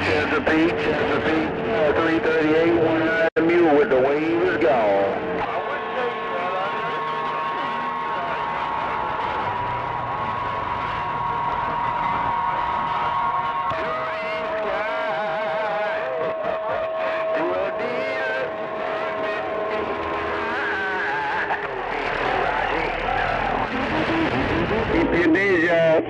Chesapeake, 338, 1 mule with the wave is gone. Keep your knees out.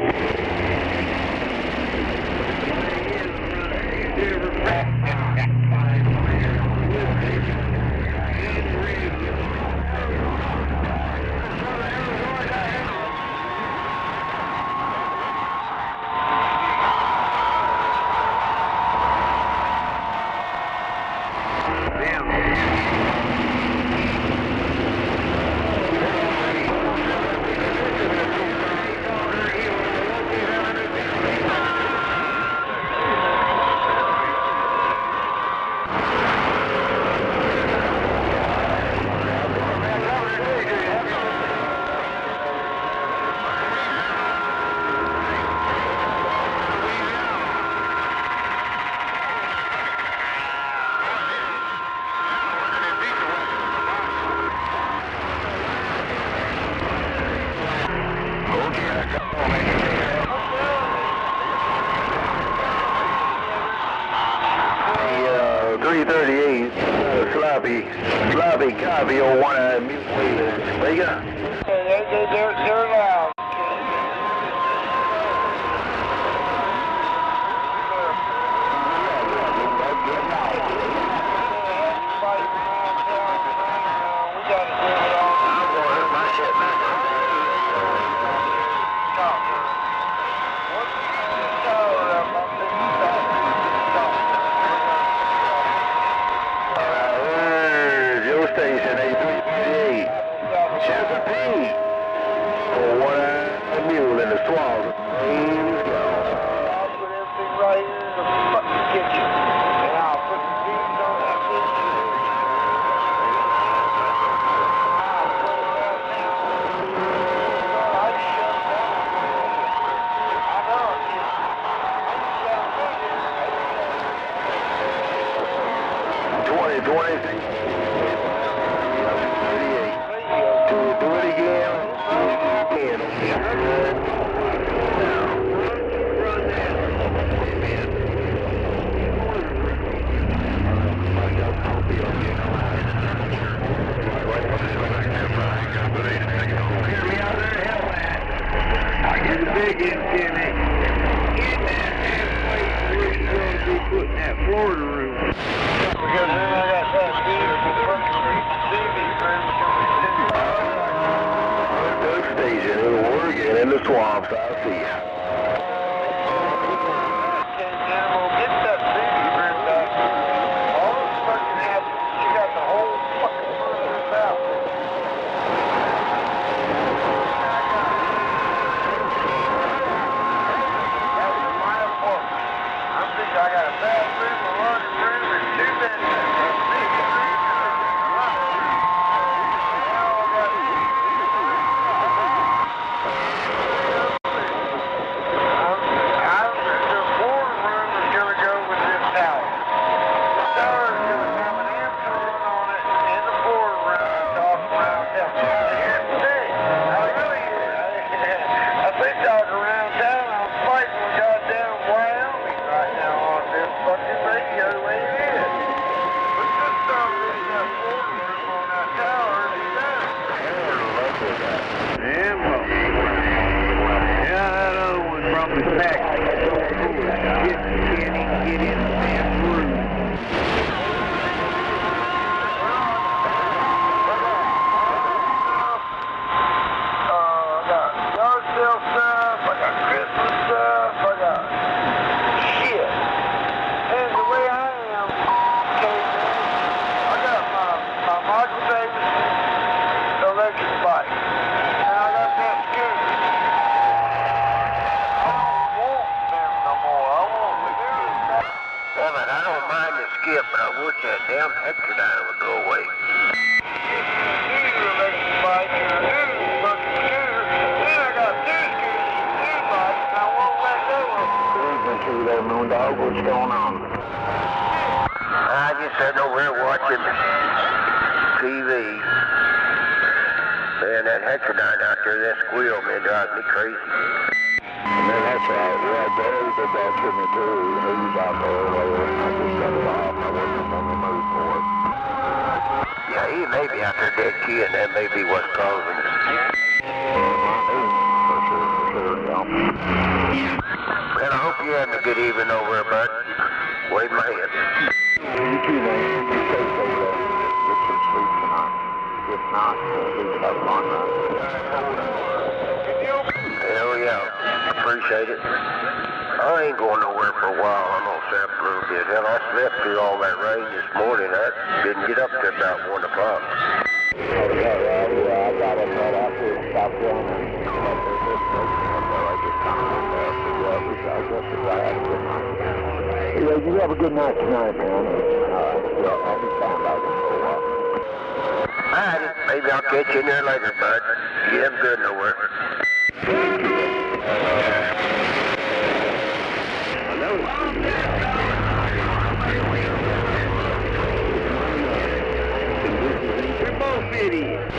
Sloppy copy on one mute wave. Vega? They're loud. Station 8338, Chesapeake, for 1 mule in the swamp. Please go. I'll put everything right here in the fucking kitchen, and I'll put the beans on that kitchen. I'll put it right now. I just shut it down. I know it is. I just shut it down. 2020. Do it again. Get the big end, Jimmy. Get that halfway to where you're going to be putting that Florida room. Because then I got that theater for station in Oregon in the swamps. I'll see ya. Get that baby ripped out. All this fucking happens. She got the whole fucking front of this out. Mac. Can't even get in the damn room. I got yard sale stuff, I got Christmas stuff, I got shit. And the way I am, okay, I got my Michael Davis electric bike. And I got that scooter. I don't want them no more. I want the scooter. Damn it, I don't mind the skip, but I wish that damn Hectordyne would go away. Scooter electric bike and a new fucking scooter. Then I got two scooters and two bikes and I won't let go of them. Cruising through there, Moondog. What's going on? I just sitting over here watching TV. Man, that Hectordyne out there, that squeal, man, drives me crazy. Man, that's right. Yeah, Barry did that to me too. He was out there earlier and I just cut it off. I wasn't on the move for it. Yeah, he may be out there dead key, and that may be what's causing it. For sure, yeah. Man, I hope you're having a good evening over there, bud. Wave my hand. You too, man. You stay safe there. Get some sleep tonight. If not, at least have fun, man. Hell yeah. Appreciate it. I ain't going nowhere for a while. I'm gonna sleep a little bit. Hell, I slept through all that rain this morning. I didn't get up till about 1 o'clock. Oh, yeah, I got up right after it stopped running. I just kind of went there. So, yeah, I guess I had a good night. Yeah, you have a good night tonight, man. Yeah, I'll be fine about it for a while. Alright, maybe I'll catch you in there later, bud. You have good nowhere. We're both idiots.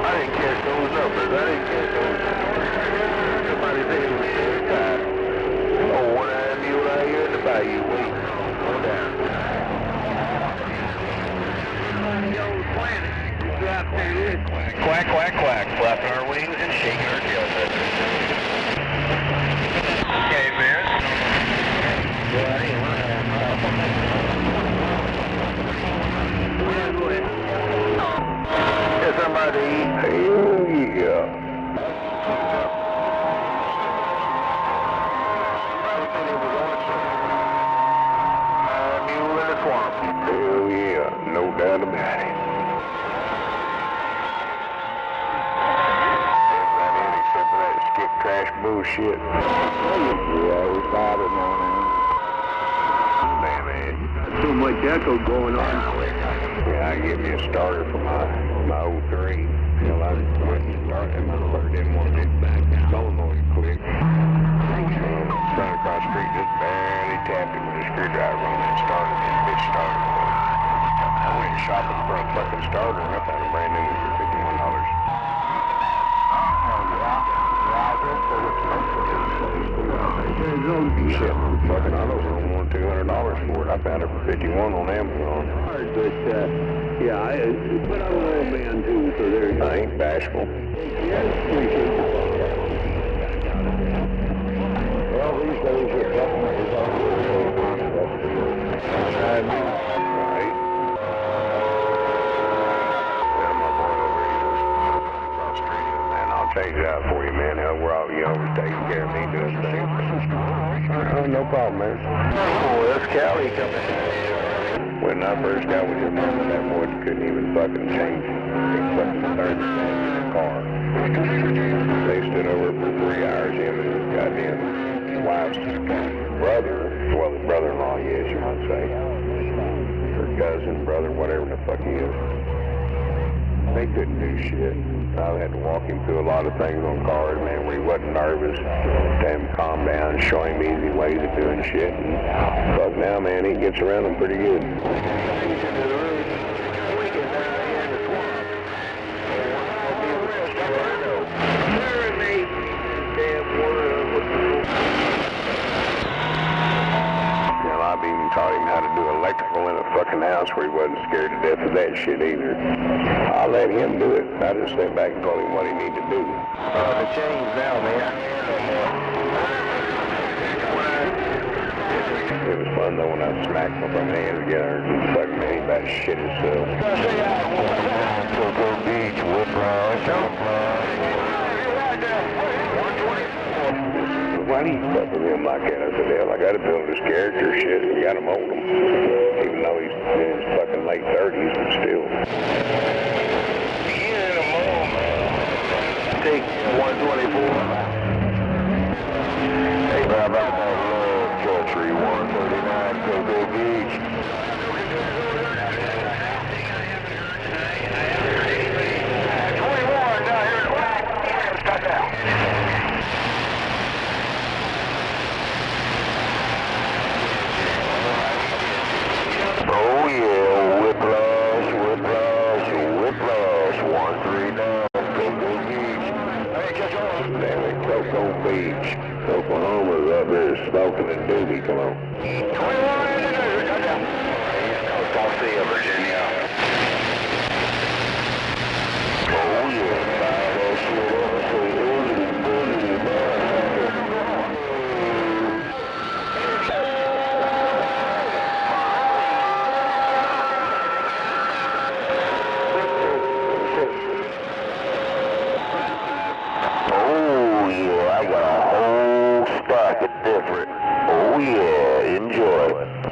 I didn't catch those numbers. I didn't catch those numbers. Somebody said it was this guy. Oh, one-eyed mule out here in the bayou. Wait, go down. Quack, quack, quack, flapping our wings and shaking our tail feathers. Okay, man. Is somebody? Hell yeah. Mule in the swamp. Hell yeah. No doubt about it. Except for that skip trash bullshit. Yeah, we got it now, man. Damn it. So much echo going on. Yeah, I give me a starter for my 03. Hell, I wouldn't start that motherfucker. Didn't want to do phone noise quick. Run across the street, just barely tapped it with a screwdriver on it and started it. Bitch started. I went shopping for a fucking starter and I found a brand new one for $51. Shit, fucking I was on $200 for it. I found it for $51 on Amazon. But, yeah, but I'm an old man too, so there you go. I ain't bashful. Well, these days your government is all Right. Well, my boy over here across the street, man, I'll change it out for you, man. Hell, we're all, always taking care of me doing things. No problem, man. Oh, that's Callie coming. When I first got with his mama, that boy couldn't even fucking change it. He fucking started in the car. They stood over for 3 hours, him and his goddamn wife's brother, well, his brother-in-law, yes, you might say. Her cousin, brother, whatever the fuck he is. They couldn't do shit. I had to walk him through a lot of things on cars, man, where he wasn't nervous. Tell him calm down, show him easy ways of doing shit. And fuck now, man, he gets around them pretty good. I've even taught him how to do electrical in a fucking house where he wasn't scared to death death of that shit either. I'll let him do it. I just sit back and tell him what he need to do. The chains now, man. It was fun though when I smacked my fucking hands together and fucking made him about shit himself. Cocoa Beach, Whiplash, Why do you fuck with him like that? I said, hell, I gotta build his character shit and got him on him. Even though he's in his fucking late 30s, but still. Take 124. Hey, bro, about Country 139, Cocoa Beach. Oh yeah, Whiplash, Whiplash, Whiplash, 139, Cocoa Beach. Damn it, Cocoa Beach. Oklahoma's up there smoking and doobie, come on. I'll see you, Virginia. Oh yeah, fire that shit up, say early, buddy, Oh yeah, I got a whole stack of different. Oh yeah, enjoy.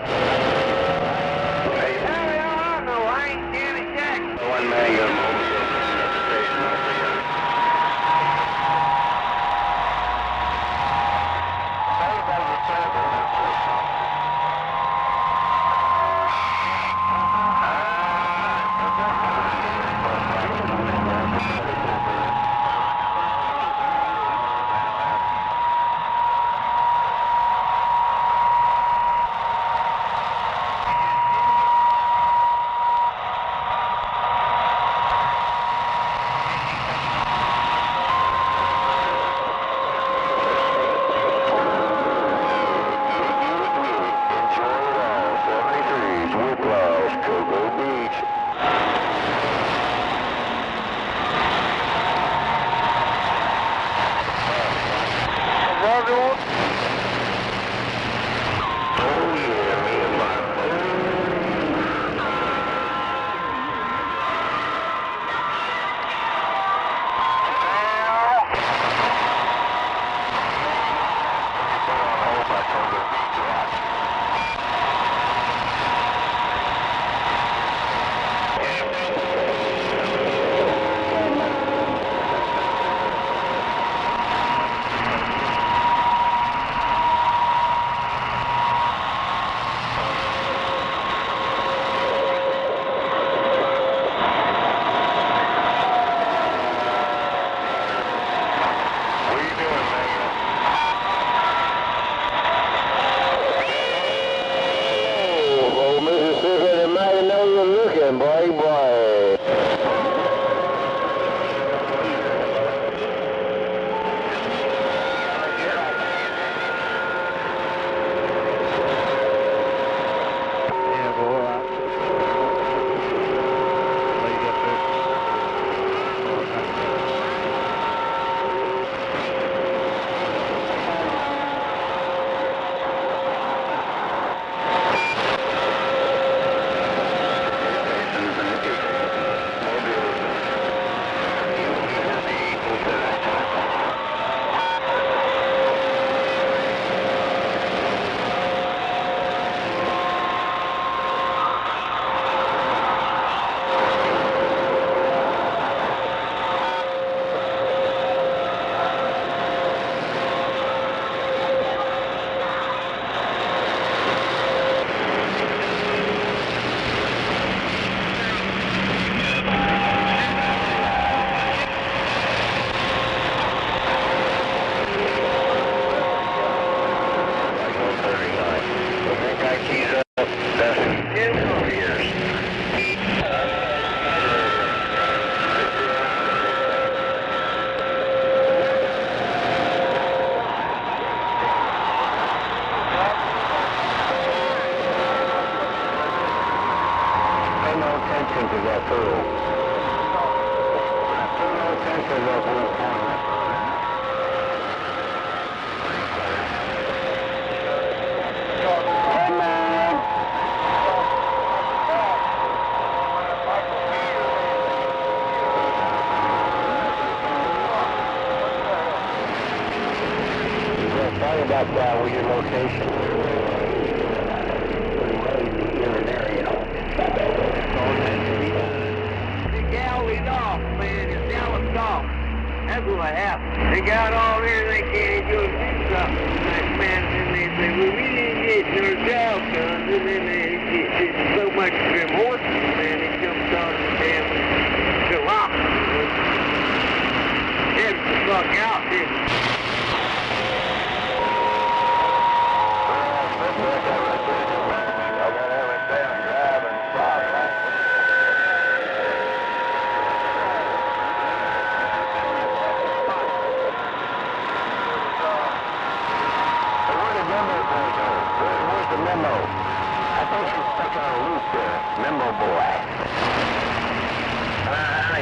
Sorry about that, with your location. Here and there, you know. The galley's off, man. The galley's off. That's what happened. They got all there, they can't go do something. Like, man, and they say, well, we didn't get your job done. And then they get so much of them horses, man, they jumped on the damn jalop. Get the fuck out, didn't they?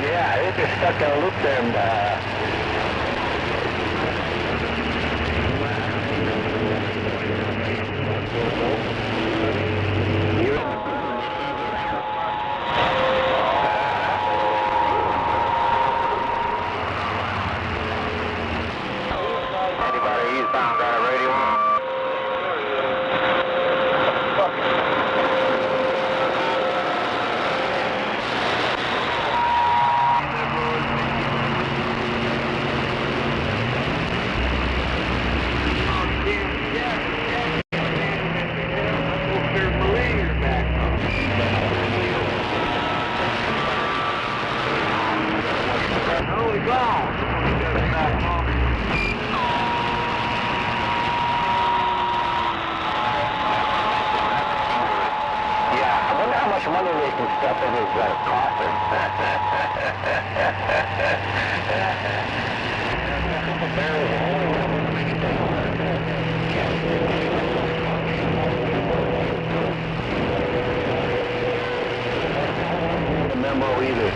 Yeah, it just stuck in a loop there and anybody eastbound got a radio on? Money they can stuff in his coffin. The memo either.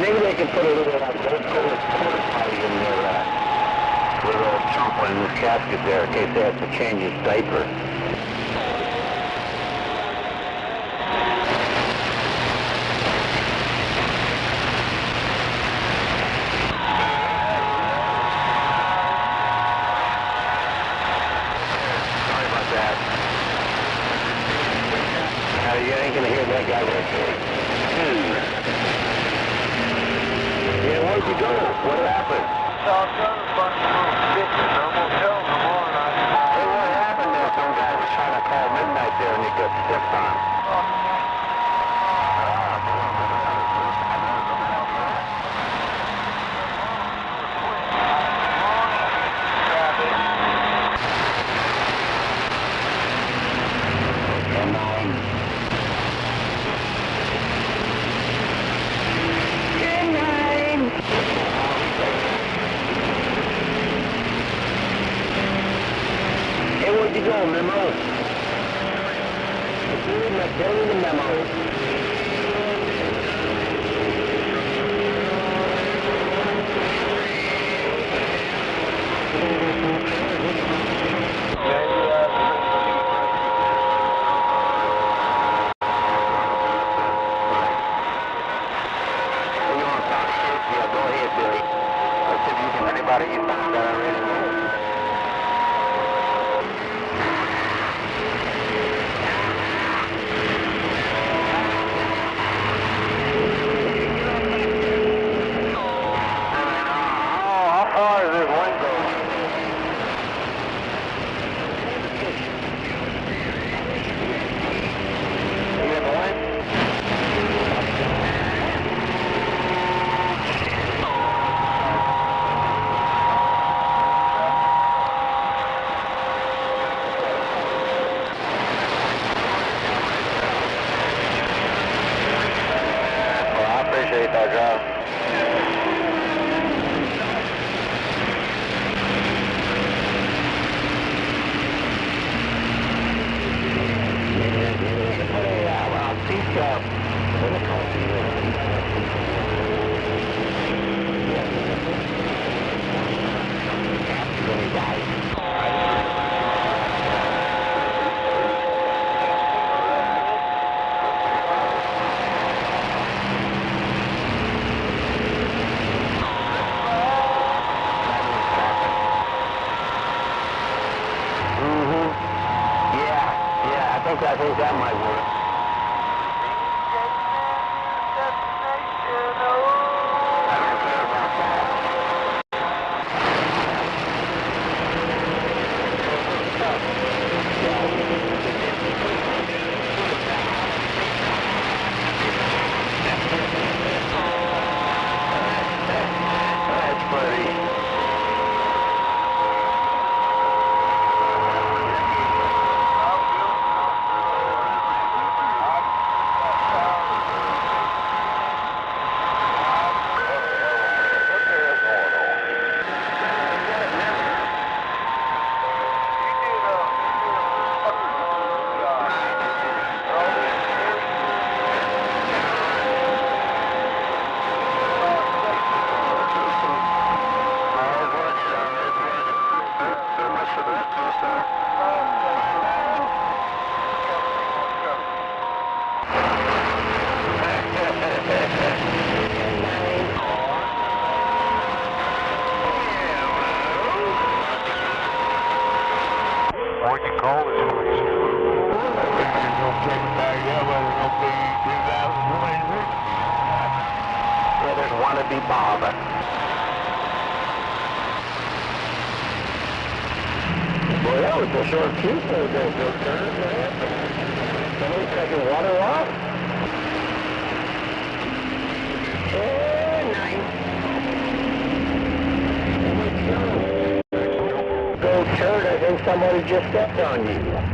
Maybe they can put a little party in there, little chunk in this casket there in case they have to change his diaper. Sorry about that. You ain't gonna hear that guy right there. Yeah, where'd you go? What happened? Saw a bunch of bitches. I'm gonna tell them tomorrow night. Hey, what happened there? Some guy was trying to call midnight there and he got stepped on. Where'd you go, memo? Tell me the memo. You want to talk shit? Yeah, go ahead, Billy. Let's see if you can anybody you found that already. I think that might work. That's funny. What'd you call this place? Yeah, there's wannabe Bob. Boy, that was a short fuse for that good turn, man. Somebody taking water off? Nice. Go turd, I think somebody just stepped on you.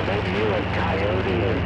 Maybe you and Coyote and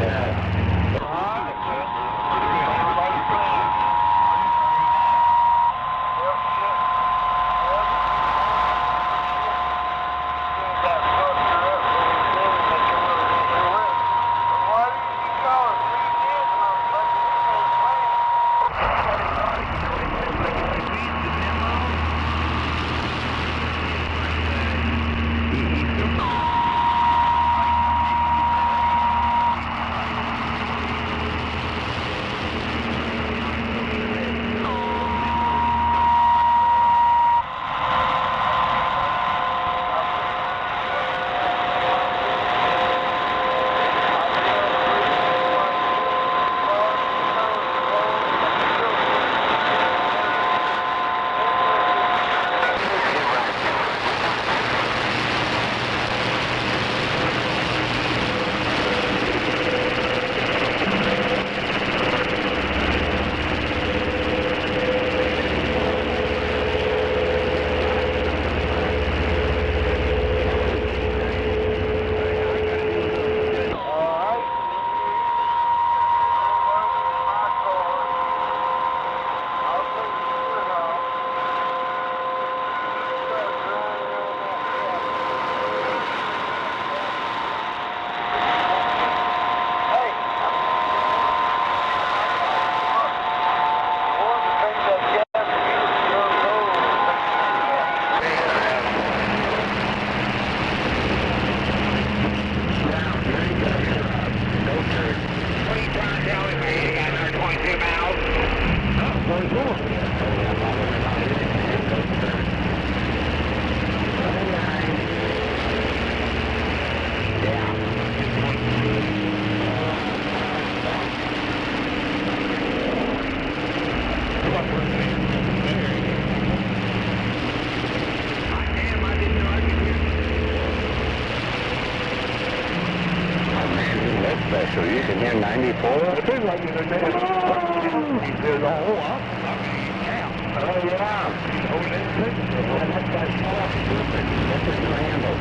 special. You can hear 94. It seems like you're the Oh, yeah. Oh, that's that stuff. That's a new handle.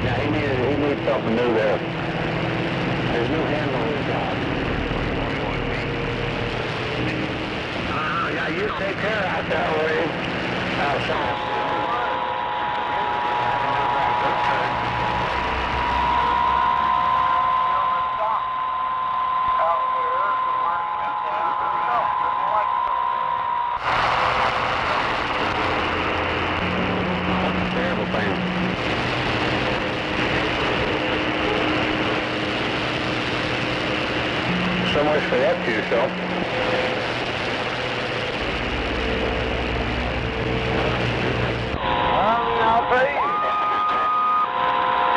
Yeah, he needs something new there. There's no handle on the job. Yeah, you take care out there, will you? Outside. So much for that Q-cell. I'll pay you.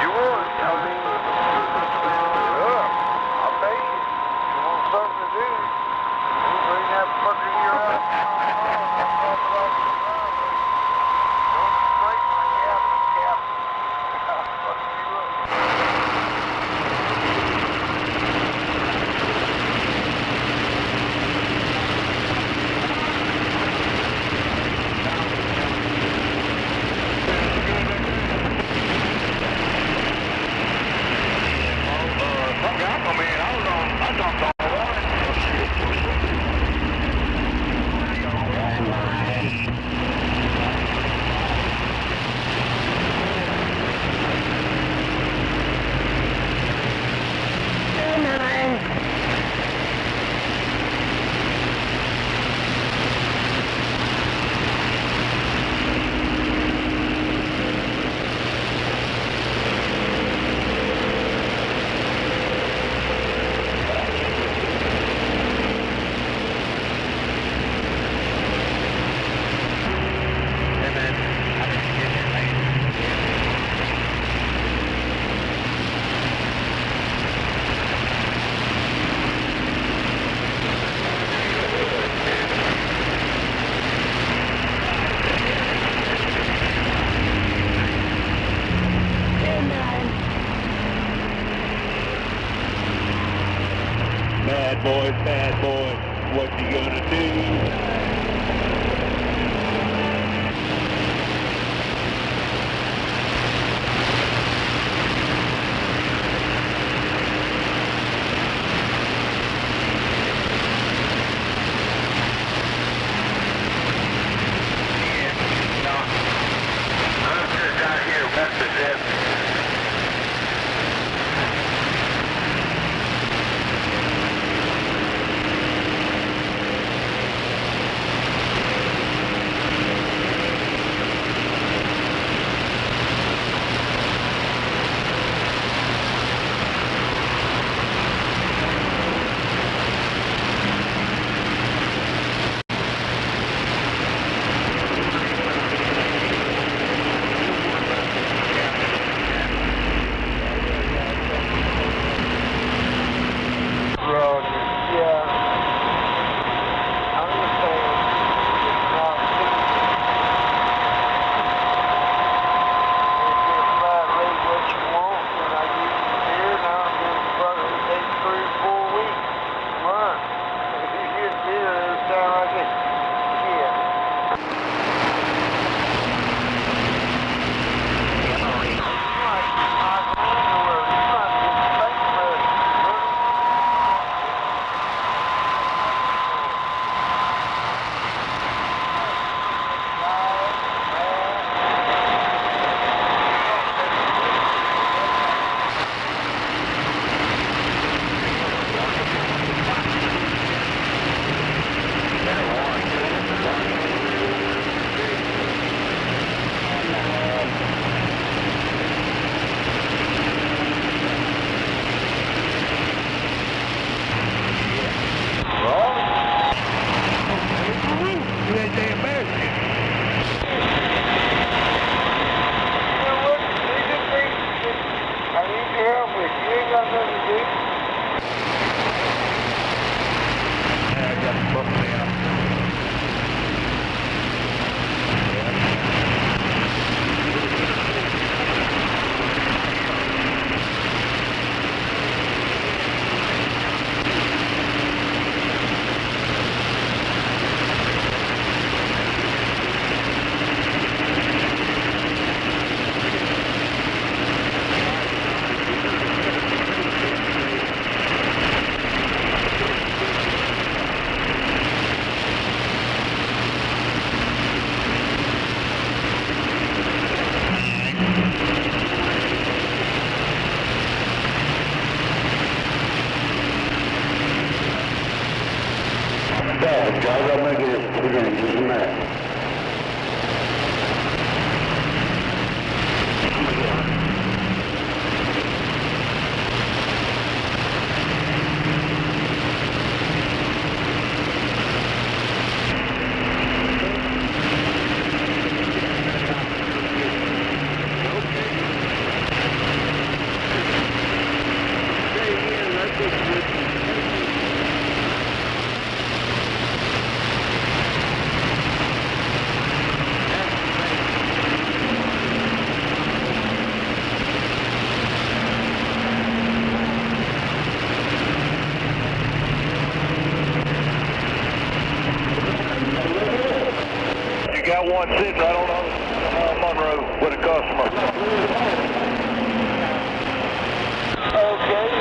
You would. I mean, I'll pay you. You want something to do, you bring that fucker here up. Bad boy, what you gonna do? that. Got one sitting right on Monroe with a customer. Okay,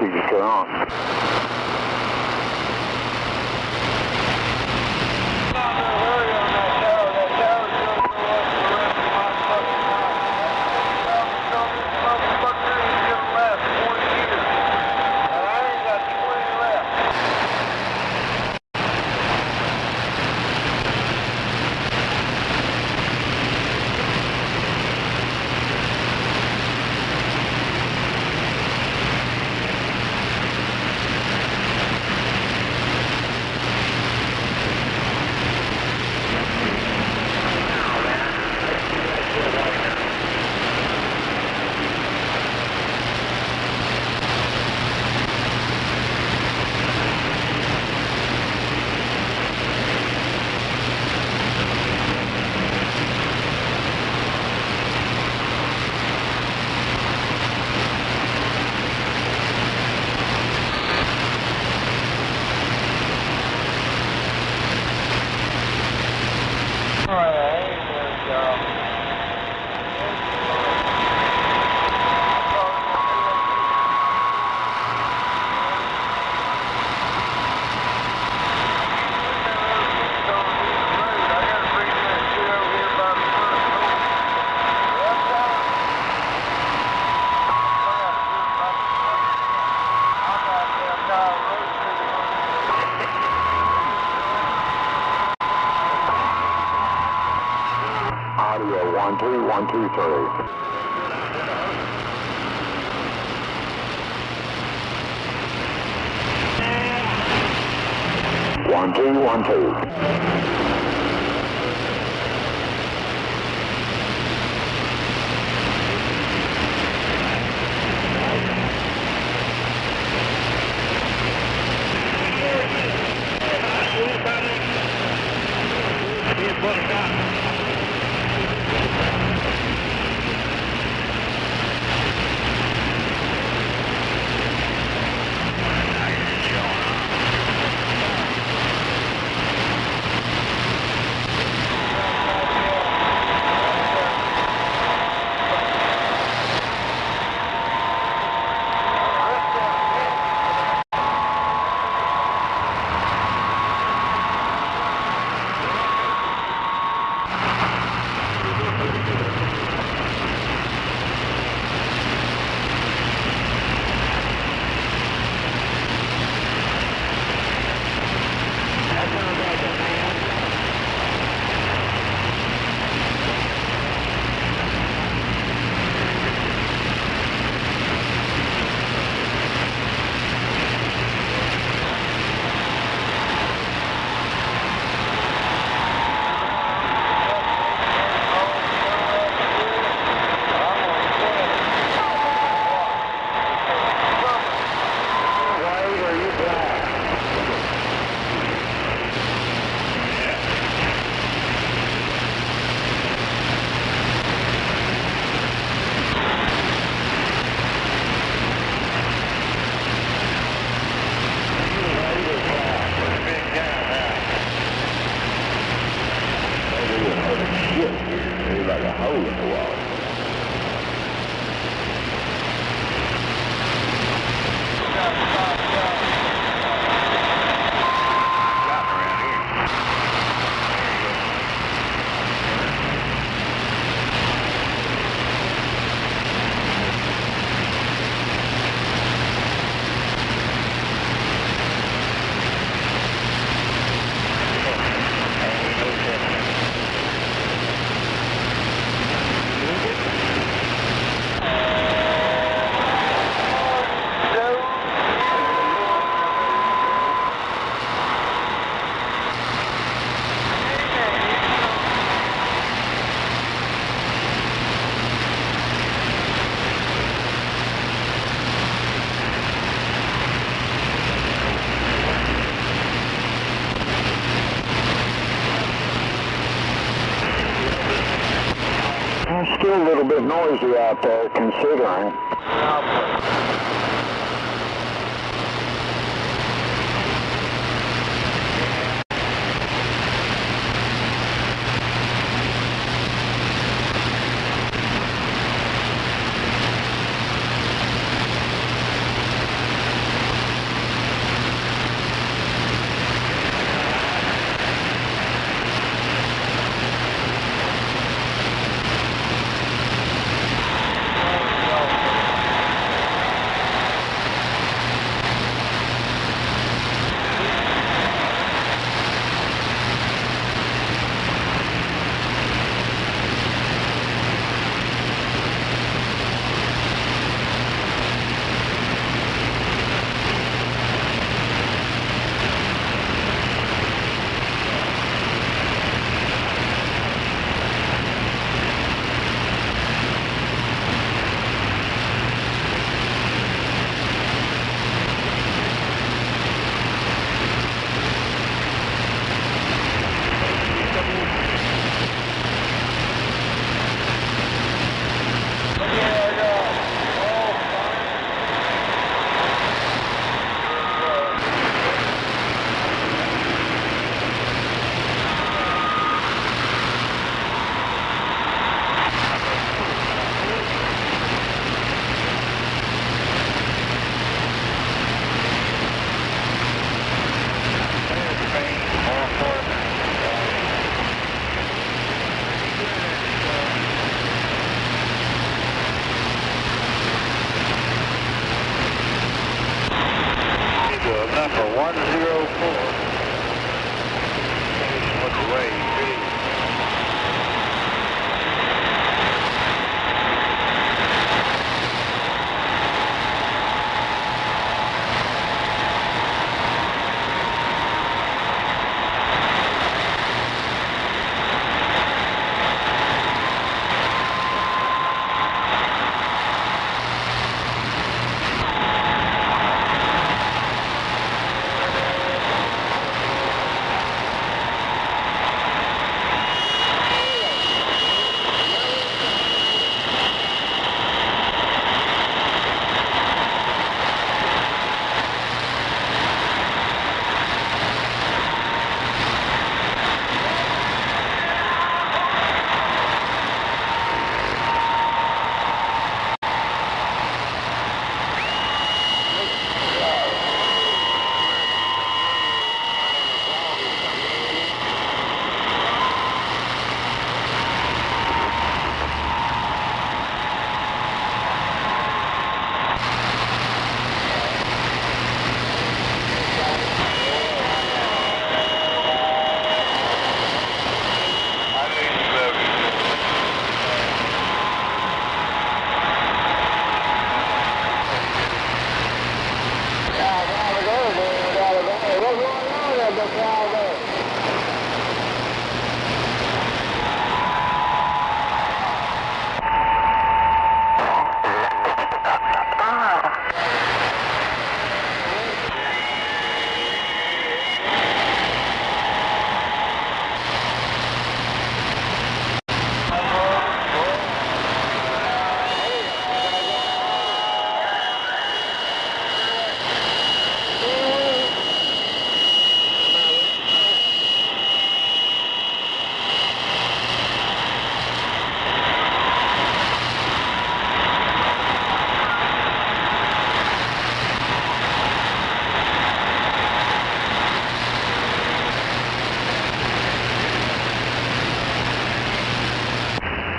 keep your car on. Audio 13123. 1212. Still a little bit noisy out there, considering.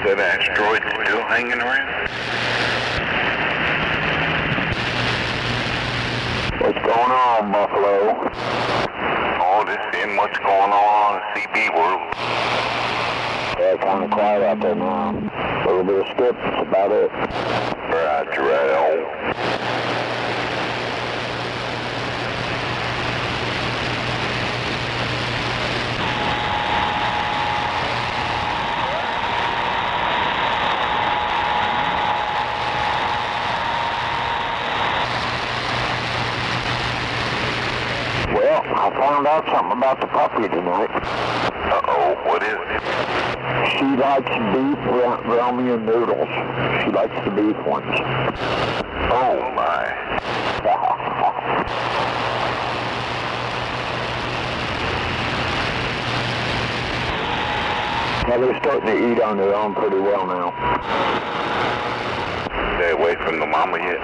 That asteroid still hanging around? What's going on, Buffalo? Oh, just seeing what's going on in the CB world. Yeah, kind of quiet out there now. A little bit of skip, that's about it. Right on. Well, I found out something about the puppy tonight. Uh-oh, what is it? She likes beef Romulan noodles. She likes the beef ones. Oh, my. Well, they're starting to eat on their own pretty well now. Stay away from the mama yet?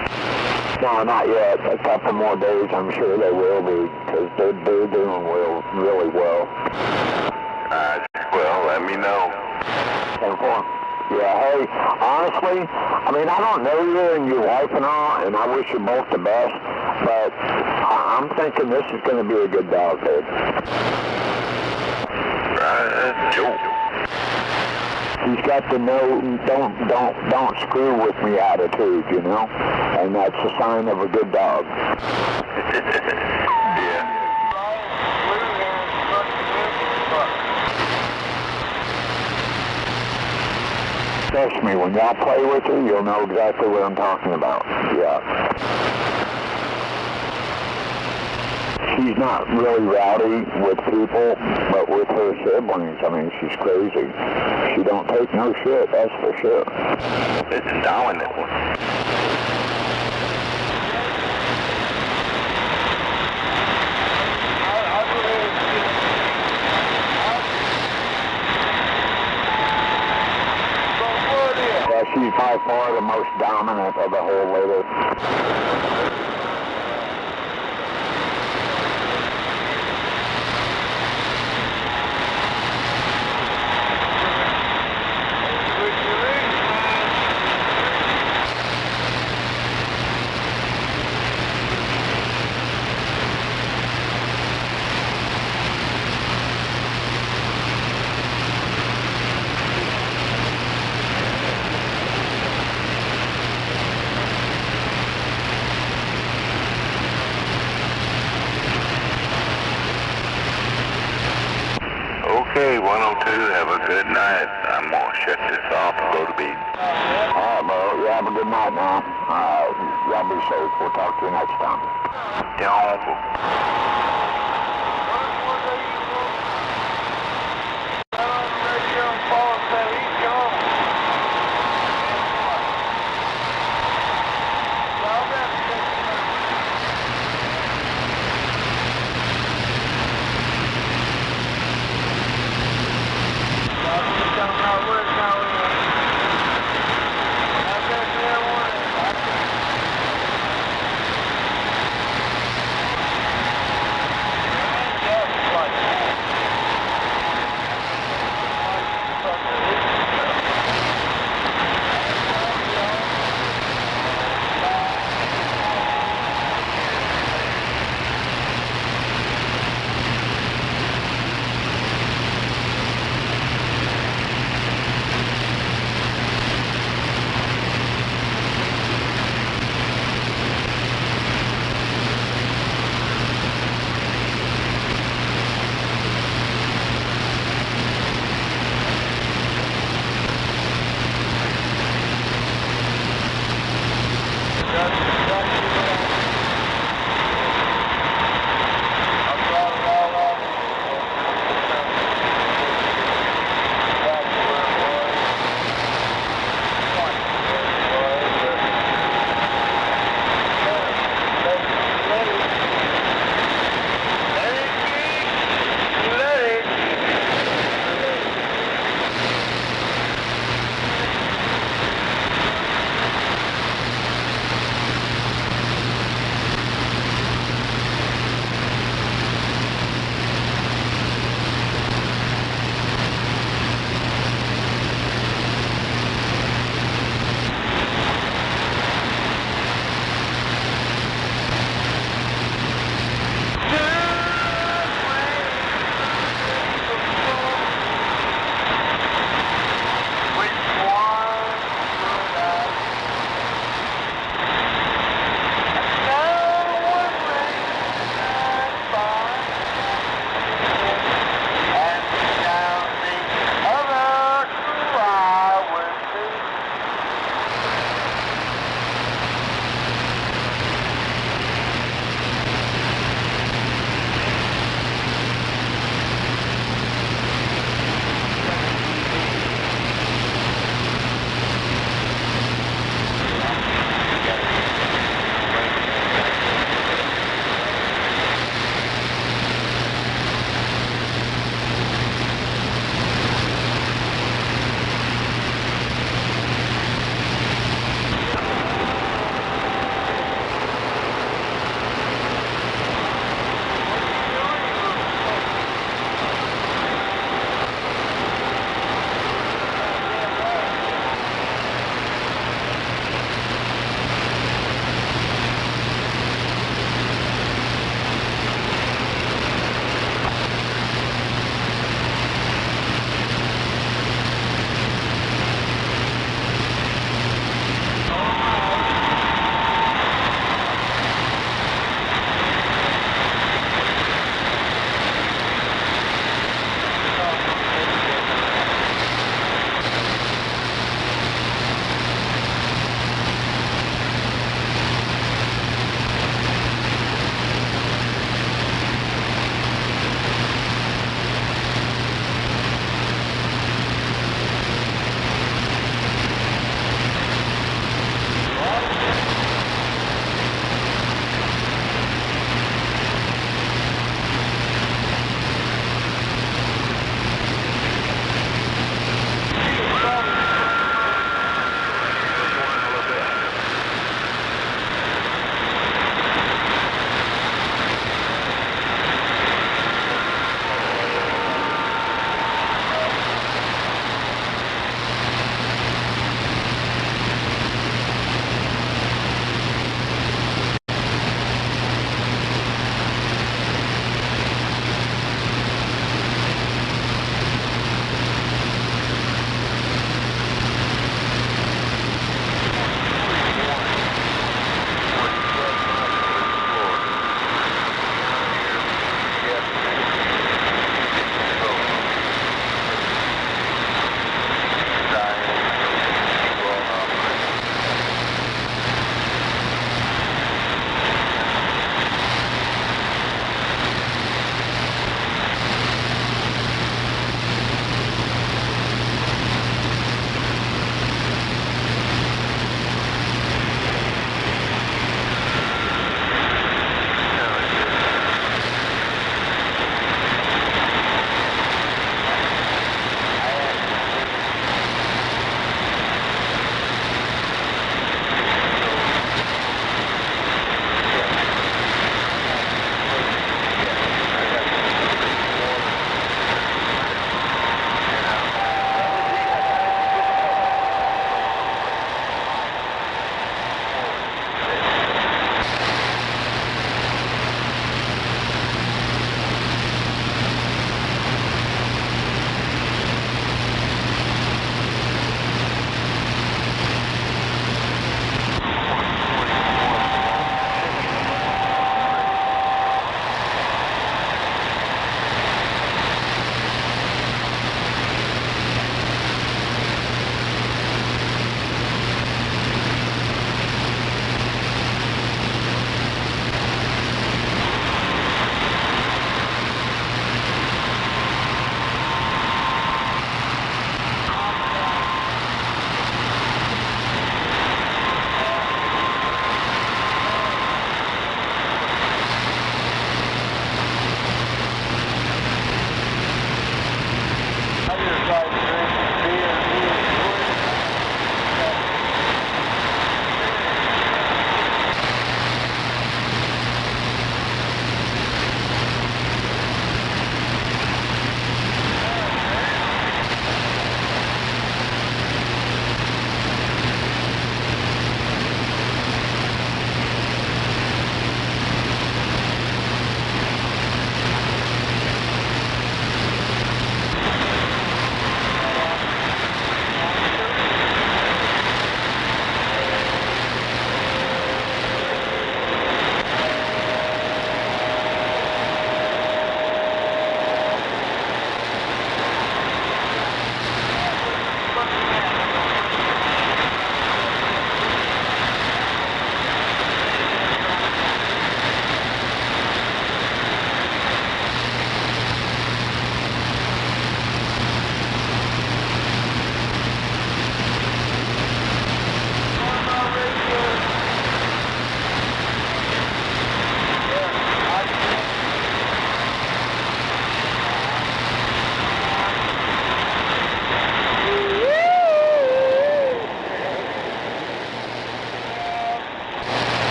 No, not yet. A couple more days, I'm sure they will be, because they're doing well, really well. Well, let me know. Yeah, hey, honestly, I mean, I don't know you and your wife and all, and I wish you both the best, but I'm thinking this is going to be a good dog, babe. Joe. He's got the don't screw with me attitude, you know, and that's a sign of a good dog. Yeah. Trust me, when y'all play with her, you'll know exactly what I'm talking about. Yeah. She's not really rowdy with people, but with her siblings, I mean, she's crazy. She don't take no shit, that's for sure. It's a dominant one. Yeah, she's by far the most dominant of the whole litter. 102, have a good night. I'm going to shut this off and go to bed. All right, bro. You have a good night now. Y'all be safe. We'll talk to you next time.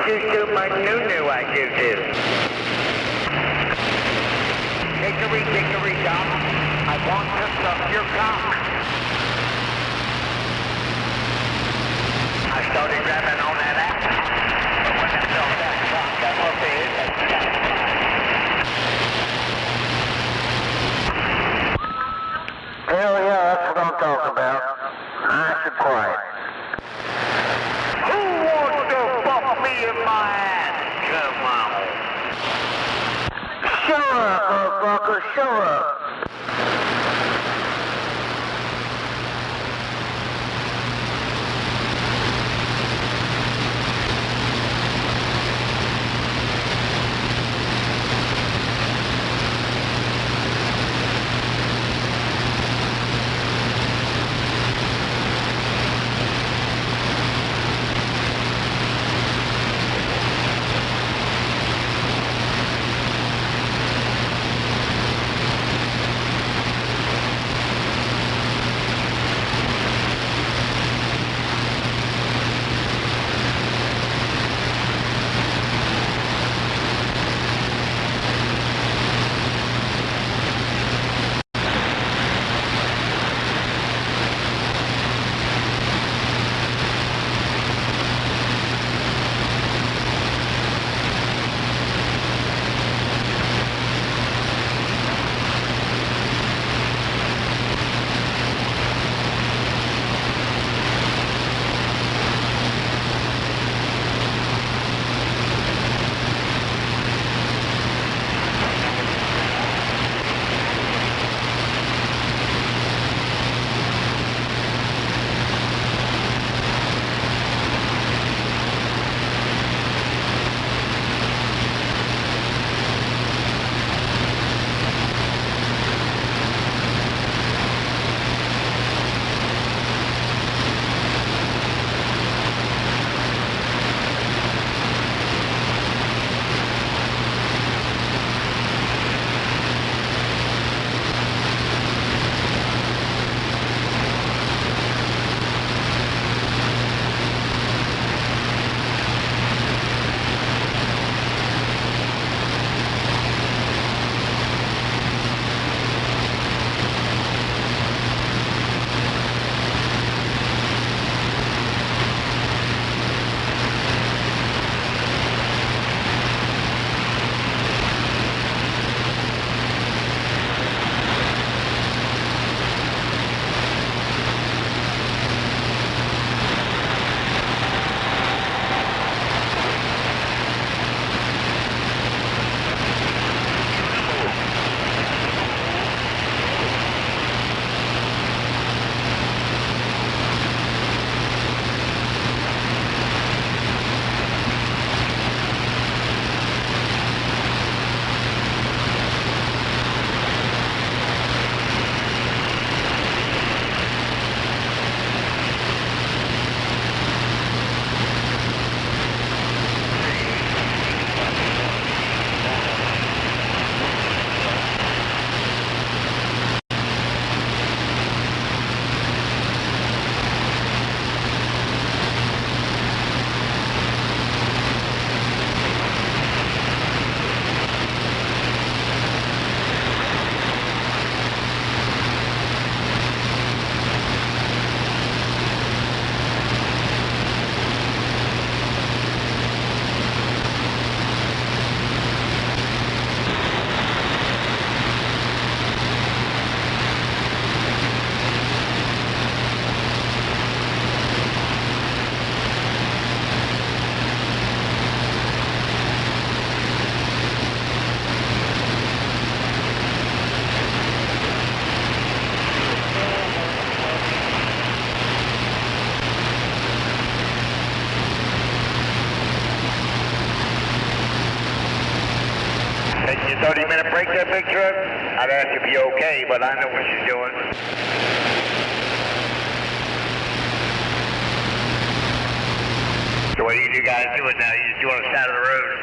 shoo-shoo my noo-noo, I do this. Hickory, Doc. I want to suck your cock. I started grabbing on that ass. But when I felt that cock come up here, hell yeah, that's what I'm talking about. Nice and quiet. Who wants to fuck me in my ass? Come on. Show up, motherfucker, show up. Taking your 30-minute break there, big truck? I'd ask if you're okay, but I know what she's doing. So what are you guys doing now? You just on the side of the road?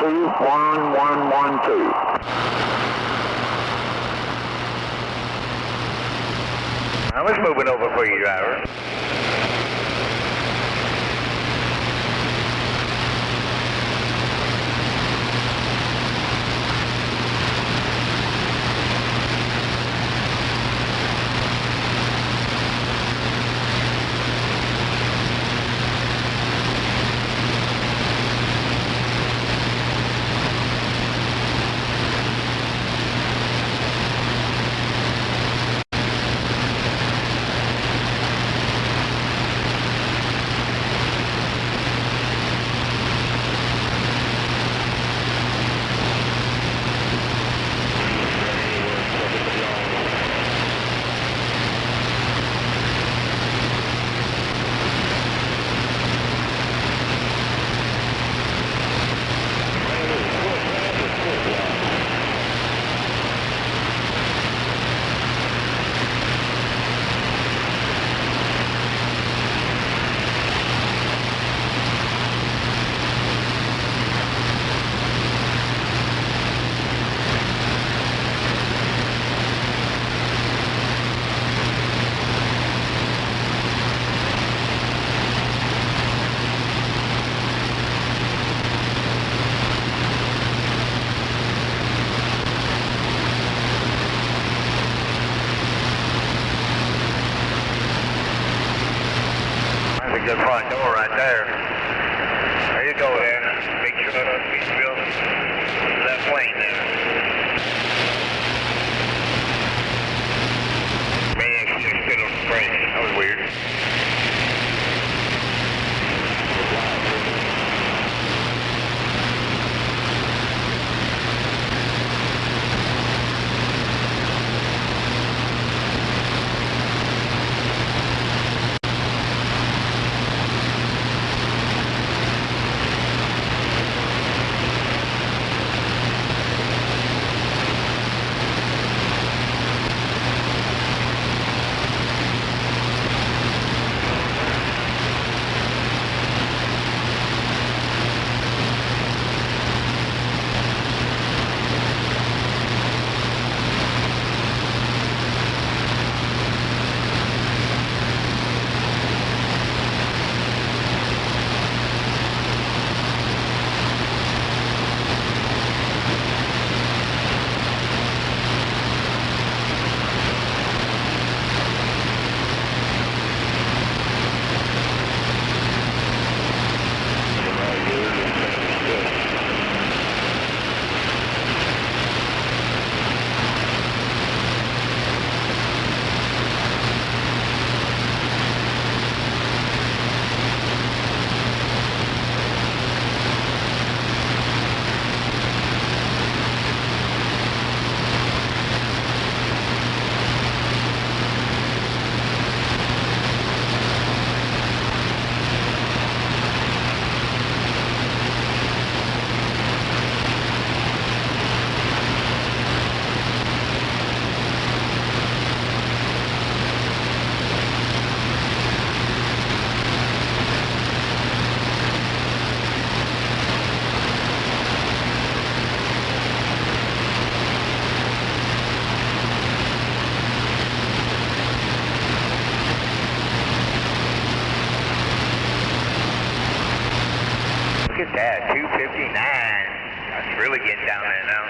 1112. I was moving over for you, driver. Good front door right there. There you go there. Big truck, big bill. That plane there. Man, she just stood on the brake. That was weird. Look at that, 259. That's really getting down there now.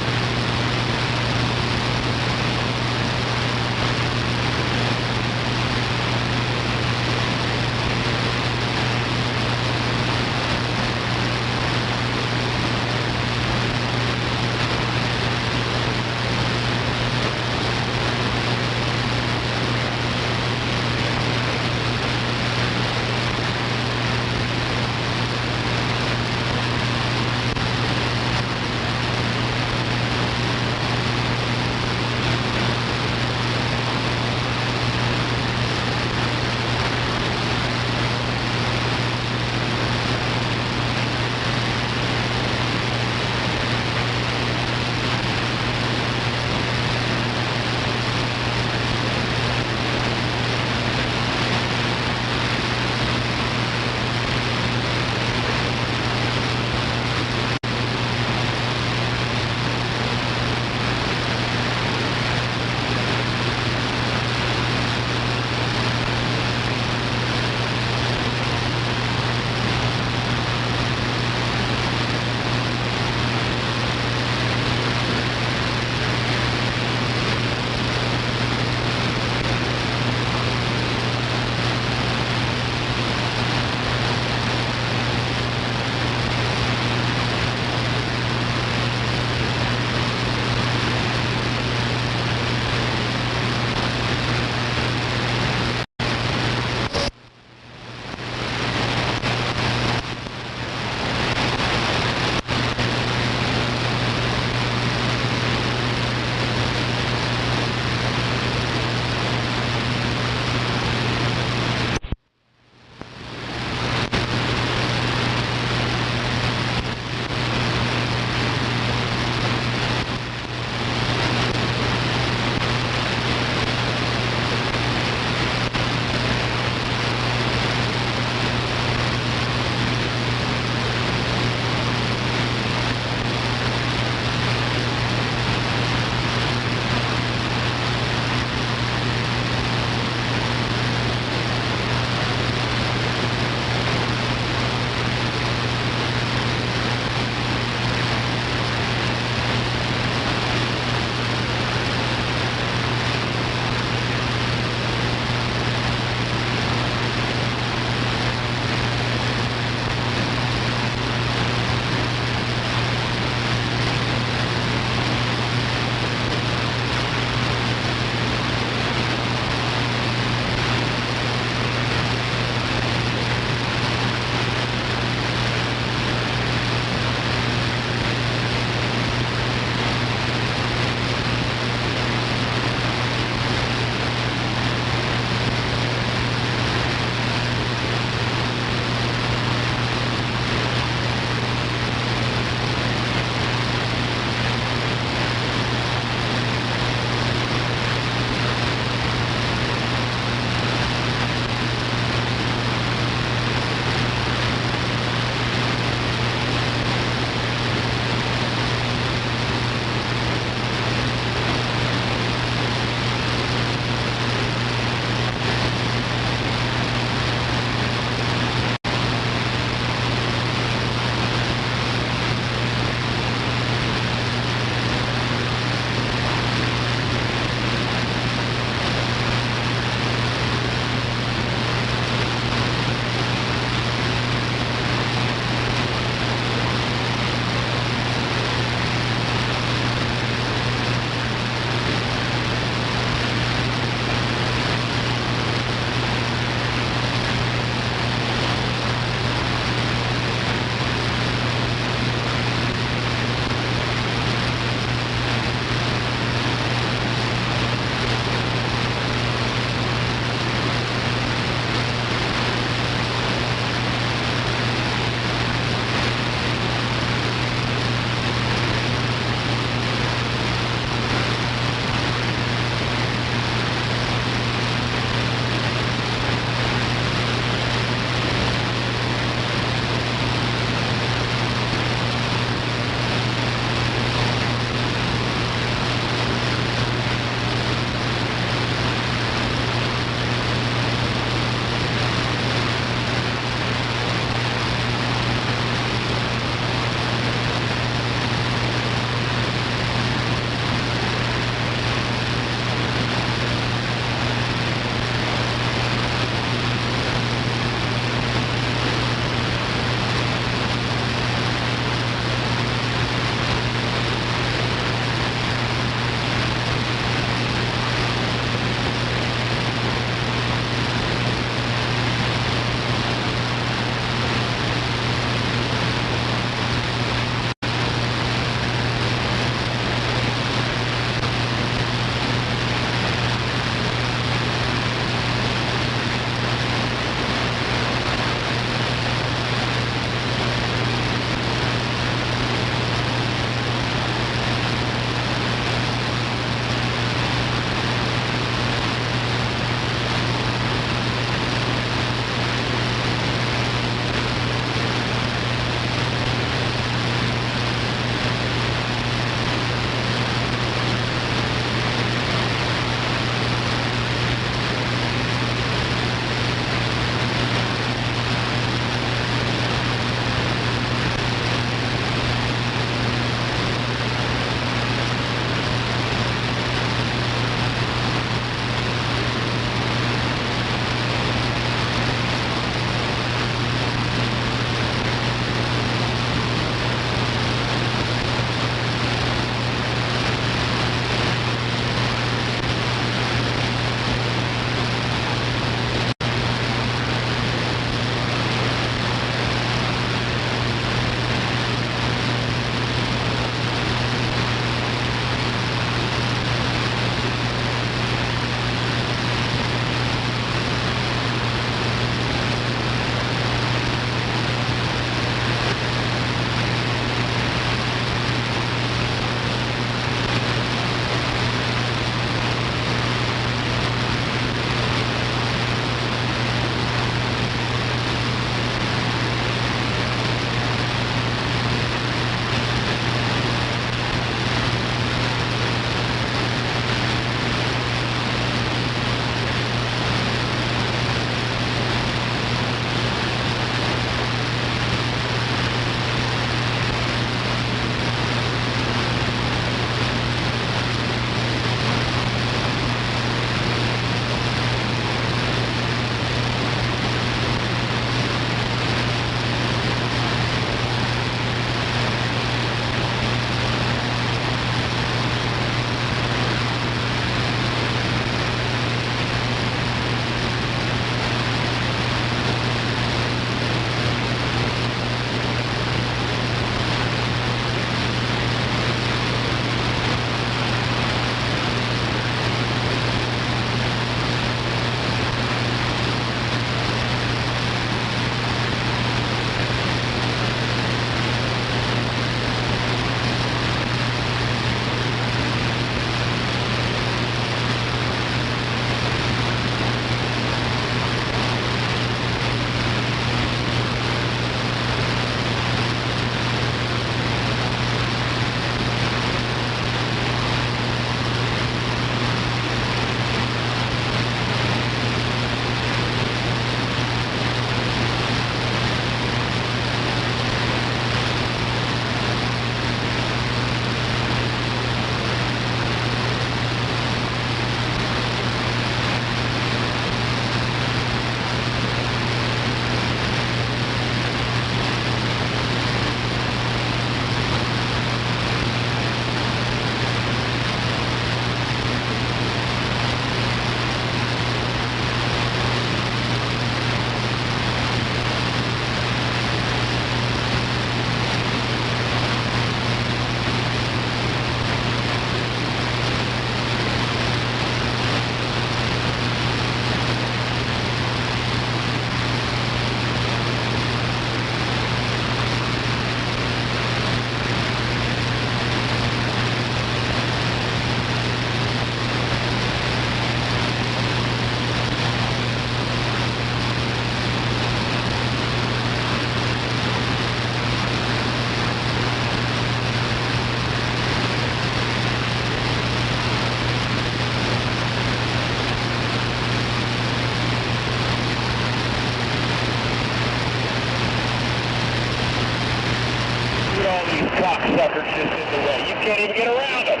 sucker's just in the way. You can't even get around them.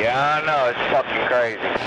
Yeah, I know. It's fucking crazy.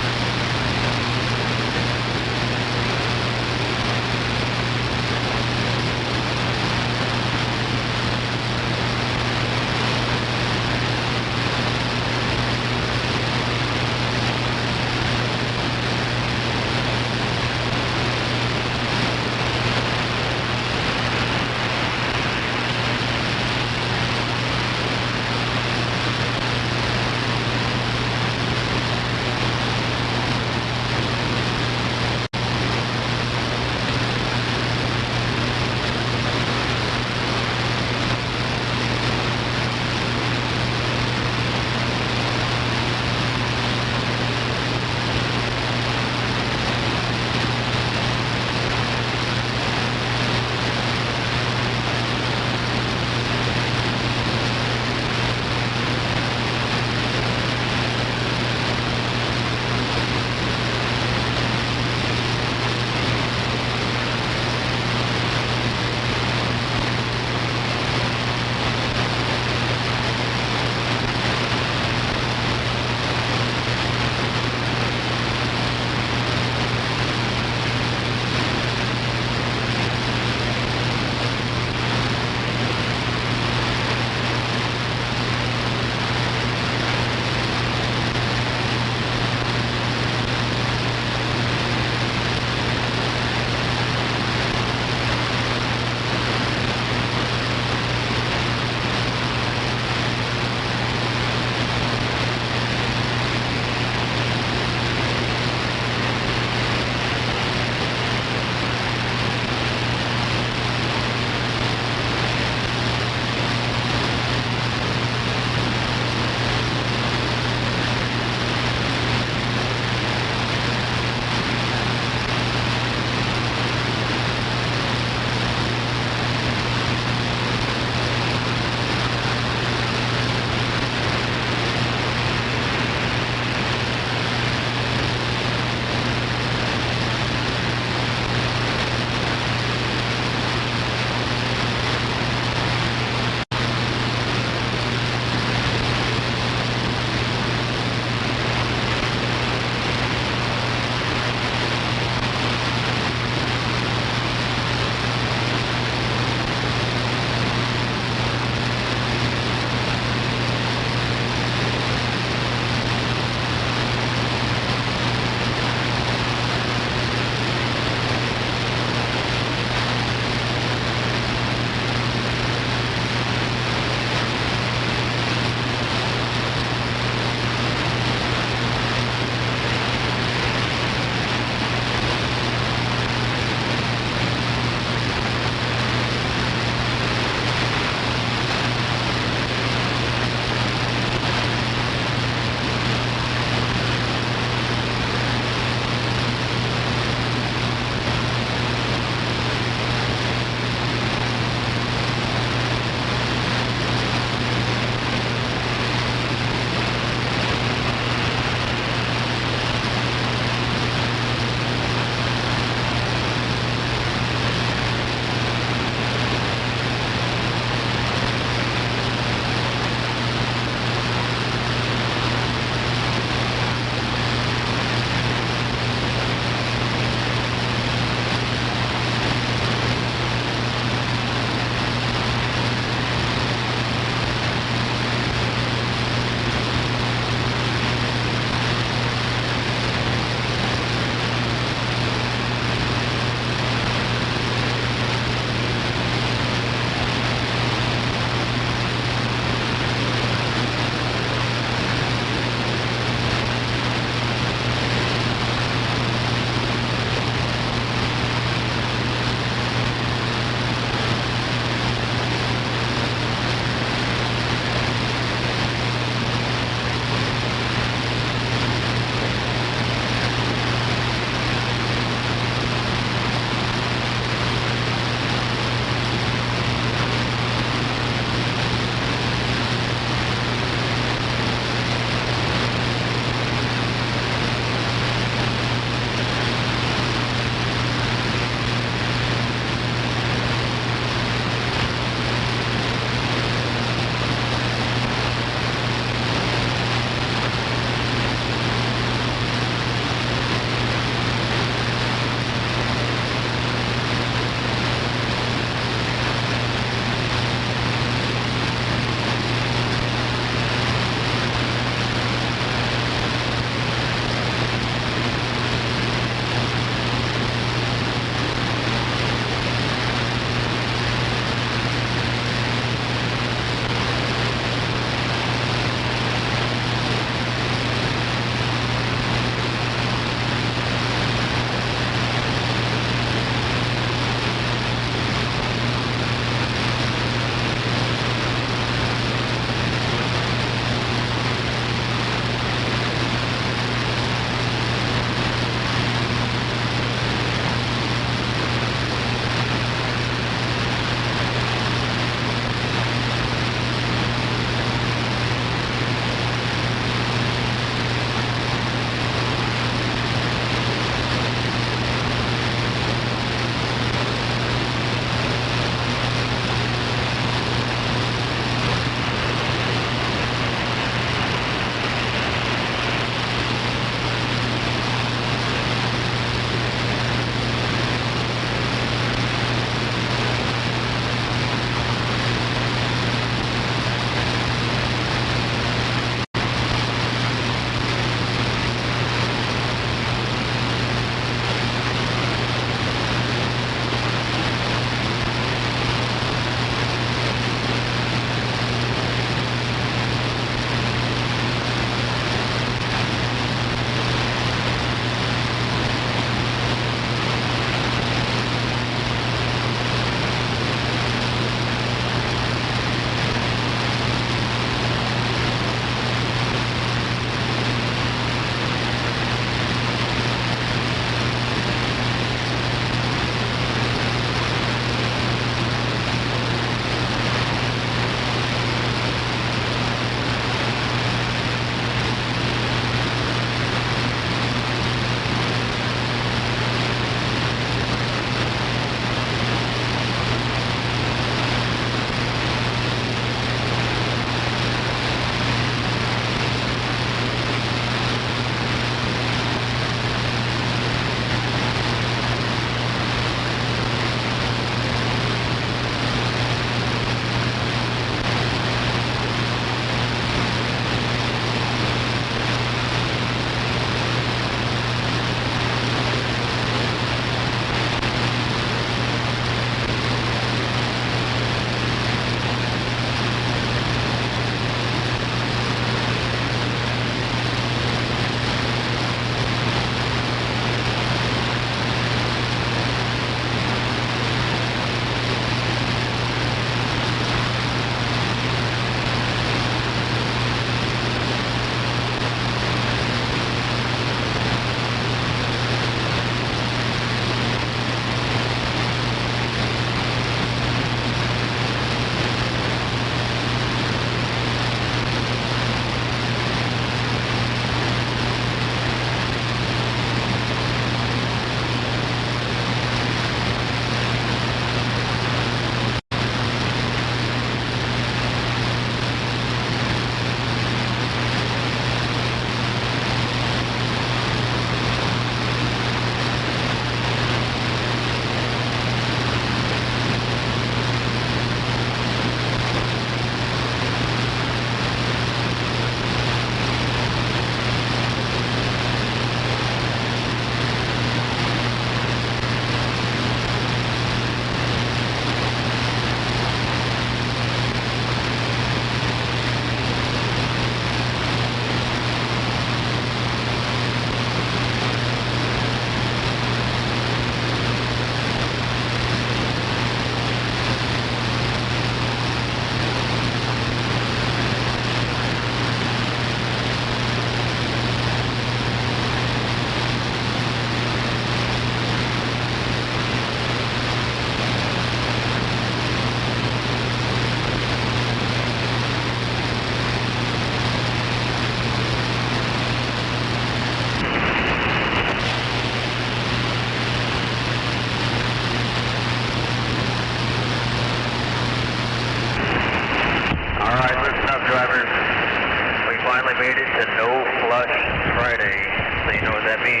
Friday, so you know what that means.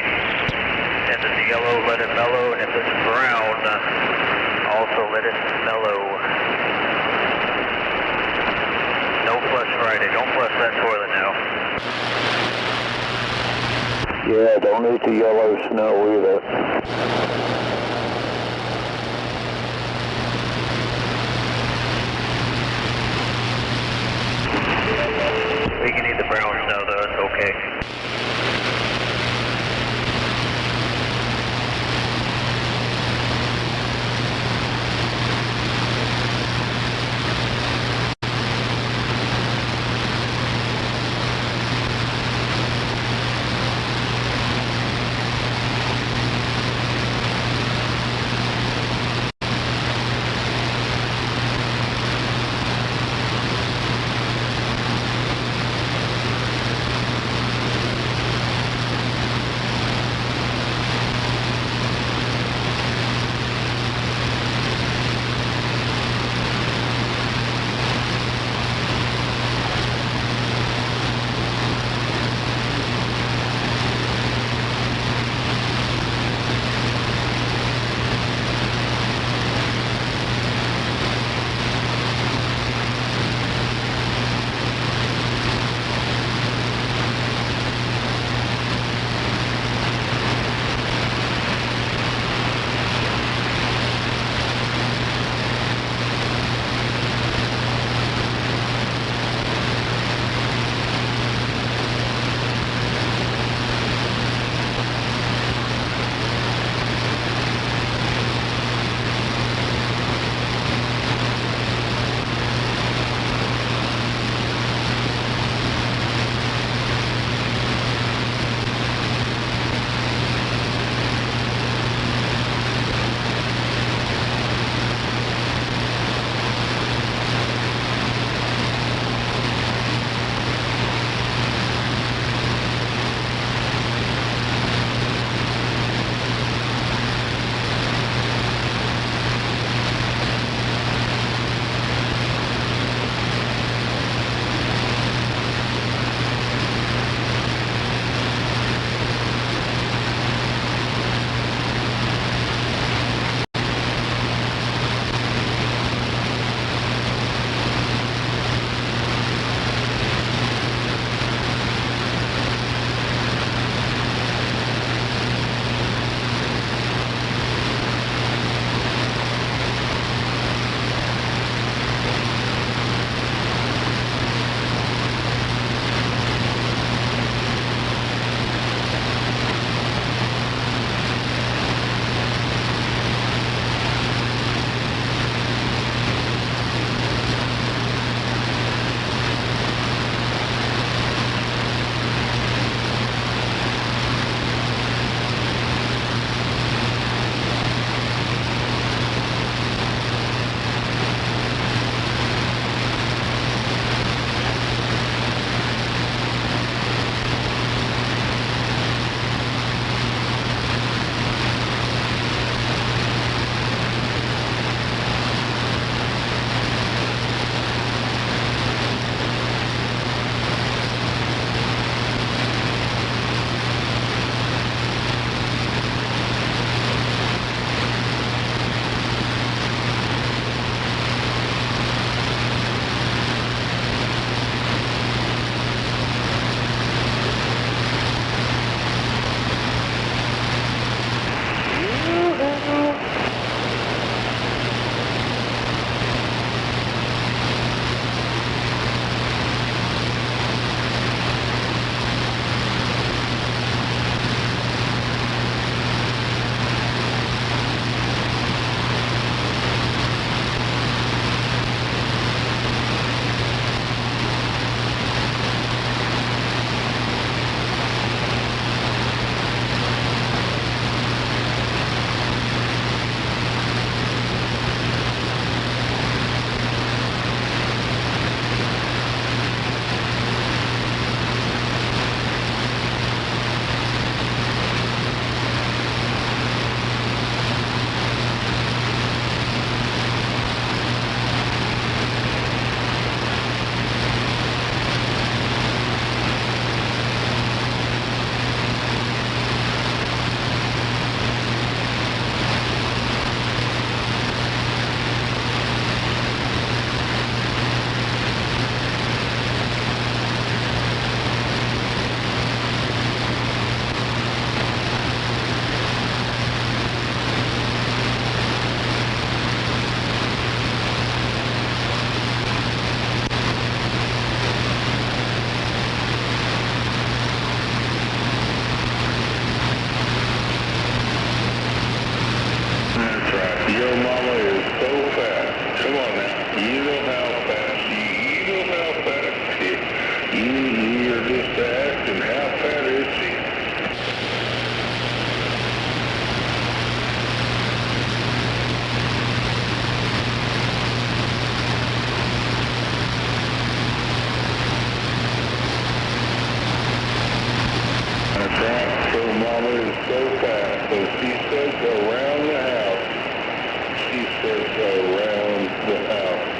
If it's yellow, let it mellow, and if it's brown, also let it mellow. No flush Friday, don't flush that toilet now. Yeah, don't eat the yellow snow either. We can eat the brown snow though, it's okay. so fast. So she said go around the house. She said go around the house.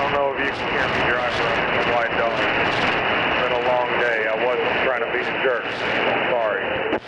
don't know if you can hear me driver up the White Dog. It's been a long day. I wasn't trying to be a jerk. Sorry.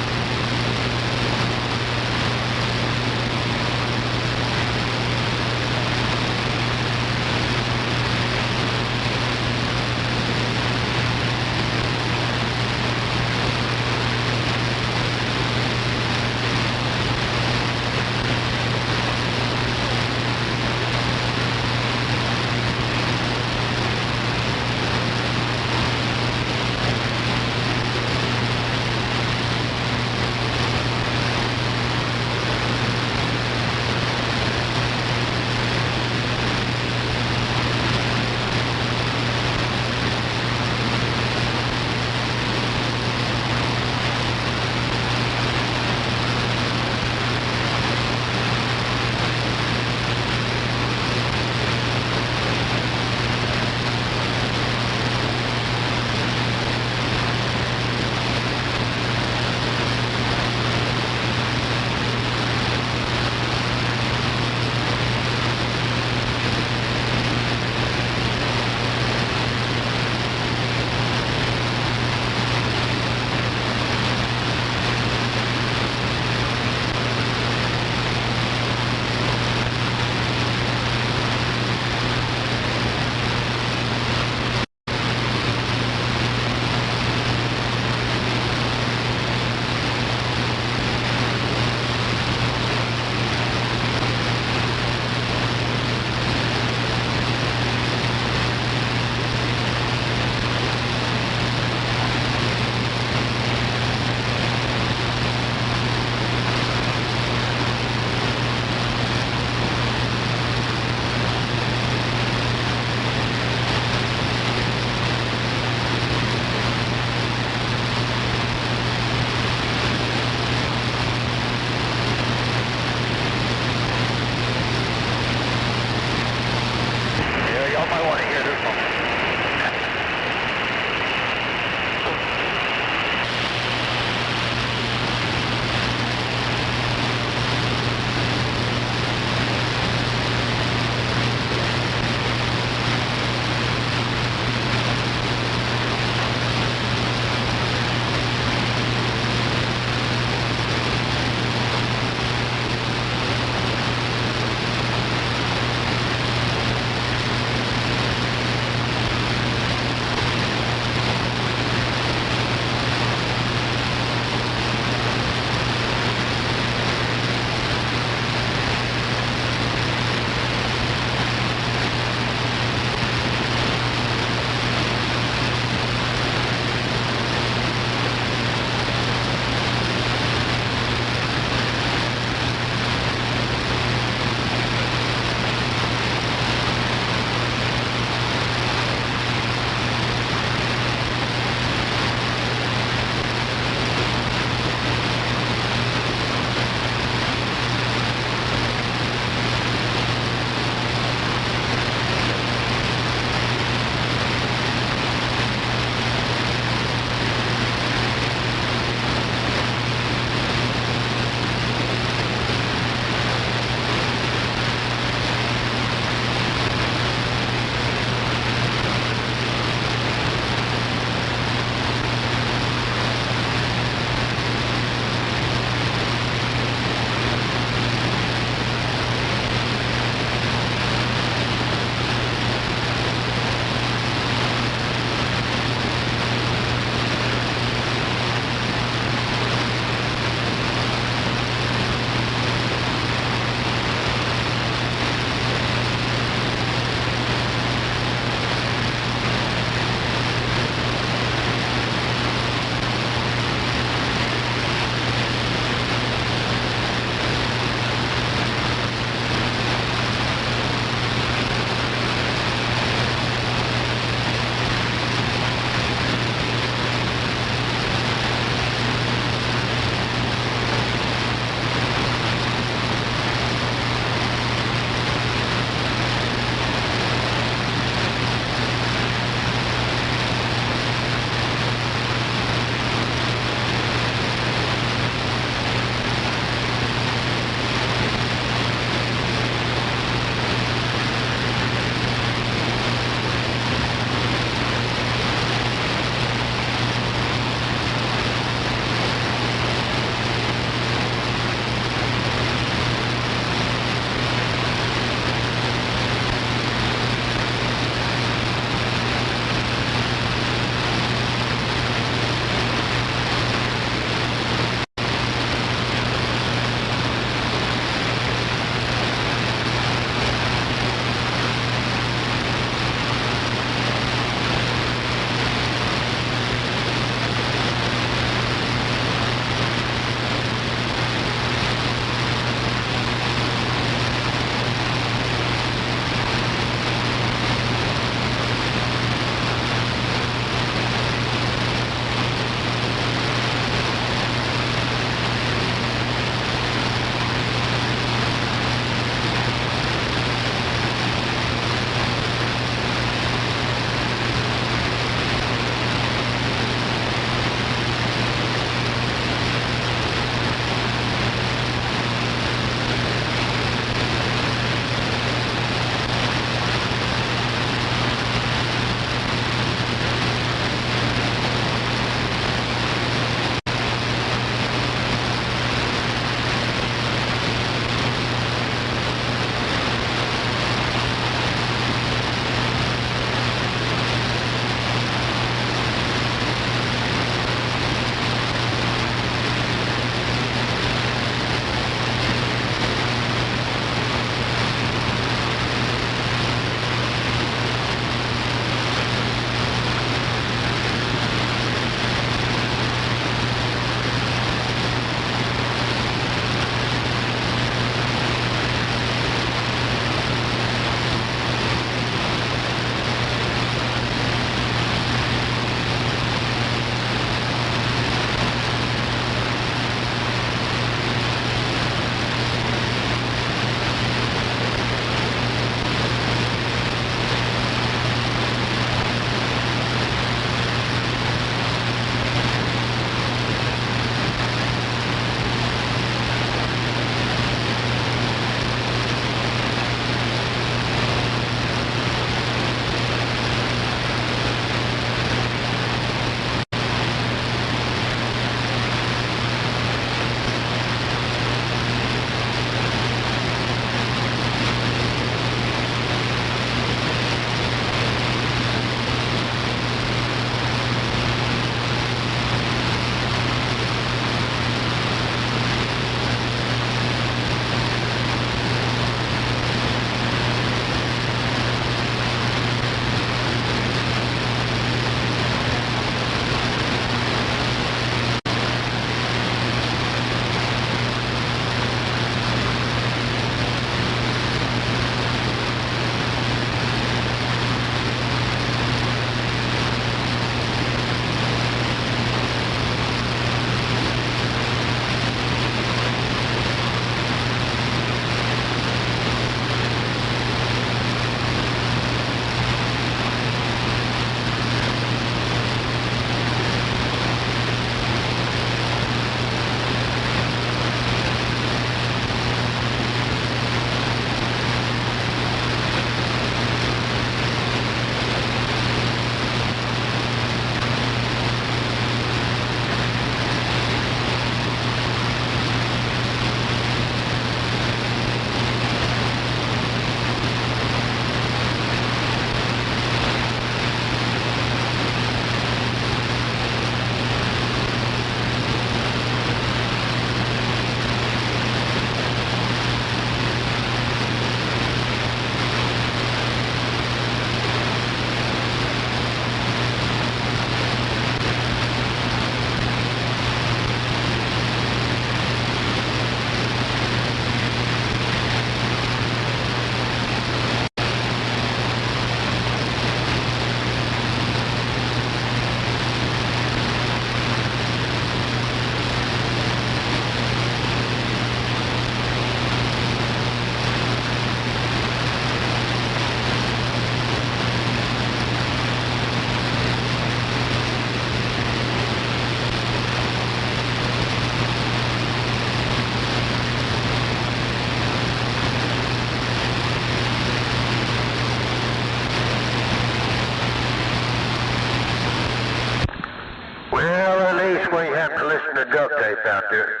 way you have to listen to duct tape out there.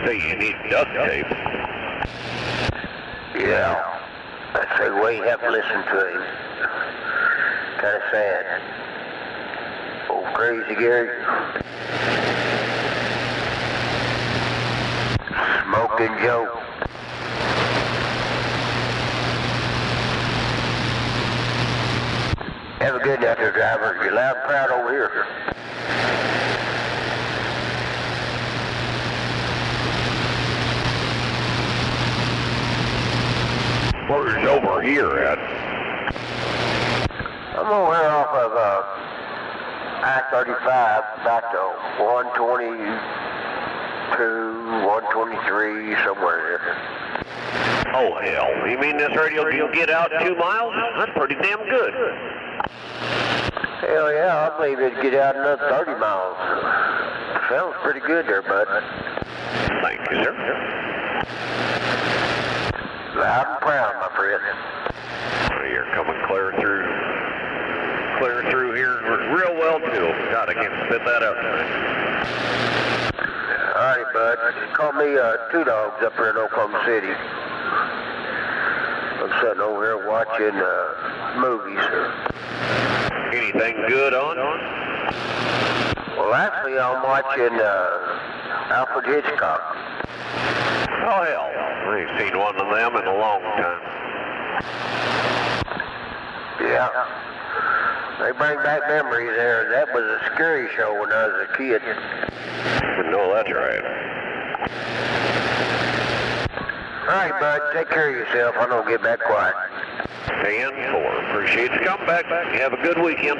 So you need duct tape? Yeah. That's the way you have to listen to him. Kind of sad. Old Crazy Gary. Smoking Joe. Have a good night there, driver. You're loud and proud over here. Where's over here at? I'm over here off of I-35, back to 122, 123, somewhere there. Oh, hell. You mean this radio can get out 2 miles? That's pretty damn good. Hell yeah, I believe it'd get out another 30 miles. Sounds pretty good there, bud. Thank you, sir. Loud and proud, my friend. Well, you're coming clear through here real well, too. God, I can't spit that out tonight. All right, bud. Call me Two Dogs up here in Oklahoma City. I'm sitting over here watching movies. Anything good on? Well, actually, I'm watching Alfred Hitchcock. Oh, hell. I ain't seen one of them in a long time. Yeah. They bring back memories there. That was a scary show when I was a kid. No, that's right. All right, bud. Take care of yourself. I don't get back quiet. 10-4. Appreciate you coming back. You have a good weekend.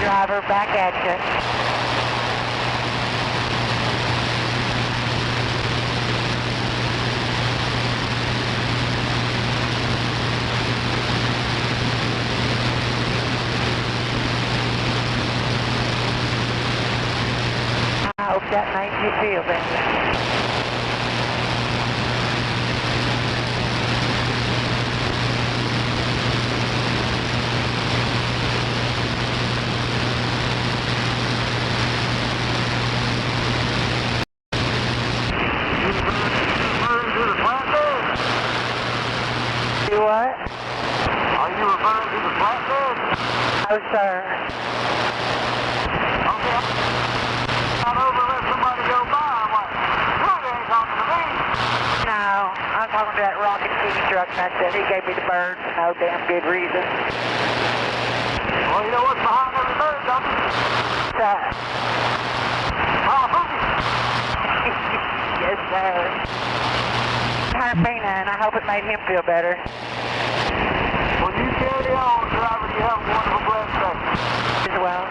driver, back at you. I hope that makes you feel better. Do what? Are you referring to the flatbed? No, sir. Okay. Not over and let somebody go by. What? Really ain't talking to me. No, I'm talking to that rocket TV truck, and I said he gave me the bird for no damn good reason. Well, you know what's behind every bird, don't you? What's that? California. Yes, sir. Harpina, and I hope it made him feel better. Well, you carry on, driver. You have a wonderful blessed day. As well.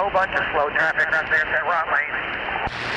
whole bunch of slow traffic right there at that right lane.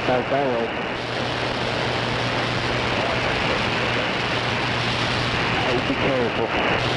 Back that way. Hey, be careful.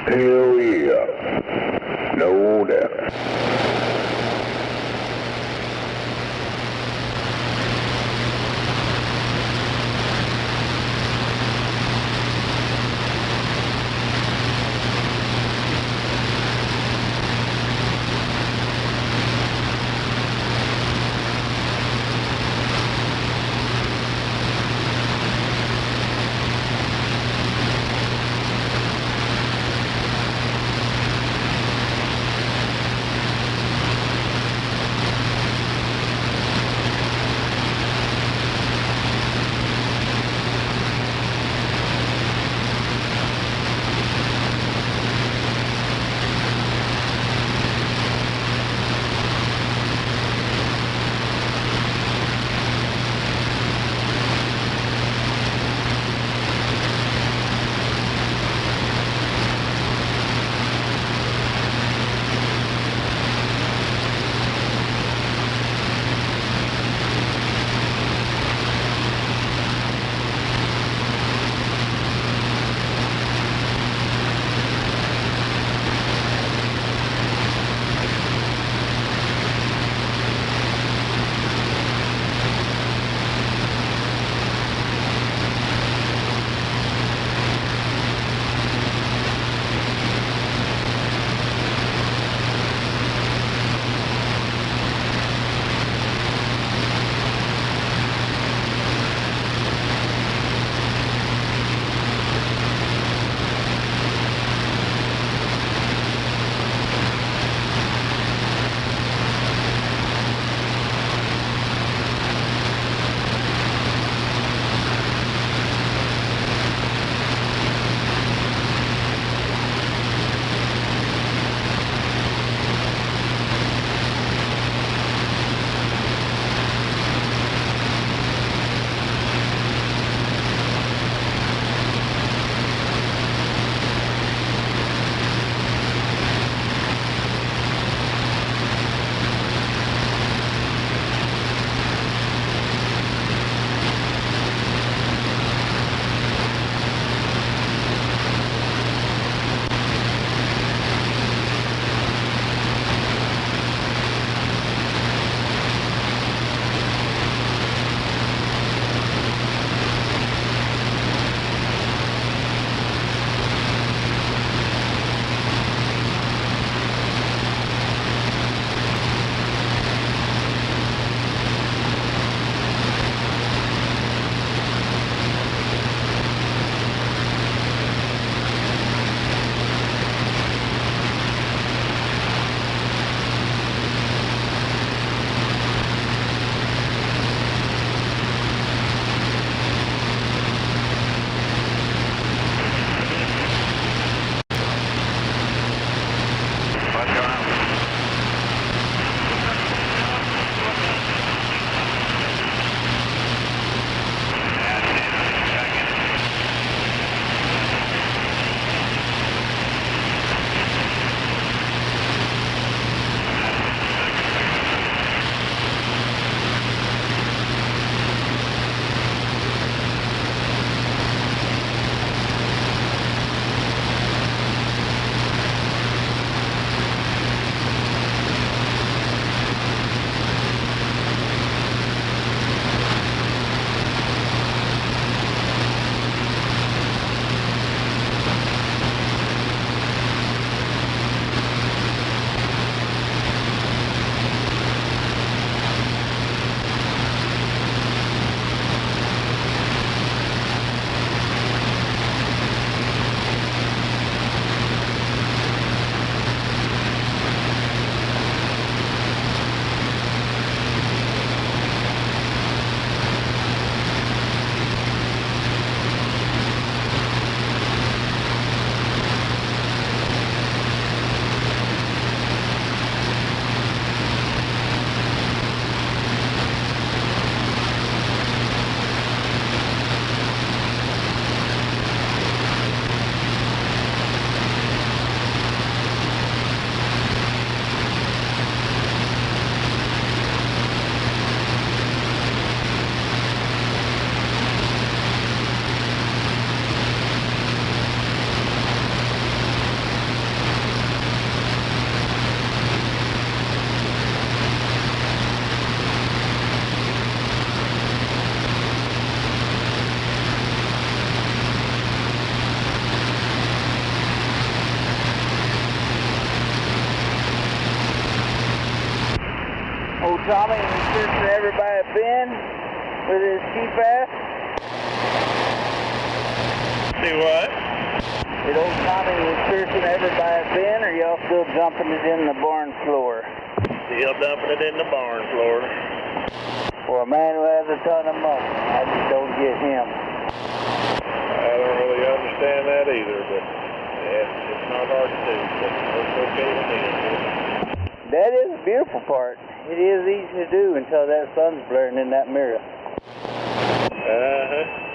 Hell yeah. No doubt. Tommy was cursing everybody at Ben with his cheap ass? See what? Did old Tommy was cursing everybody at Ben, or y'all still jumping it in the barn floor? Still dumping it in the barn floor. For a man who has a ton of money, I just don't get him. I don't really understand that either, but yeah, it's not hard to do, but it's okay with me. That is the beautiful part. It is easy to do until that sun's blaring in that mirror. Uh-huh.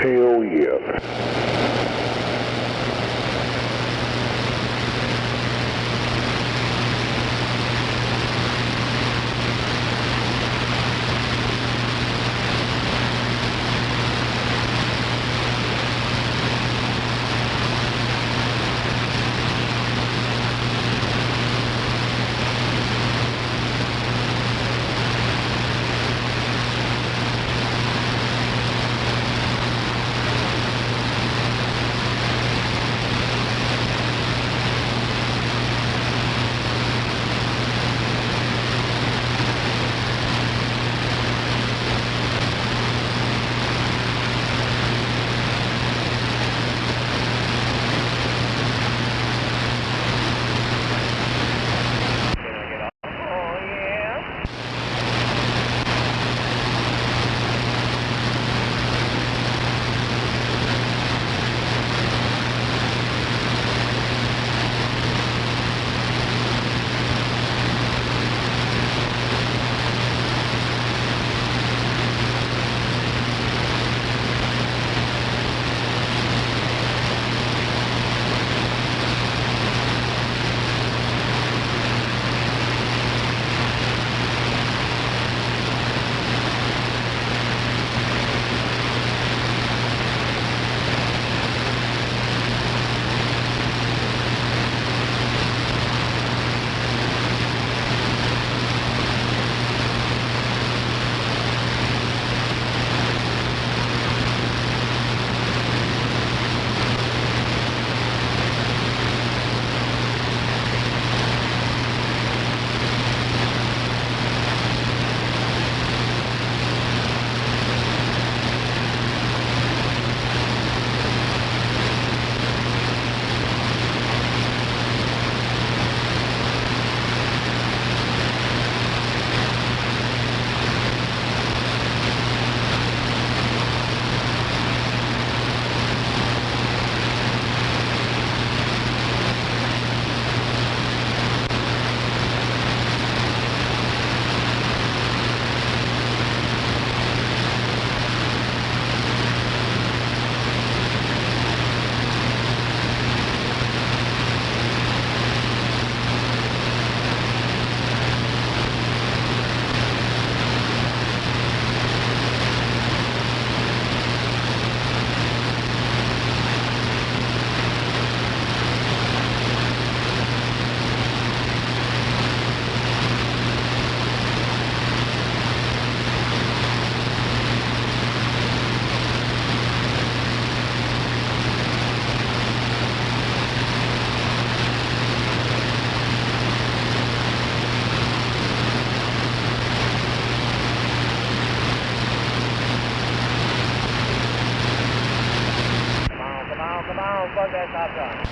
Hell yeah. Plug that top down.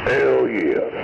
Hell yeah.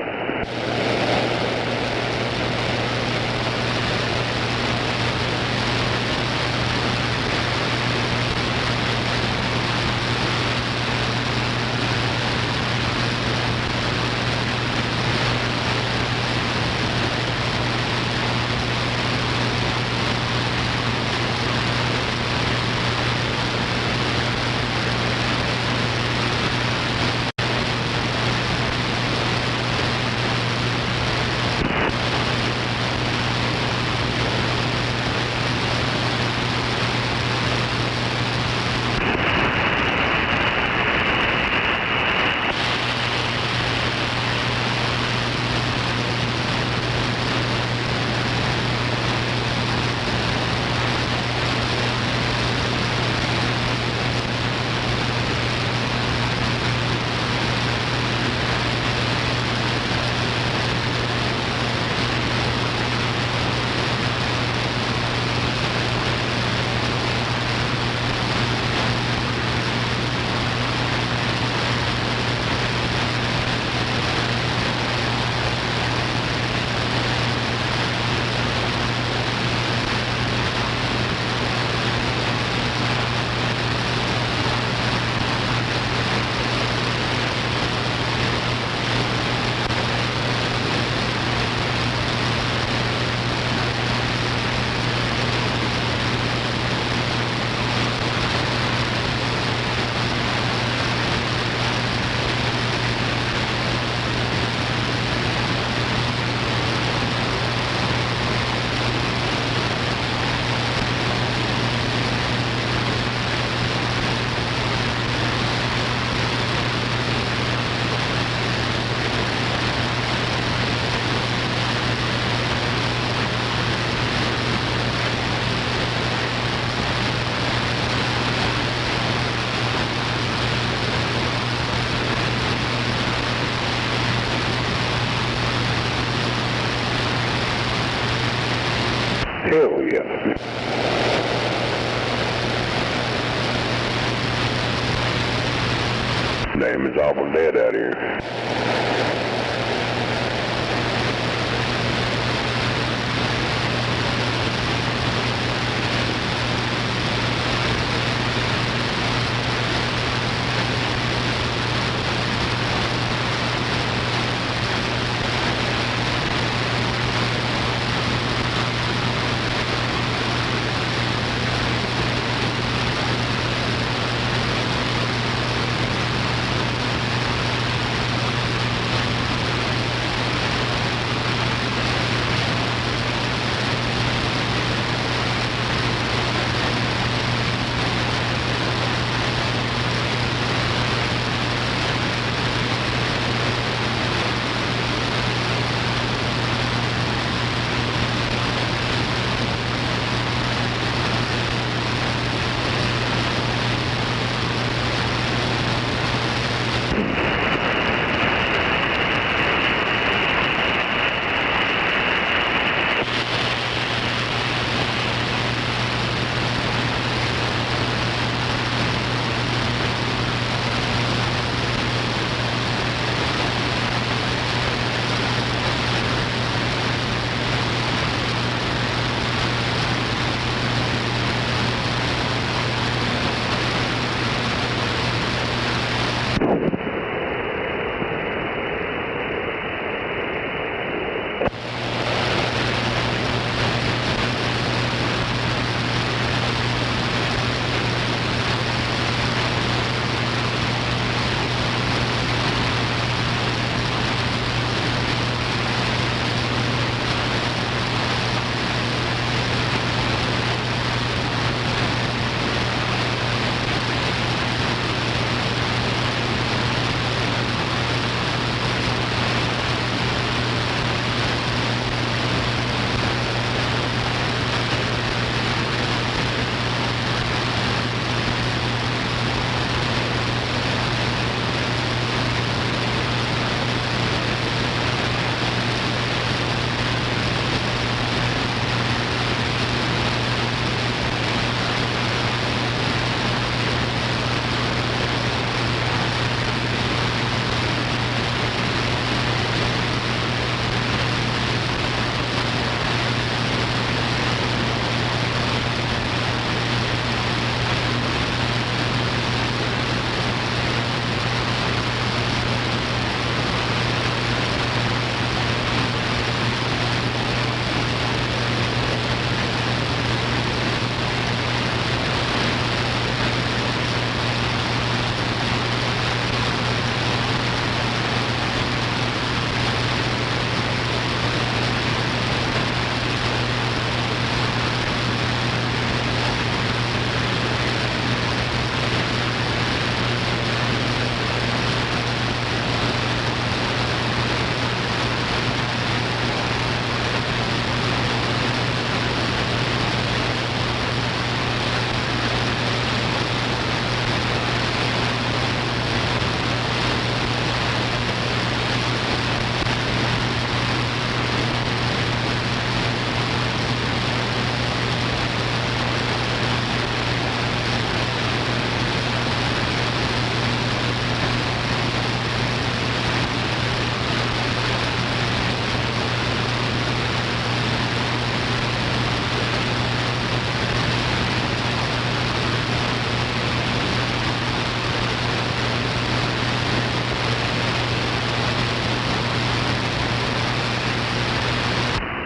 Hell yeah. Damn, it's awful dead out here.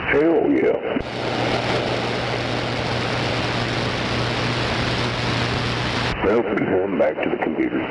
Hell yeah. Well, I'm back to the computer.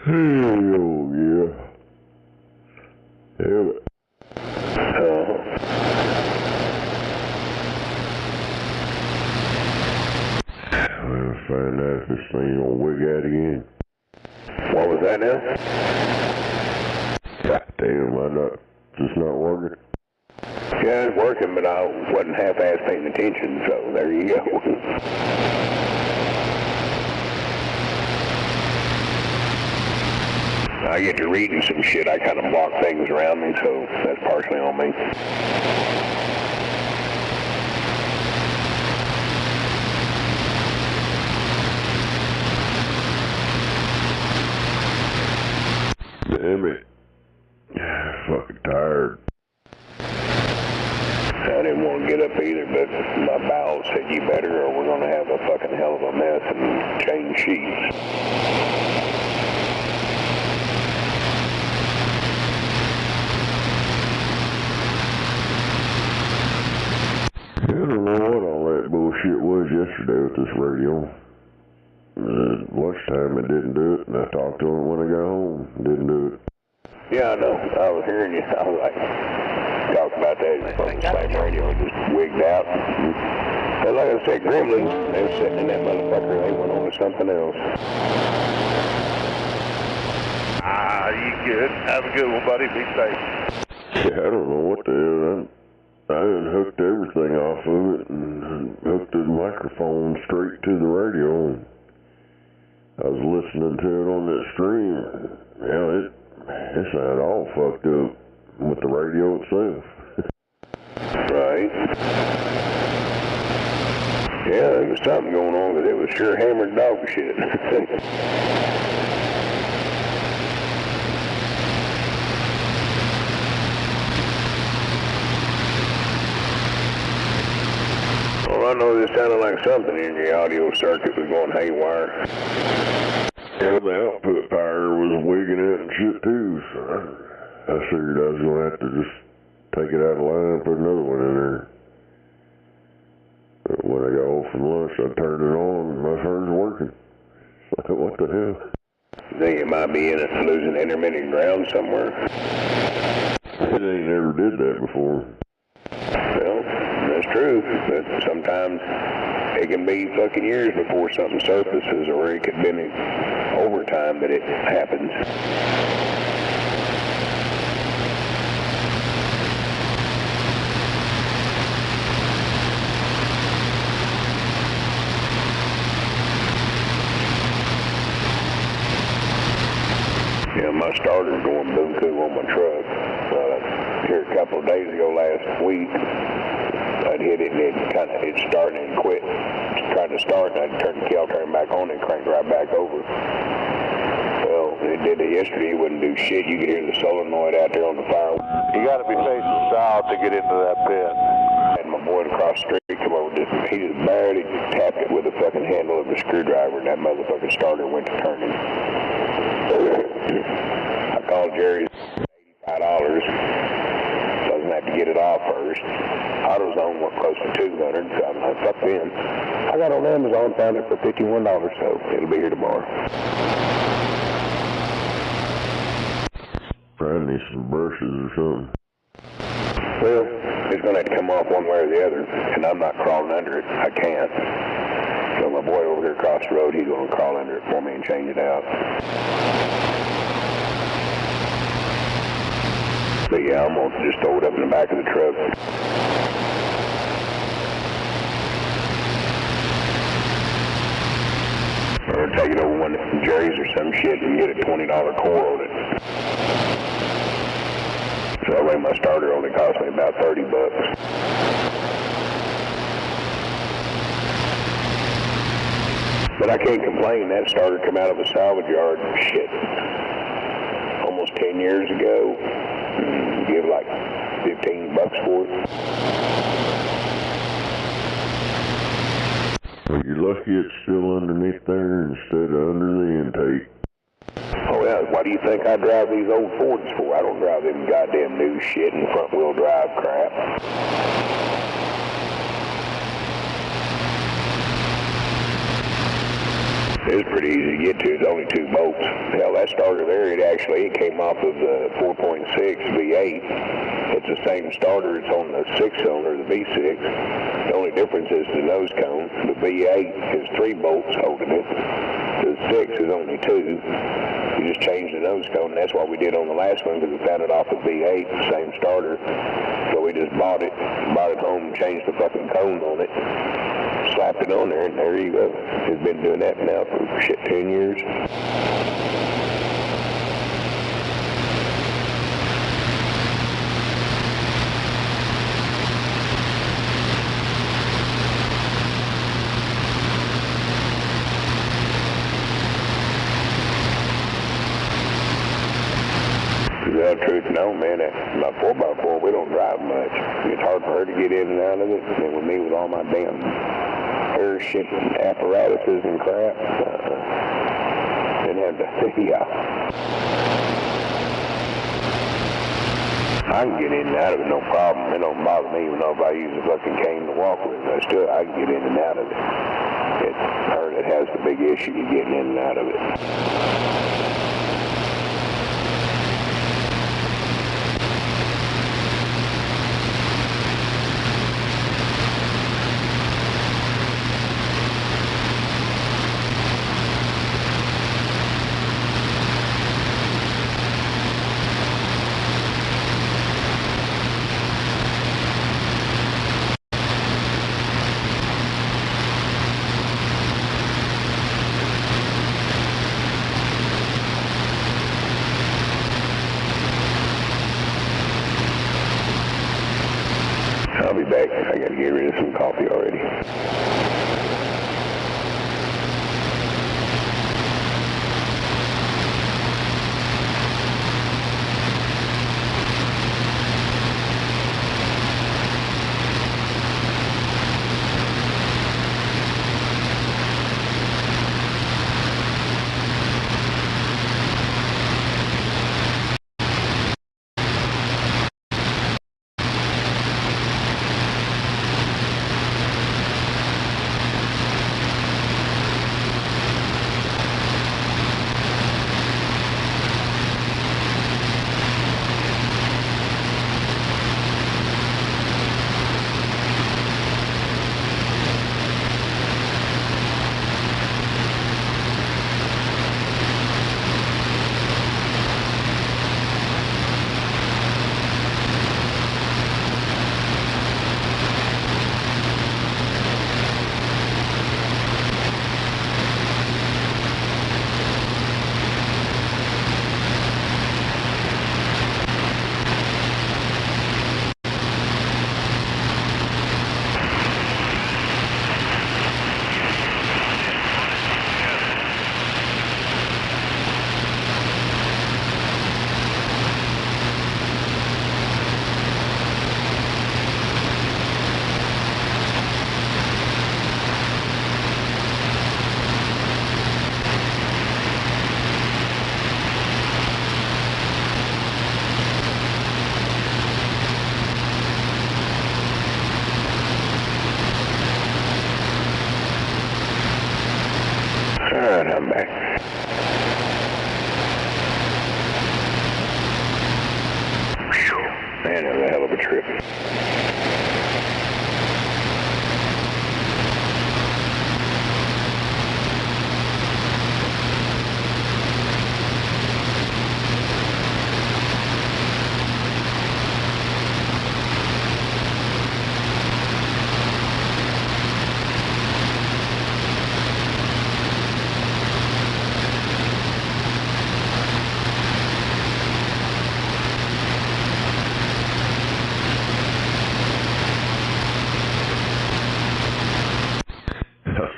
Hell yeah. Hell. I'll find out if this thing gonna wig out again. What was that now? God damn, why not? Just not working? Yeah, it's working, but I wasn't half-ass paying attention, so there you go. I get to reading some shit, I kind of block things around me, so that's partially on me. Damn it. Fucking tired. I didn't want to get up either, but my bowels said you better or we're going to have a fucking hell of a mess and change sheets. I don't know what all that bullshit was yesterday with this radio. Lunchtime it didn't do it, and I talked to him when I got home. Didn't do it. Yeah, I know. I was hearing you. I was like, talk about that on the same radio, just wigged out. And like I said, gremlins, they were sitting in that motherfucker. They went on to something else. You good. Have a good one, buddy. Be safe. Yeah, I don't know what the hell. I unhooked everything off of it and hooked the microphone straight to the radio. And I was listening to it on that stream. Yeah, it sounded all fucked up with the radio itself. Right. Yeah, there was something going on, but it was sure hammered dog shit. Well, I know this sounded like something in the audio circuit was going haywire. Yeah, the output power was wigging it and shit too, so I figured I was going to have to just take it out of line and put another one in there. But when I got home from lunch, I turned it on and my phone's working. What the hell? Think it might be losing intermittent ground somewhere? It ain't never did that before. Well, that's true, but sometimes it can be fucking years before something surfaces, or it could be over time that it happens. Yeah, my starter's going buku on my truck. Here a couple of days ago last week, I'd hit it and it started and quit. Tried to start and I'd turn the key, turn back on and crank right back over. Well, it did it yesterday. It wouldn't do shit. You could hear the solenoid out there on the fire. You got to be facing south to get into that pit. And my boy across the street come over, he just barely tapped it with the fucking handle of the screwdriver, and that motherfucking starter went to turning. I called Jerry's $85. Doesn't have to get it off first. AutoZone went close to $200, so I'm like, fuck them. I got on Amazon, found it for $51, so it'll be here tomorrow. Probably need some brushes or something. Well, it's going to have to come off one way or the other, and I'm not crawling under it. I can't. So my boy over here across the road, he's going to crawl under it for me and change it out. But yeah, I'm going to just throw it up in the back of the truck. Or take it over one to Jerry's or some shit and get a $20 core on it. So that way my starter only cost me about $30. But I can't complain. That starter come out of a salvage yard, shit, almost 10 years ago. Give like $15 for it. Well, you're lucky it's still underneath there instead of under the intake. Oh yeah, why do you think I drive these old Fords for? I don't drive them goddamn new shit and front wheel drive crap. It's pretty easy to get to. It's only 2 bolts. Hell, that starter there, it came off of the 4.6 V8. It's the same starter. It's on the 6-cylinder, the V6. The only difference is the nose cone. The V8 is 3 bolts holding it. The 6 is only 2. You just change the nose cone, and that's what we did on the last one because we found it off of V8, the same starter. So we just bought it home, and changed the fucking cone on it, slapped it on there, and there you go. It's been doing that now for shit 10 years. The truth known, man, my 4x4, we don't drive much. It's hard for her to get in and out of it. And with me, with all my damn air shit and apparatuses and crap, didn't have to, yeah. I can get in and out of it, no problem. It don't bother me, even though if I use a fucking cane to walk with. I can get in and out of it. It's her that has the big issue of getting in and out of it. I'll be back. I gotta get rid of some coffee already. Alright, I'm back. Whew. Man, that was a hell of a trip.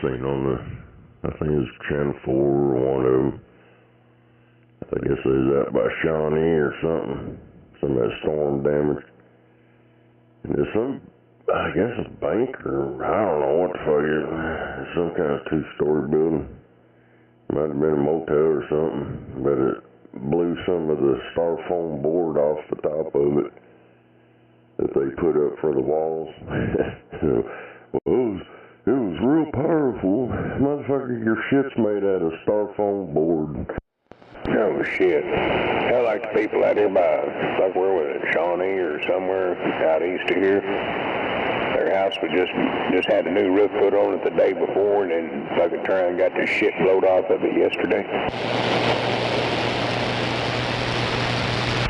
Seen on the, I think it was Channel 4 or one of them. I guess it was out by Shawnee or something. Some of that storm damage. And there's some, I guess a bank or I don't know what the fuck it is. It's some kind of two-story building. Might have been a motel or something. But it blew some of the styrofoam board off the top of it that they put up for the walls. Well, it was real powerful. Motherfucker, your shit's made out of styrofoam board. Oh, shit. Hell, like the people out here by, like where was it, Shawnee or somewhere out east of here? Their house was just had a new roof put on it the day before, and then fucking turned and got the shit blowed off of it yesterday.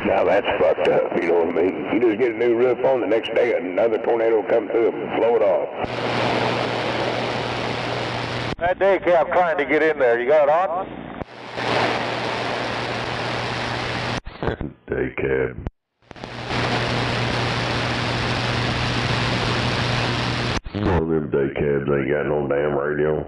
Now that's fucked up, you know what I mean? You just get a new roof on, the next day another tornado will come through and blow it off. That day cab trying to get in there. You got it on? Day cab. One of them day cabs ain't got no damn radio.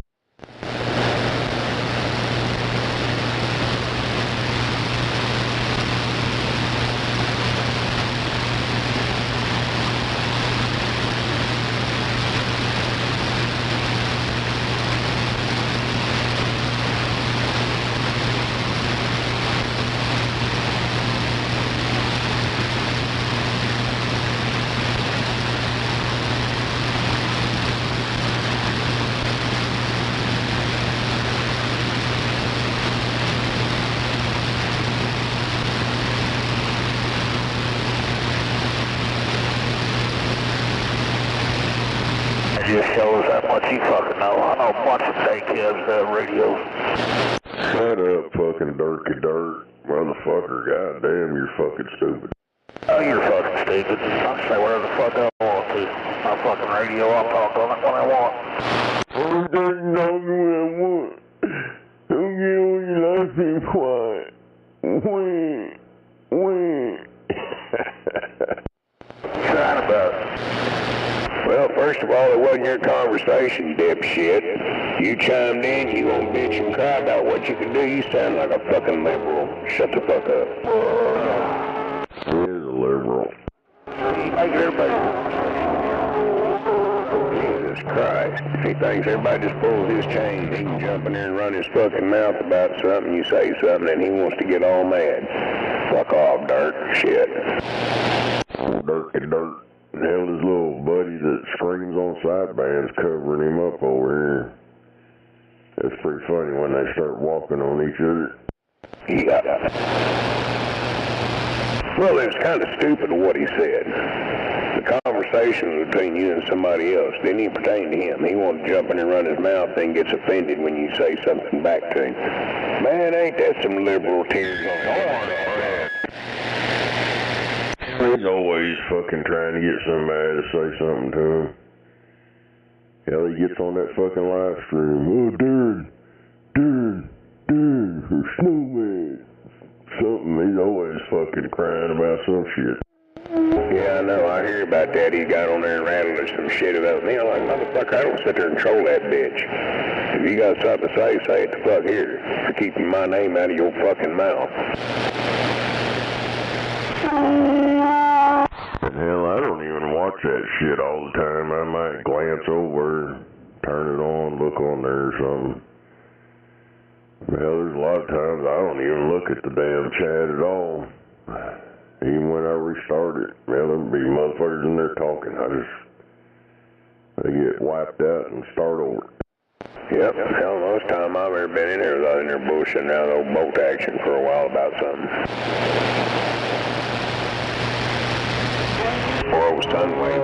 just shows how much you fucking know. I know a bunch of Nake radios. Shut up, fucking dirty dirt. Motherfucker, goddamn, you're fucking stupid. Oh, you're fucking stupid. I'll say whatever the fuck I want to. My fucking radio, I'll talk on it when I want. I'm just talking when I want. Don't get on your life and quiet. When? Sign about it. Well, first of all, it wasn't your conversation, dipshit. You chimed in, you gonna bitch and cry about what you can do. You sound like a fucking liberal. Shut the fuck up. He is a liberal. Like everybody. Jesus Christ. If he thinks everybody just pulls his chain, he can jump in there and run his fucking mouth about something, you say something, and he wants to get all mad. Fuck off, Dirt. Shit. Dirty dirt. Hell, his little buddy that screams on sidebands covering him up over here. It's pretty funny when they start walking on each other. Yeah. Well, it was kind of stupid what he said. The conversation was between you and somebody else. Didn't even pertain to him. He wanted to jump in and run his mouth and gets offended when you say something back to him. Man, ain't that some liberal tears on the horn? He's always fucking trying to get somebody to say something to him. Hell, he gets on that fucking live stream. Oh, Darren, or Snowman. Something. He's always fucking crying about some shit. Yeah, I know. I hear about that. He got on there and rattled some shit about me. I'm like, motherfucker, I don't sit there and troll that bitch. If you got something to say it the fuck here. For keeping my name out of your fucking mouth. And hell, I don't even watch that shit all the time. I might glance over, turn it on, look on there or something. Hell, there's a lot of times I don't even look at the damn chat at all. Even when I restart it, there'll be motherfuckers in there talking. They get wiped out and start over. Yep, hell, most time I've ever been in there was out in there bullshitting out old bolt action for a while about something. Or it was tongue wave.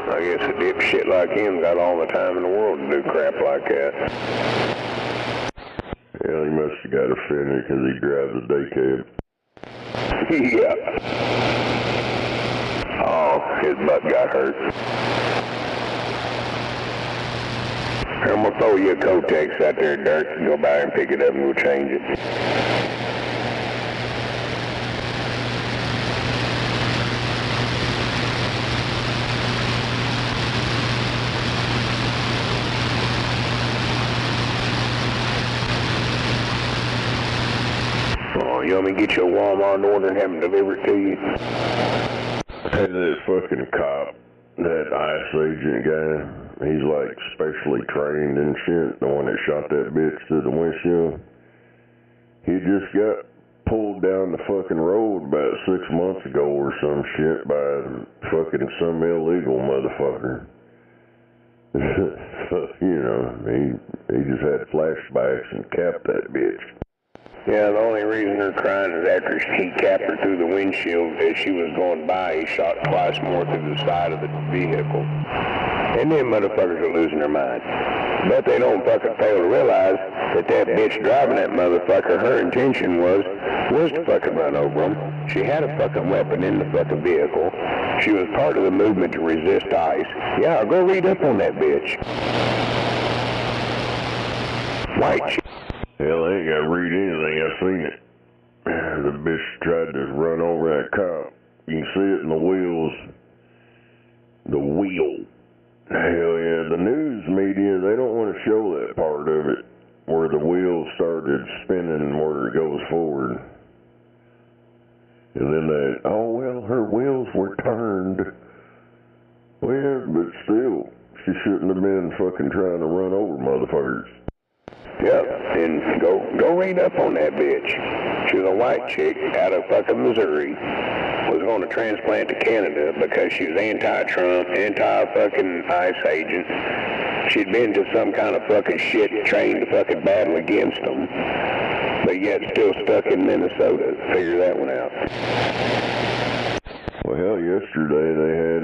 I guess a dipshit like him got all the time in the world to do crap like that. Yeah, he must have got offended because he drives a day cab. Yeah. Oh, his butt got hurt. I'm gonna throw you a Kotex out there, Dirk, and go by and pick it up and we'll change it. Oh, you want me to get you a Walmart order and have them delivered to you? Hey, that fucking cop, that ICE agent guy, he's like specially trained and shit, the one that shot that bitch to the windshield. He just got pulled down the fucking road about 6 months ago or some shit by fucking some illegal motherfucker. You know, he just had flashbacks and capped that bitch. Yeah, the only reason they're crying is after he capped her through the windshield as she was going by, he shot twice more through the side of the vehicle. And them motherfuckers are losing their mind. But they don't fucking fail to realize that that bitch driving that motherfucker, her intention was to fucking run over him. She had a fucking weapon in the fucking vehicle. She was part of the movement to resist ICE. Yeah, go read up on that bitch. White shit. Hell, I ain't got to read anything. I seen it. The bitch tried to run over that cop. You can see it in the wheels. The wheel. Hell yeah, the news media, they don't want to show that part of it, where the wheels started spinning where it goes forward. And then they, oh well, her wheels were turned. Well, yeah, but still, she shouldn't have been fucking trying to run over motherfuckers. Yep, and go read up on that bitch. She's a white chick out of fucking Missouri. was going to transplant to Canada because she was anti-Trump, anti-fucking ICE agent. She'd been to some kind of fucking shit trained to fucking battle against them, but yet still stuck in Minnesota. Figure that one out. Well, hell, yesterday they had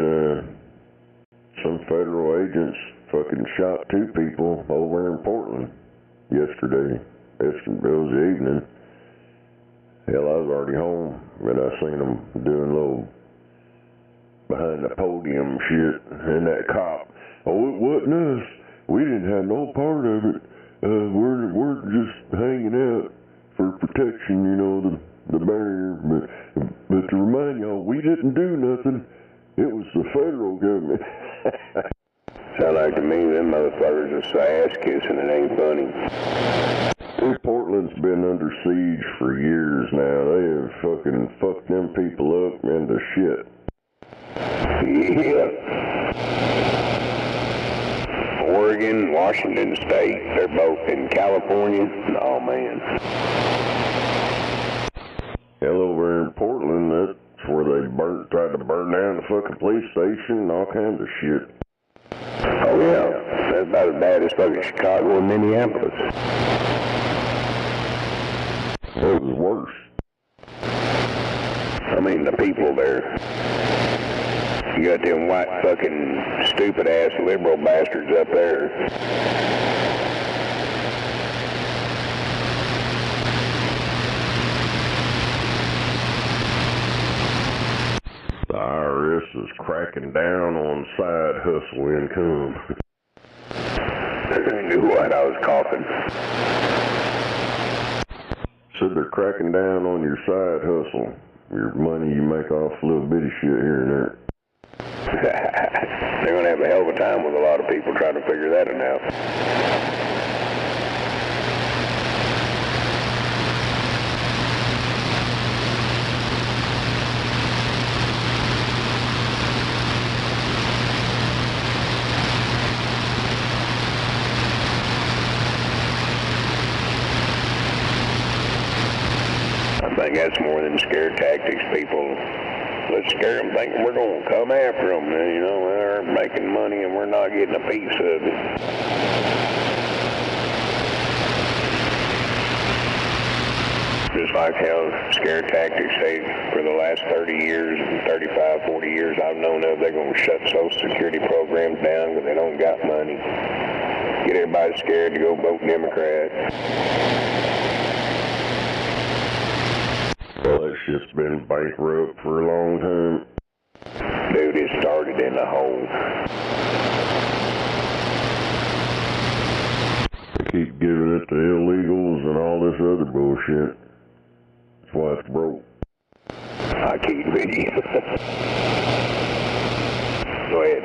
some federal agents fucking shot 2 people over in Portland yesterday. It was the evening. Hell, I was already home, but I seen them doing little behind the podium shit, and that cop, oh, it wasn't us. We didn't have no part of it. We're just hanging out for protection, you know, the barrier. But to remind y'all, we didn't do nothing. It was the federal government. Sound like to me them motherfuckers are so ass kissing, it ain't funny. Portland's been under siege for years now. They have fucking fucked them people up into shit. Yeah. Oregon, Washington State, they're both in California. Oh, man. Hell, over in Portland, that's where they tried to burn down the fucking police station and all kinds of shit. Oh, yeah. That's about as bad as fucking Chicago and Minneapolis. It was worse. I mean, the people there. You got them white fucking stupid ass liberal bastards up there. The IRS is cracking down on side hustle income. I knew what I was coughing. Said they're cracking down on your side hustle. Your money you make off a little bitty shit here and there. They're going to have a hell of a time with a lot of people trying to figure that one out. I think that's more than scare tactics, people. Let's scare them thinking we're going to come after them. You know, they're making money and we're not getting a piece of it. Just like how scare tactics say for the last 30 years, 35, 40 years I've known of, they're going to shut Social Security programs down because they don't got money. Get everybody scared to go vote Democrat. Well, that shit's been bankrupt for a long time. Dude, it started in the hole. They keep giving it to illegals and all this other bullshit. That's why it's broke. I keep video. Go ahead.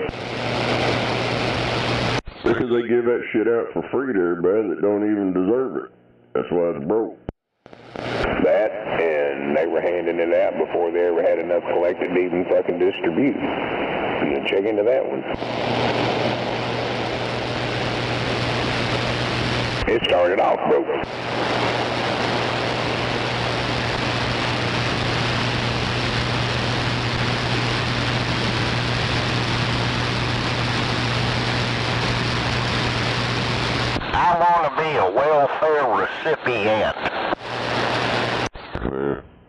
Because they give that shit out for free to everybody that don't even deserve it. That's why it's broke. That, and they were handing it out before they ever had enough collected to even fucking distribute. You can check into that one. It started off broke. I want to be a welfare recipient.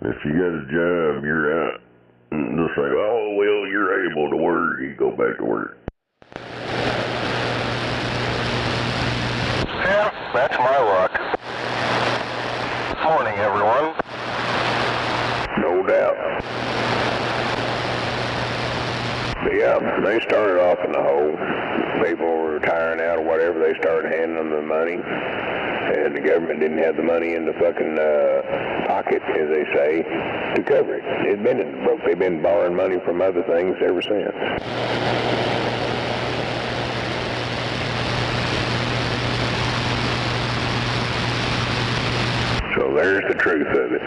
If you got a job, you're out. They'll say, oh, well, you're able to work. You go back to work. Yeah, that's my luck. Morning, everyone. No doubt. But yeah, they started off in the hole. People were retiring out or whatever, they started handing them the money. And the government didn't have the money in the fucking pocket, as they say, to cover it. It'd been in the broke. They've been borrowing money from other things ever since. So there's the truth of it.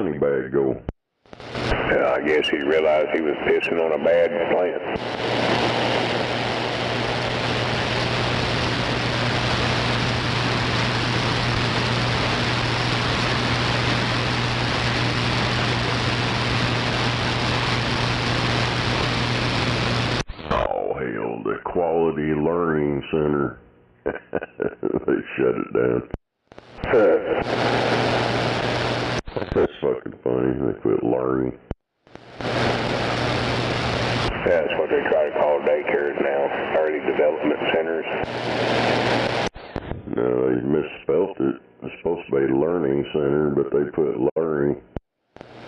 money bag go? I guess he realized he was pissing on a bad plant. Oh, hell, the Quality Learning Center. They shut it down. That's fucking funny. They quit learning. That's what they try to call daycares now, early development centers. No, they misspelt it. It's supposed to be learning center, but they put learning.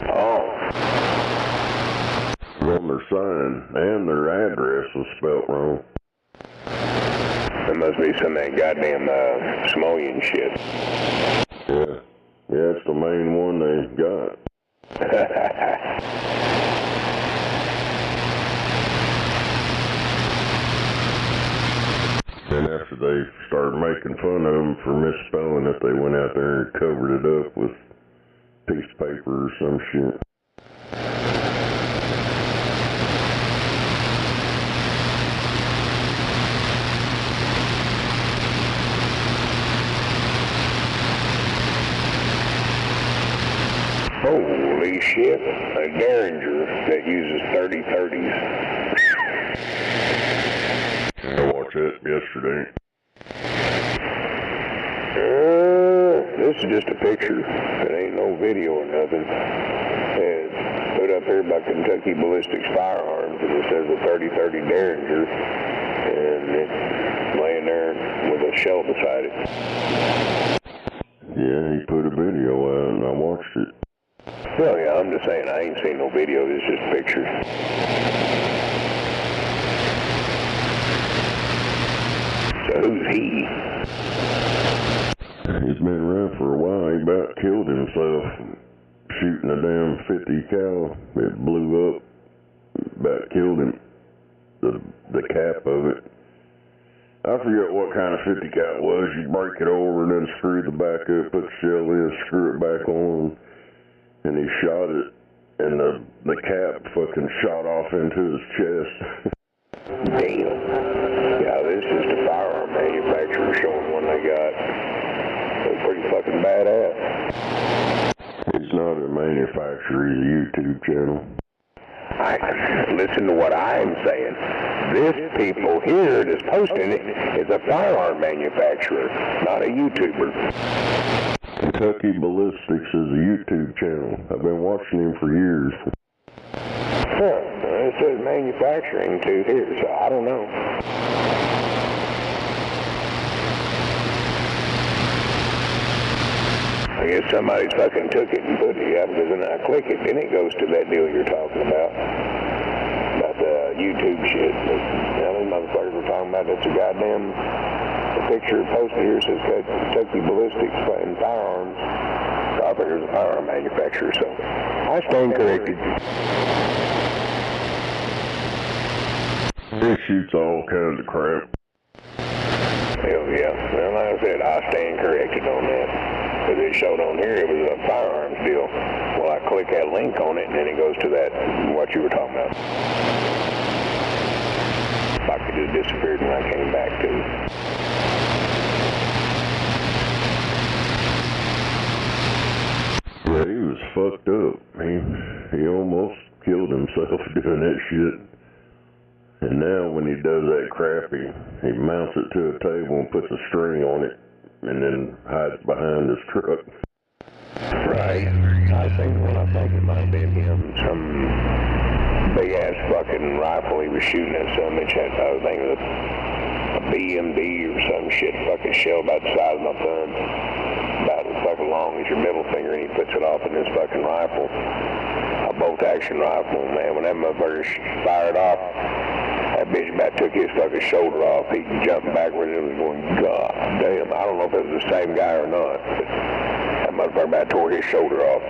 Oh. On their sign, and their address was spelt wrong. That must be some of that goddamn Samoan shit. Yeah. Yeah, it's the main one they got. And after they started making fun of them for misspelling it, they went out there and covered it up with a piece of paper or some shit. Holy shit, a Derringer that uses 30-30s. I watched it yesterday. This is just a picture. It ain't no video or nothing. It's put up here by Kentucky Ballistics Firearms, and it says a 30-30 Derringer, and it's laying there with a shell beside it. Yeah, he put a video out, and I watched it. Well, yeah, I'm just saying, I ain't seen no video. It's just pictures. So who's he? He's been around for a while. He about killed himself shooting a damn 50 cal. It blew up. About killed him. The cap of it. I forget what kind of 50 cal it was. You break it over and then screw the back up, put the shell in, screw it back on. And he shot it, and the cap fucking shot off into his chest. Damn. Yeah, this is the firearm manufacturer showing one they got. They're pretty fucking badass. He's not a manufacturer, he's a YouTube channel. Listen to what I'm saying. This people here that's posting it is a firearm manufacturer, not a YouTuber. Kentucky Ballistics is a YouTube channel. I've been watching him for years. Huh. It says manufacturing too here, so I don't know. I guess somebody fucking took it and put it up, because when I click it, then it goes to that deal you're talking about the YouTube shit. But now these motherfuckers were talking about that's a goddamn picture posted here says Kentucky Ballistics and Firearms. So I figure it's a firearm manufacturer, so I stand corrected. He shoots all kinds of crap. Hell yeah. Well, like I said, I stand corrected on that. Because it showed on here it was a firearms deal. Well, I click that link on it, and then it goes to that, what you were talking about. Like it just disappeared when I came back to it. Yeah, he was fucked up. He almost killed himself doing that shit. And now when he does that crap, he mounts it to a table and puts a string on it and then hides behind his truck. Right. I think it might have been him, some big ass fucking rifle he was shooting at some bitch. I think it was a BMD or some shit, fucking shell about the size of my thumb. About as fucking long as your middle finger, and he puts it off in this fucking rifle. A bolt action rifle, man. When that motherfucker fired off, that bitch about took his fucking shoulder off. He jumped backwards and was going, God damn. I don't know if it was the same guy or not, but that motherfucker about tore his shoulder off.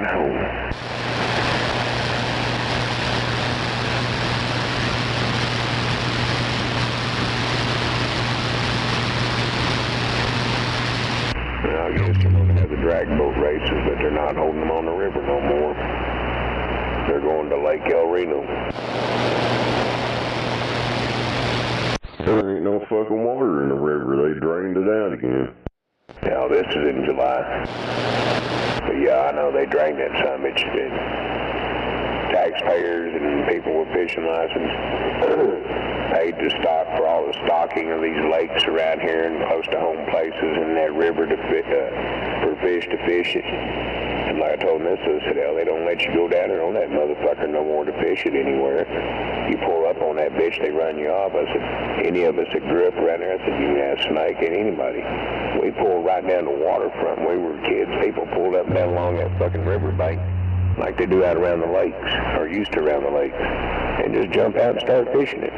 driving home. Well, I guess they're going to have the drag boat races, but they're not holding them on the river no more. They're going to Lake El Reno. There ain't no fucking water in the river. They drained it out again. Now, this is in July. But yeah, I know they drained that son of a bitch. Taxpayers and people with fishing license paid to stock for all the stocking of these lakes around here and close to home places in that river to for fish to fish it. And like I told them this, I said, hell, they don't let you go down there on that motherfucker no more to fish it anywhere. You pull up on that bitch, they run you off. I said, any of us that grew up around there, I said, you can ask Snake and anybody. We pulled right down the waterfront when we were kids. People pulled up and down along that fucking riverbank like they do out around the lakes, or used to around the lakes, and just jump out and start fishing it.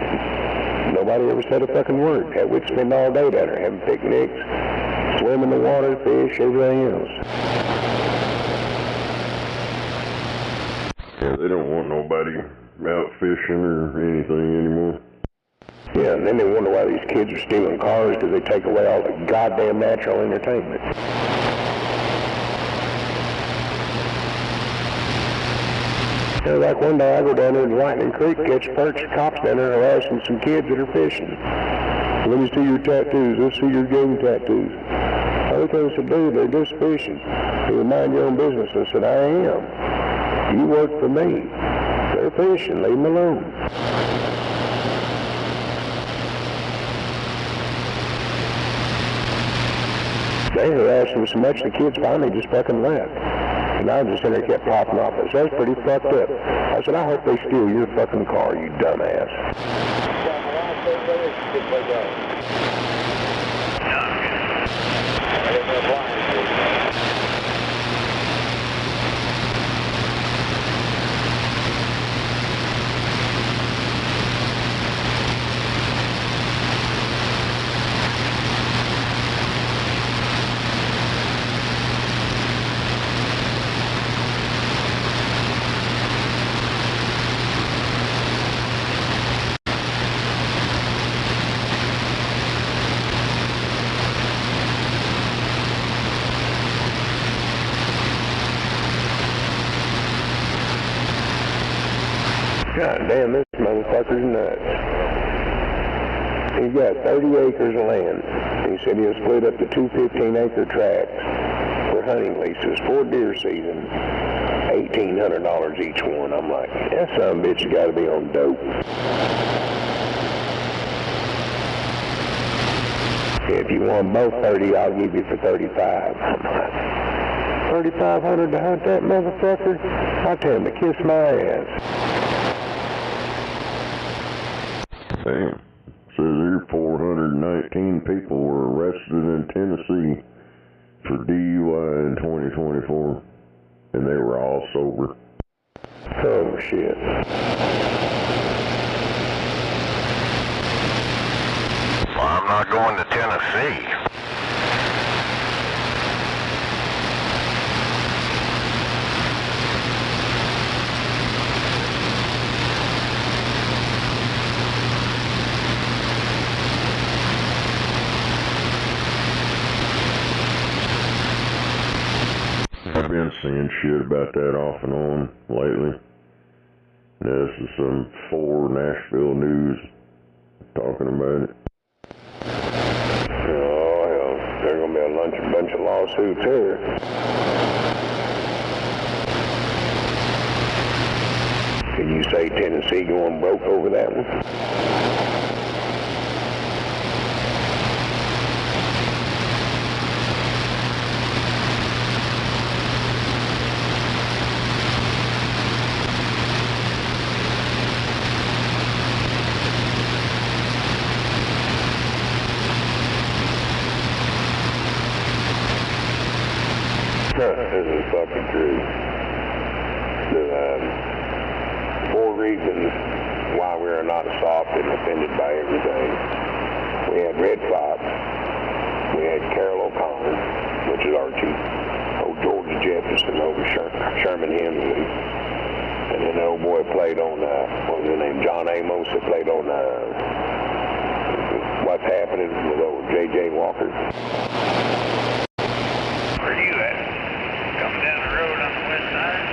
Nobody ever said a fucking word. Hell, we'd spend all day down there having picnics, swim in the water, fish, everything else. Yeah, they don't want nobody out fishing or anything anymore. Yeah, and then they wonder why these kids are stealing cars because they take away all the goddamn natural entertainment. Yeah, like one day I go down there to Lightning Creek, catch perch, cops down there harassing some kids that are fishing. Let me see your tattoos. Let's see your game tattoos. Other things to do, they're just fishing. You mind your own business. I said, I am. You work for me. They're fishing. Leave them alone. They harassed me so much the kids finally just fucking left. And I just in there kept popping off. I said, that's pretty fucked up. I said, I hope they steal your fucking car, you dumbass. God damn, this motherfucker's nuts. He's got 30 acres of land. He said he'll split up to two 15-acre tracts for hunting leases for deer season. $1,800 each one. I'm like, that son of a bitch has got to be on dope. If you want both 30, I'll give you for 35. I'm like, $3,500 to hunt that motherfucker? I tell him to kiss my ass. Damn. Says here 419 people were arrested in Tennessee for DUI in 2024, and they were all sober. Oh, shit. Well, I'm not going to Tennessee. I've been seeing shit about that off and on lately. This is some 4 Nashville News talking about it. Oh, hell, there's going to be a bunch of lawsuits here. Can you say Tennessee going broke over that one? This is fucking true. The 4 reasons why we are not soft and offended by everything. We had Red Fox. We had Carol O'Connor, which is Archie. Old George Jefferson over Sherman Birmingham. And then the old boy played on, what was his name, John Amos, that played on What's Happening with old J.J. Walker. Where you at? Coming down the road on the west side?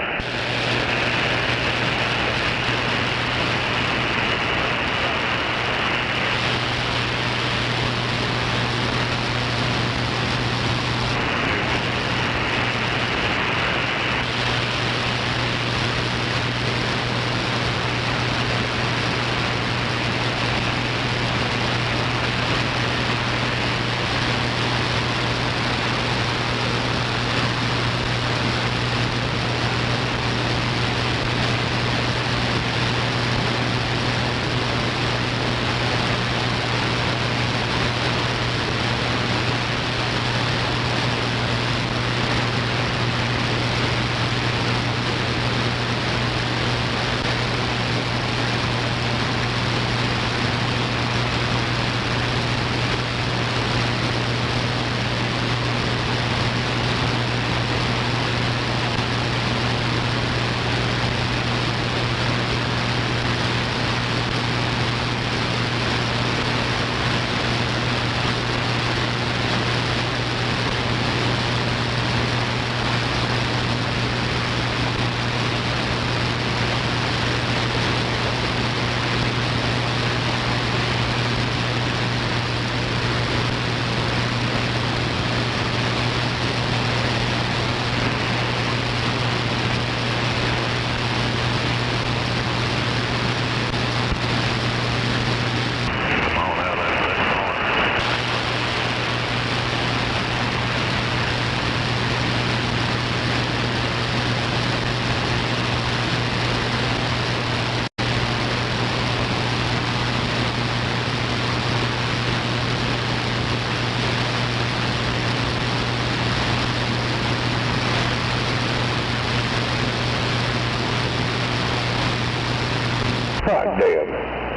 God damn.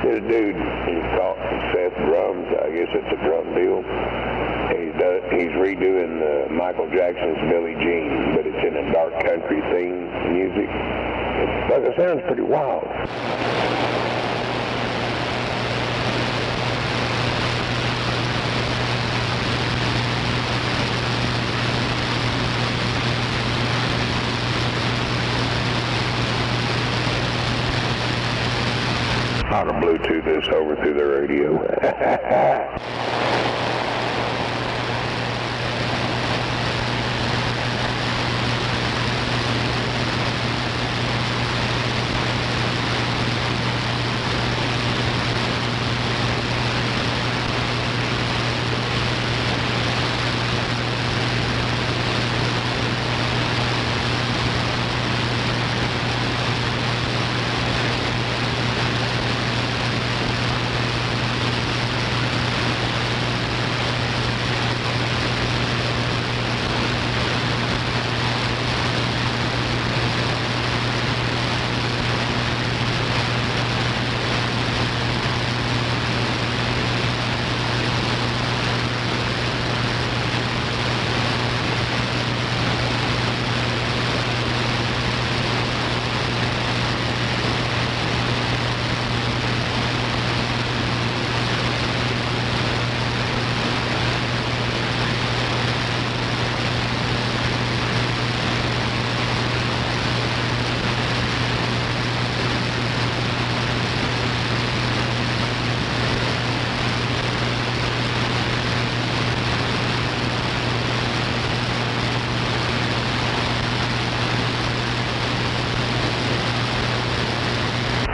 This dude, he's called Seth Drums. I guess it's a drum deal. He's redoing Michael Jackson's Billie Jean, but it's in a dark country theme music. It sounds pretty wild. I ought to Bluetooth this over through the radio.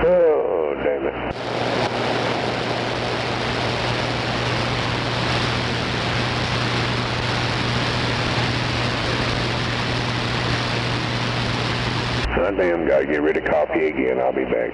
Oh, damn it. I damn gotta get rid of coffee again. I'll be back.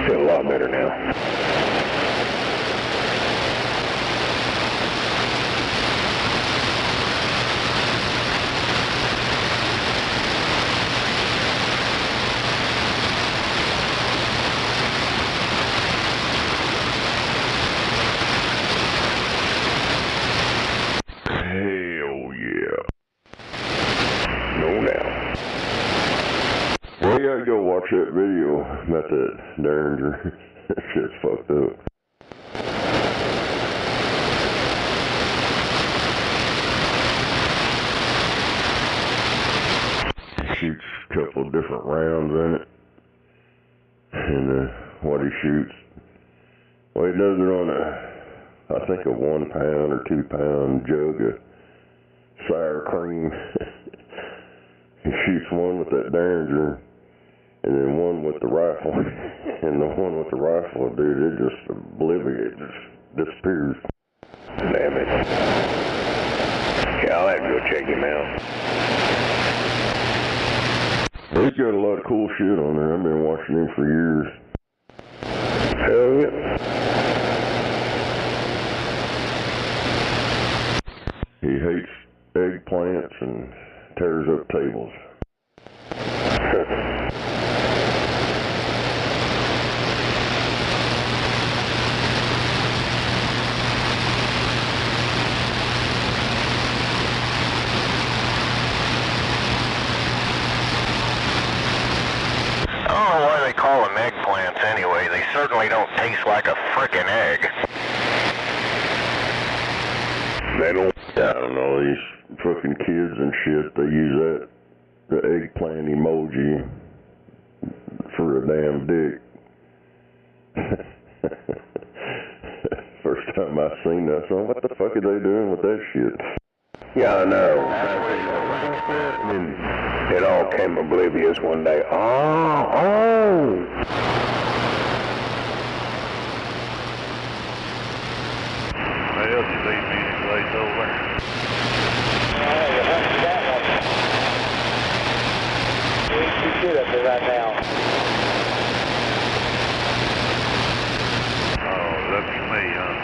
Feel a lot better now. Hell yeah. No doubt. Well, you gotta go watch that video about that Derringer. That shit's fucked up. He shoots a couple of different rounds in it. And what he shoots, well, he does it on I think a 1 pound or 2 pound jug of sour cream. He shoots one with that Derringer, and then one with the rifle. And the one with the rifle, dude, it just obliviates, just disappears. Damn it. Yeah, I'll have to go check him out. He's got a lot of cool shit on there. I've been watching him for years. Hell yeah. He hates eggplants and tears up tables. I don't know why they call them eggplants anyway. They certainly don't taste like a frickin' egg. They don't. I don't know, these fucking kids and shit, they use the eggplant emoji for a damn dick. First time I seen that, so what the fuck are they doing with that shit? Yeah, I know. And it all came oblivious one day. Oh! Well, you leave me any place over. You shoot up there right now. Oh, lucky me, huh?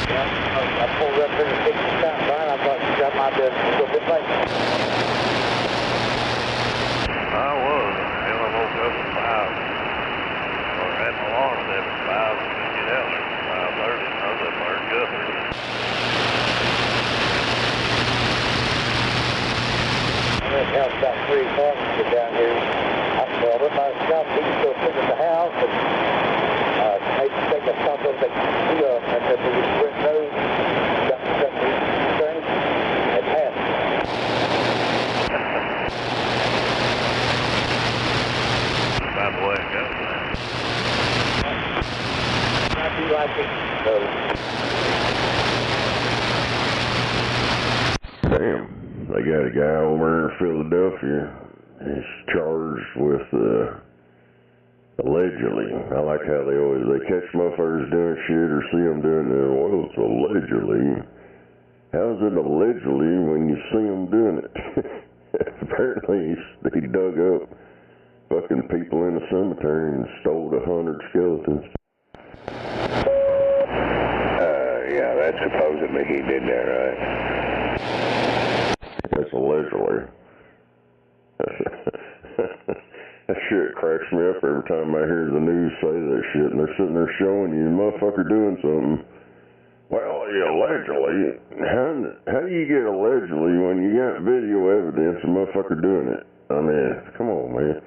Yeah, I pulled up here to 60 cent line. I thought you got my business a little bit late. I was. Hell, I woke up at 5. Or had my alarm set at 5 and couldn't get out there at 5:30. I was up there guthering. It helps about 3 o'clock to get down here. I felt it. My shop, he can still sit at the house and maybe take a stop up at and then we sprint road, got the train, and pass. By the way, it goes there. I do like it. So. Damn, they got a guy over in Philadelphia. He's charged with, allegedly. I like how they catch motherfuckers doing shit or see them doing it. Well, it's allegedly. How's it allegedly when you see them doing it? Apparently he dug up fucking people in the cemetery and stole 100 skeletons. Yeah, that's supposedly he did that, right? That's allegedly. That shit cracks me up every time I hear the news say that shit, and they're sitting there showing you the motherfucker doing something. Well, yeah, allegedly. How do you get allegedly when you got video evidence of motherfucker doing it? I mean, come on, man.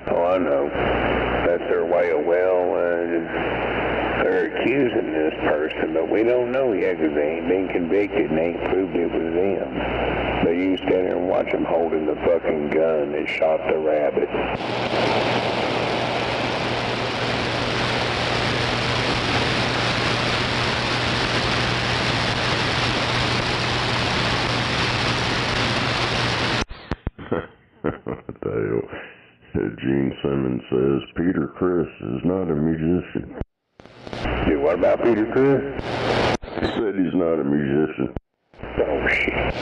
Oh, I know. That's their way of, they're accusing this person, but we don't know yet because they ain't been convicted and ain't proved it was them. But you stand there and watch them holding the fucking gun that shot the rabbit. What the hell? Gene Simmons says Peter Criss is not a musician. Dude, what about Peter Criss? He said he's not a musician. Oh, shit.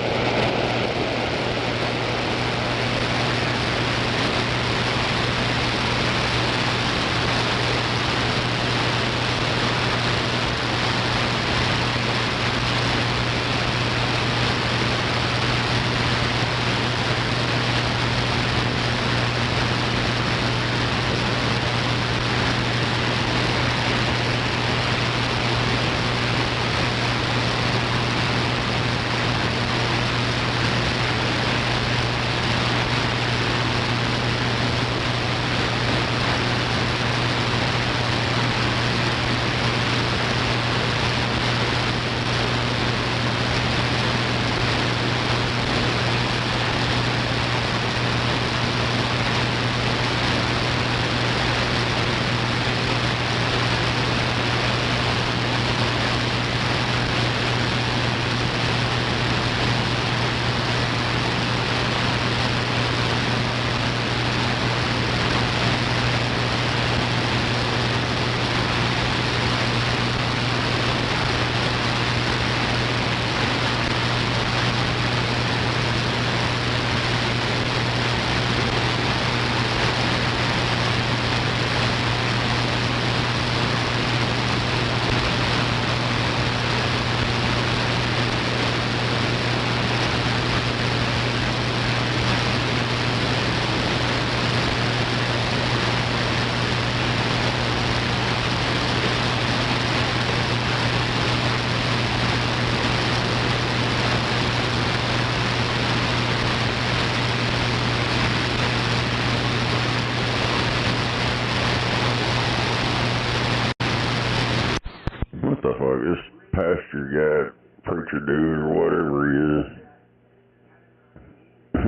pastor guy, preacher dude, or whatever he is.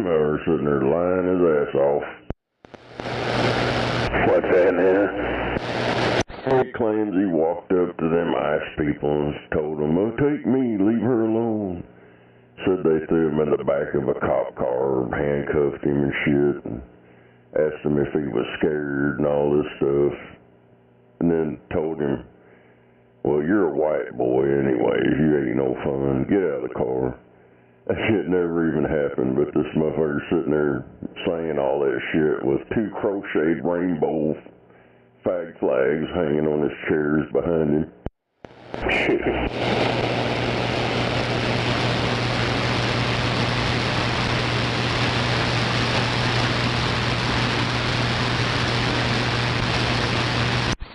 Or sitting there lying his ass off. What's that now? He claims he walked up to them ICE people and told them, "Oh, take me, leave her alone." Said they threw him in the back of a cop car, handcuffed him and shit, and asked him if he was scared and all this stuff. And then told him, "Well, you're a white boy anyways, you ain't no fun, get out of the car." That shit never even happened, but this motherfucker's sitting there saying all that shit with 2 crocheted rainbow flag flags hanging on his chairs behind him. Shit.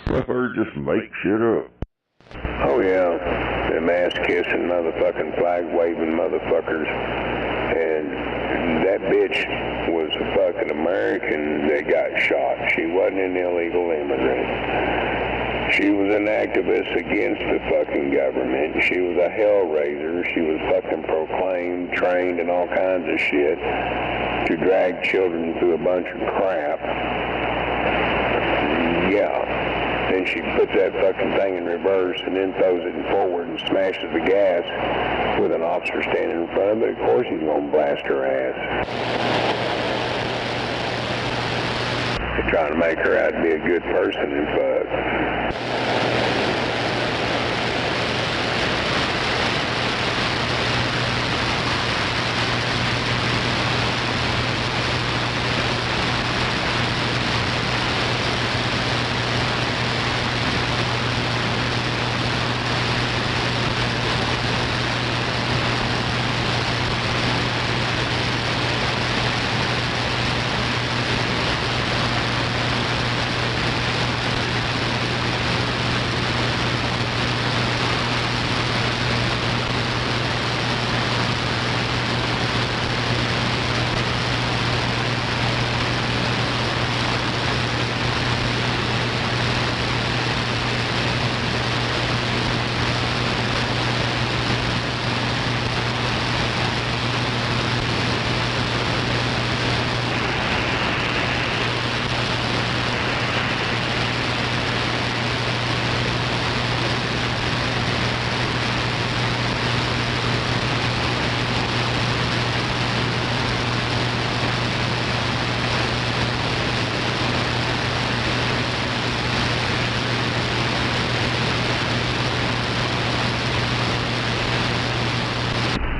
Motherfucker just make shit up. Oh yeah, them ass-kissing motherfucking flag-waving motherfuckers. And that bitch was a fucking American that got shot. She wasn't an illegal immigrant. She was an activist against the fucking government. She was a hellraiser. She was fucking proclaimed, trained, and all kinds of shit to drag children through a bunch of crap. Yeah. Then she puts that fucking thing in reverse and then throws it forward and smashes the gas with an officer standing in front of it. Of course he's gonna blast her ass. They're trying to make her out to be a good person and fuck.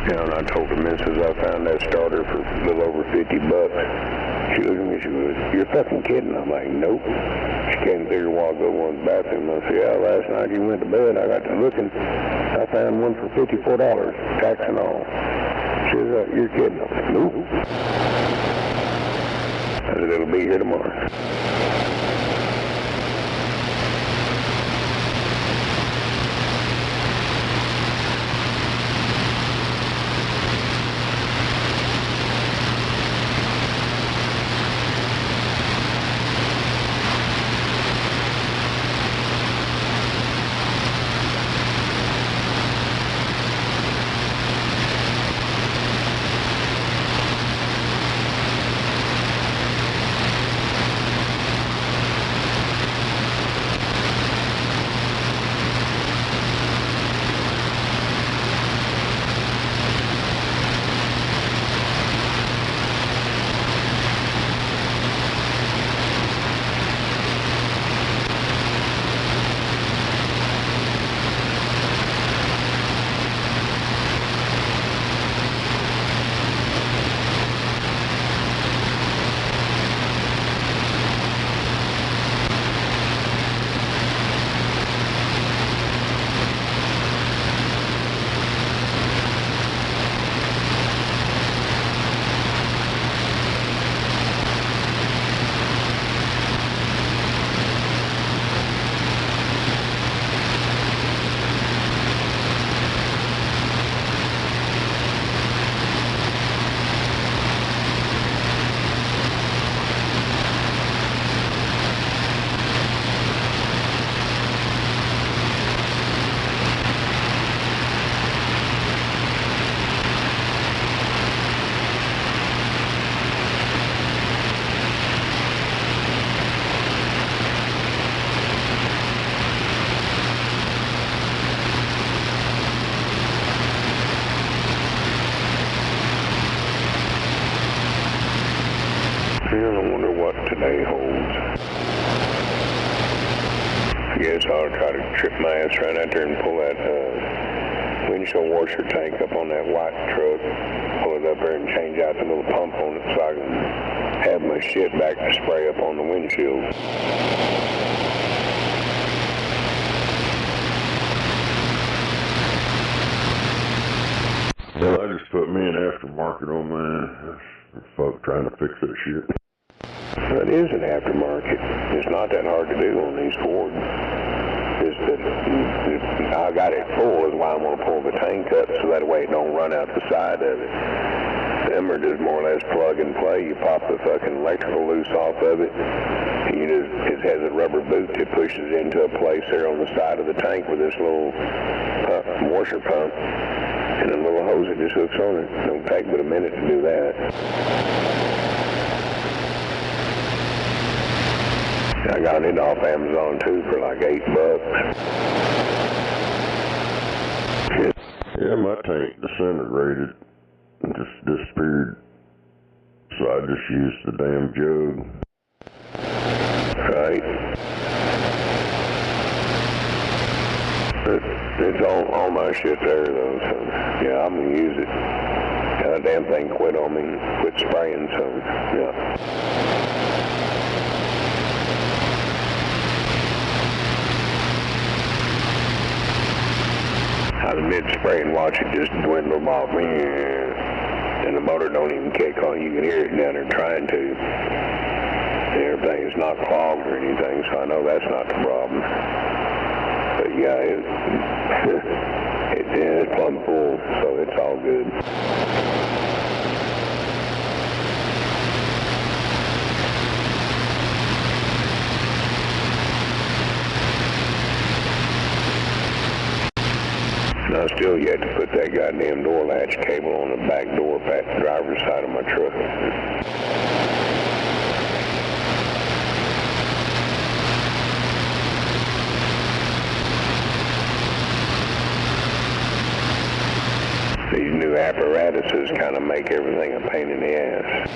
You know, and I told the missus I found that starter for a little over $50. She looked at me, she goes, "You're fucking kidding." I'm like, "Nope." She came through a while ago, went to the bathroom. I said, "Yeah, last night you went to bed, I got to looking. I found one for $54, tax and all." She said, "You're kidding." I'm like, "Nope." I said, "It'll be here tomorrow." Well, I wonder what today holds. I guess I'll try to trip my ass right out there and pull that windshield washer tank up on that white truck, pull it up there and change out the little pump on it so I can have my shit back to spray up on the windshield. Well, I just put me an aftermarket on mine. Fuck trying to fix that shit. It is an aftermarket. It's not that hard to do on these Fords. Just that I got it full is why I'm going to pull the tank up so that way it don't run out the side of it. Them are just more or less plug and play. You pop the fucking electrical loose off of it. And it has a rubber boot that pushes into a place there on the side of the tank with this little washer pump. And a little hose that just hooks on it. Don't take but a minute to do that. I got it off Amazon too for like $8. Yeah, my tank disintegrated and just disappeared. So I just used the damn jug. Right. It's all my shit there though, so yeah, I'm gonna use it. That damn thing quit on me, quit spraying, so yeah. I was mid-spray and watch it just dwindle off, and the motor don't even kick on. You can hear it down there trying to. And everything is not clogged or anything, so I know that's not the problem. But yeah, it's plumb full, so it's all good. And I still yet to put that goddamn door latch cable on the back door back the driver's side of my truck. These new apparatuses kind of make everything a pain in the ass.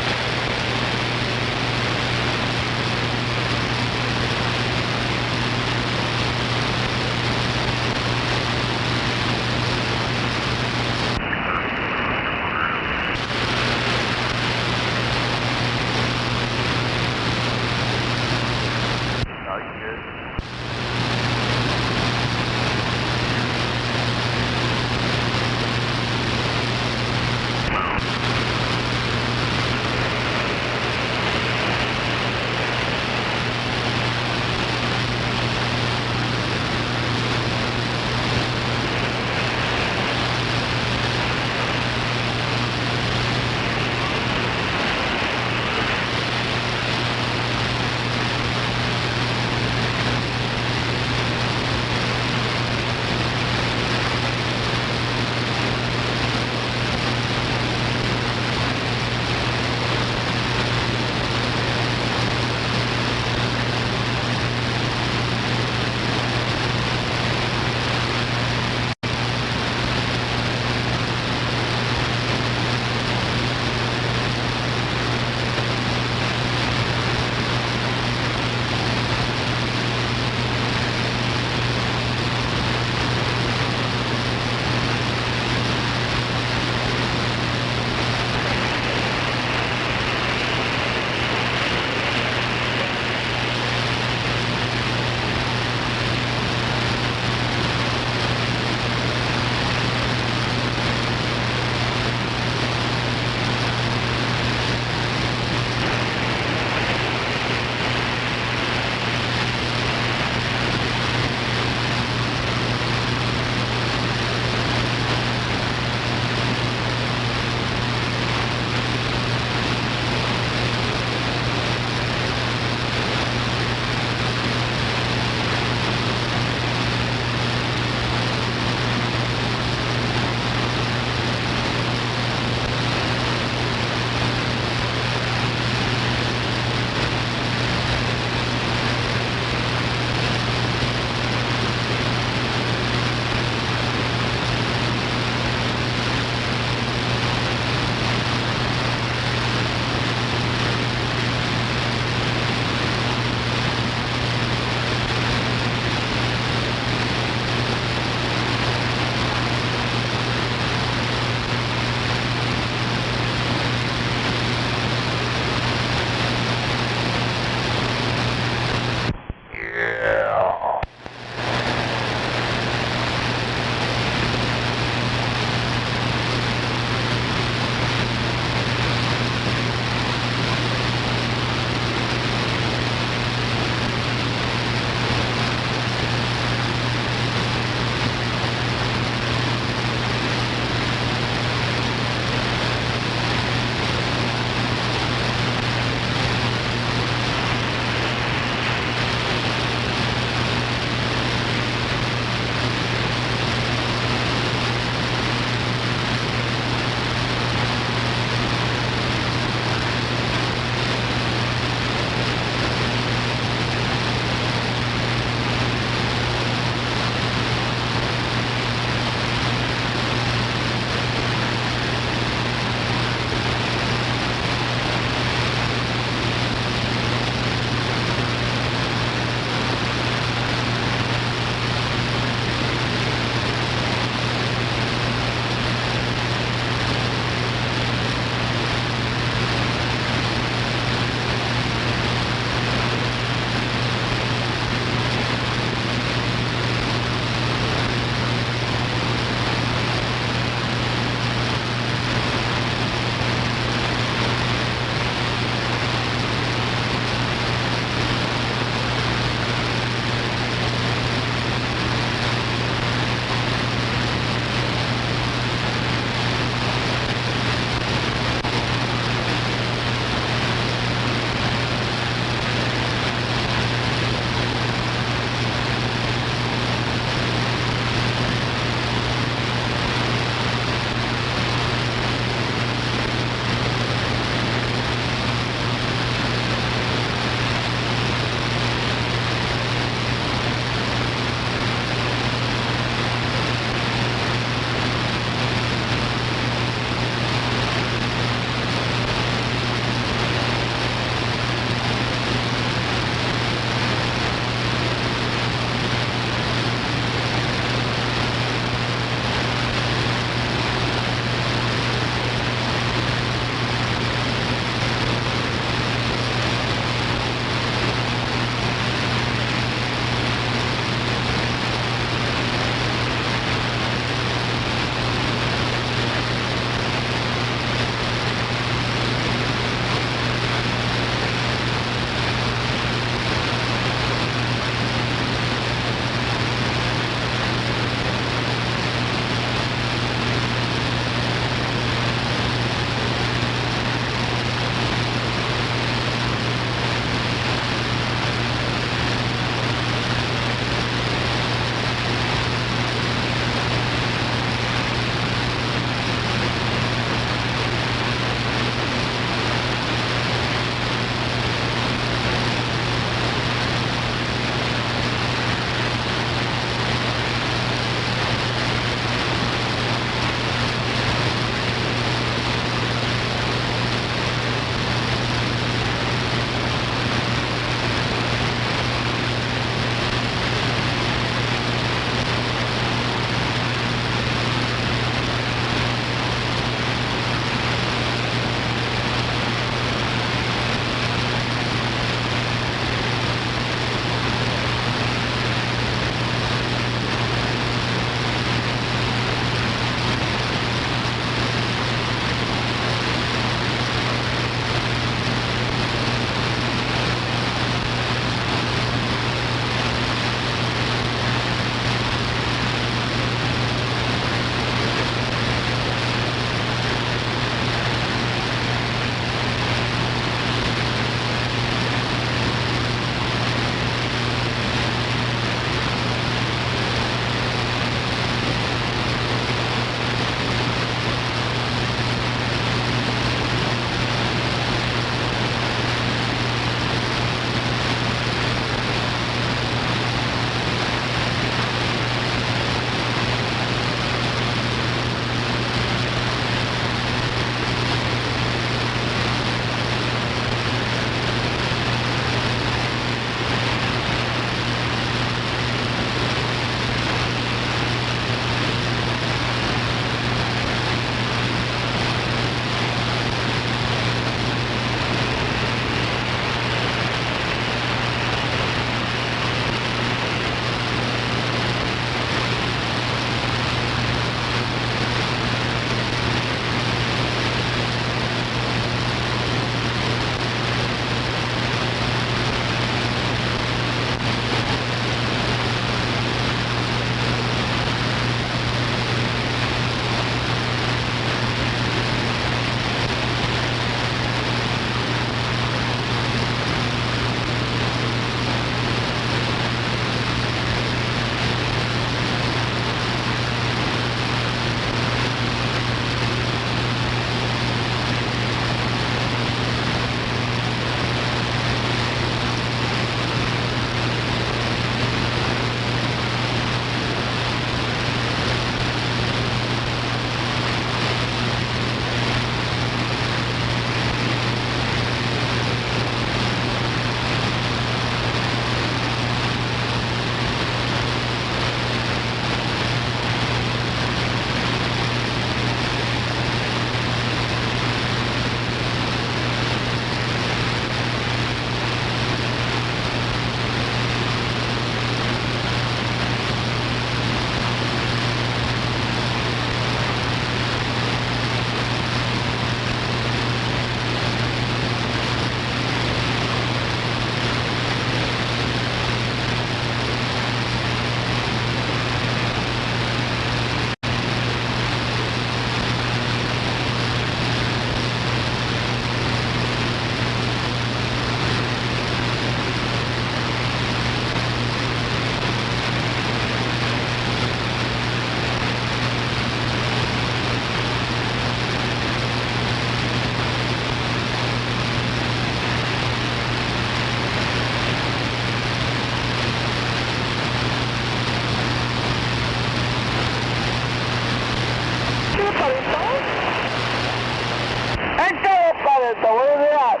So where is it at?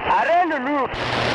I ran the roof.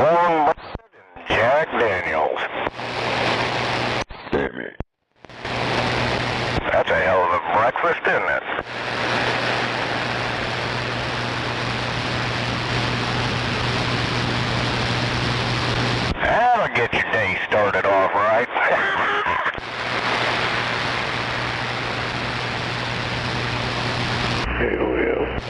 cornbread and Jack Daniels. Damn it. That's a hell of a breakfast, isn't it? That'll get your day started off right. Hell yeah.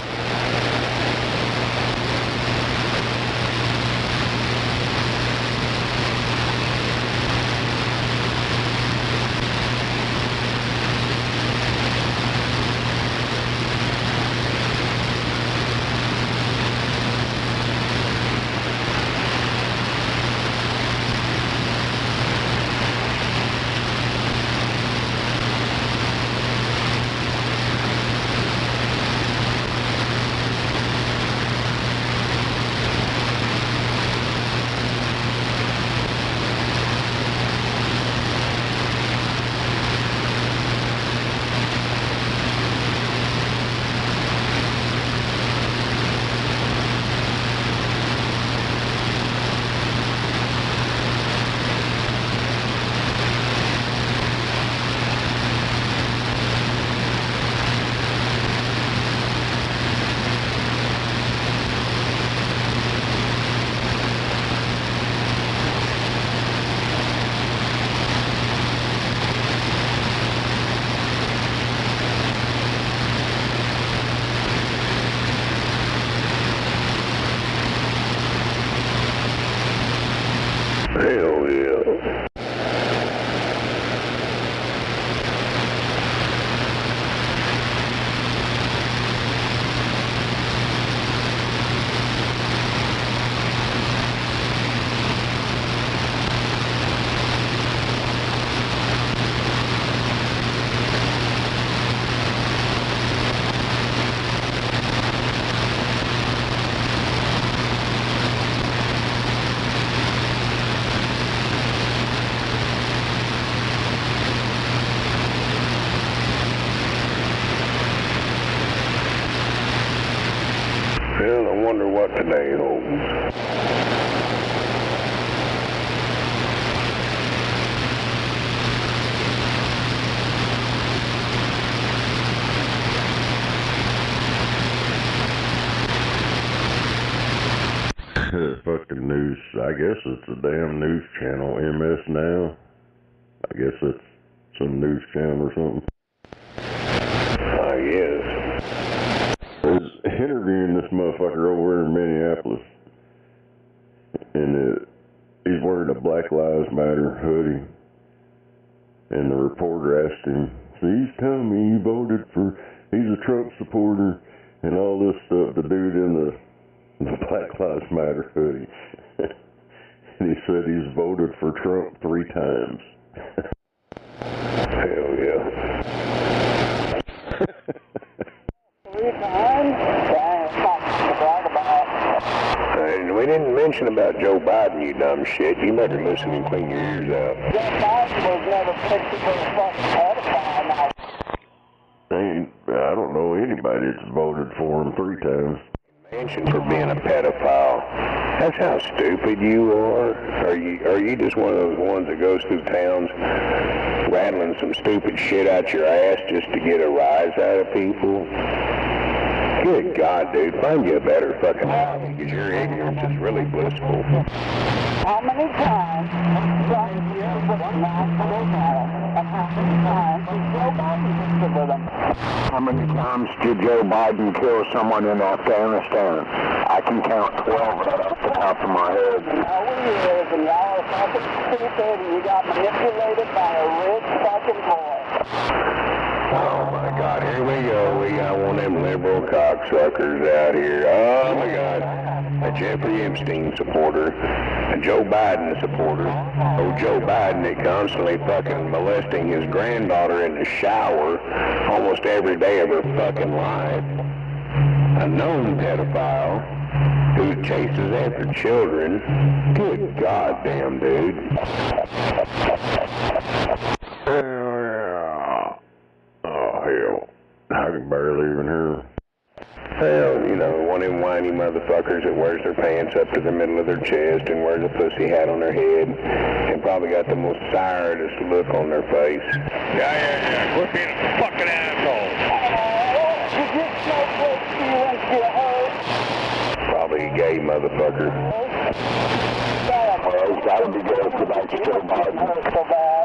Well, I wonder what today holds. Fucking news. I guess it's a damn news channel. MS Now. I guess it's some news channel or something. I guess. I was interviewing this motherfucker over in Minneapolis. And he's wearing a Black Lives Matter hoodie. And the reporter asked him, so he's telling me you voted for, he's a Trump supporter and all this stuff. The dude in the Black Lives Matter hoodie. And he said he's voted for Trump 3 times. Hell yeah. 3 times? That's something to brag about. And we didn't mention about Joe Biden, you dumb shit. You better listen and clean your ears out. Joe Biden was never picked for a fucking pedophile now. I don't know anybody that's voted for him 3 times. Mentioned for being a pedophile. That's how stupid you are. Are you just one of those ones that goes through towns rattling some stupid shit out your ass just to get a rise out of people? Good God, dude, find you a better fucking hobby, because your ignorance is really blissful. How many times Trump here was announced for those matters? And how many times did Joe Biden consider them? How many times did Joe Biden kill someone in Afghanistan? I can count 12 right off the top of my head. All we is, and y'all are fucking stupid, and you got manipulated by a rich fucking boy. Oh my God, here we go. We got one of them liberal cocksuckers out here. Oh my God. A Jeffrey Epstein supporter, a Joe Biden supporter. Oh, Joe Biden that constantly fucking molesting his granddaughter in the shower almost every day of her fucking life. A known pedophile who chases after children. Good goddamn, dude. Oh, hell. I can barely even hear him. Well, you know, one of them whiny motherfuckers that wears their pants up to the middle of their chest and wears a pussy hat on their head and probably got the most sourest look on their face. Yeah. Quit being a fucking asshole. You just know what feelings you hurt. Probably a gay motherfucker. Well, he's got to be good for that Joe Biden. So bad.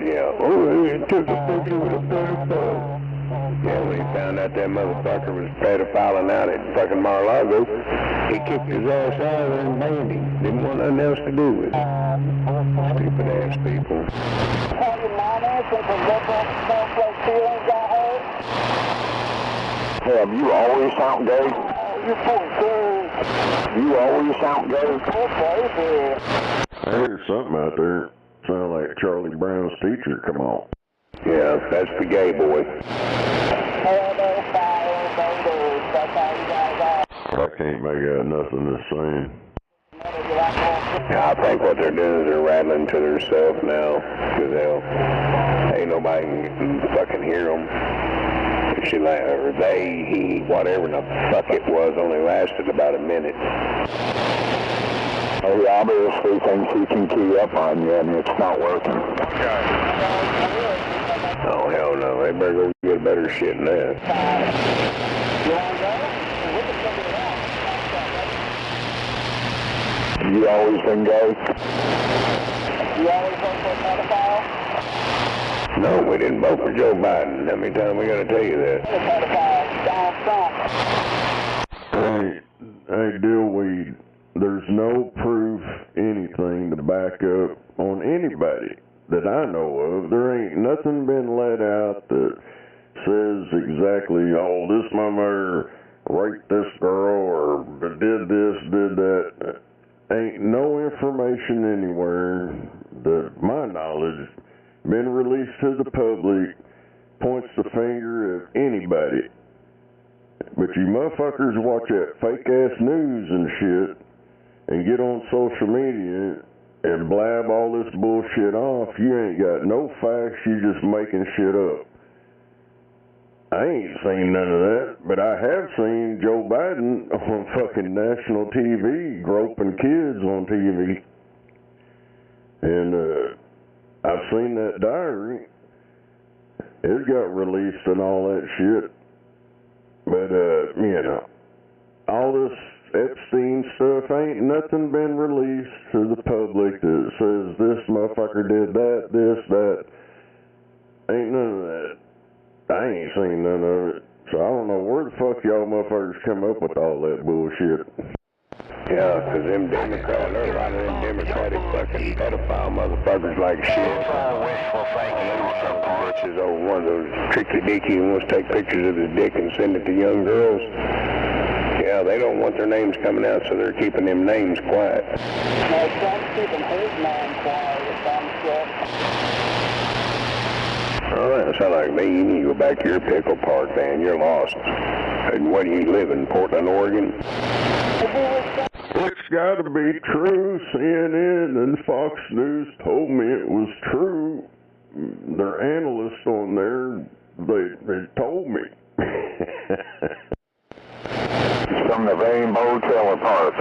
Yeah. Oh, it took a picture with a pedophile. Yeah, when he found out that motherfucker was pedophiling out at fucking Mar-a-Lago, he kicked his ass out of there and banned him. Didn't want nothing else to do with it. Stupid ass people. Tell your manners and the liberal snowflake feelings got hurt. Have you always sound gay? You poor dude. You always sound gay? Poor baby. I hear something out there. Sound like Charlie Brown's teacher. Come on. Yeah, that's the gay boy. I can't make out nothing that's saying. Yeah, I think what they're doing is they're rattling to themselves now, because ain't nobody can fucking hear them. She, or they, he, whatever the fuck it was, only lasted about a minute. Oh, he obviously thinks he can key up on you, and it's not working. Oh, hell no. They better go get better shit than that. You always been gay? You always vote for a pedophile? No, we didn't vote for Joe Biden. How many times we gotta tell you that? Hey, Dillweed, there's no proof, anything to back up on anybody that I know of. There ain't nothing been let out that says exactly, oh, this mother raped this girl or did this, did that. Ain't no information anywhere that my knowledge been released to the public points the finger at anybody. But you motherfuckers watch that fake ass news and shit and get on social media and blab all this bullshit off. You ain't got no facts, you just making shit up. I ain't seen none of that, but I have seen Joe Biden on fucking national TV groping kids on TV. And I've seen that diary. It got released and all that shit. But, you know, all this Epstein stuff ain't nothing been released to the public that says this motherfucker did that, this, that. Ain't none of that. I ain't seen none of it. So I don't know where the fuck y'all motherfuckers come up with all that bullshit. Yeah, 'cause them Democrats, there are a lot of them Democratic fucking pedophile motherfuckers like shit. Wishful thinking on some part. Bitches over one of those tricky dicky who wants to take pictures of his dick and send it to young girls. Yeah, they don't want their names coming out, so they're keeping them names quiet. No, Trump's keeping his man quiet or some shit. Oh, that sounds like me. You need to go back to your pickle park, man. You're lost. And where do you live, in Portland, Oregon? It's gotta be true. CNN and Fox News told me it was true. Their analysts on there, they told me. From the Rainbow Trailer Park.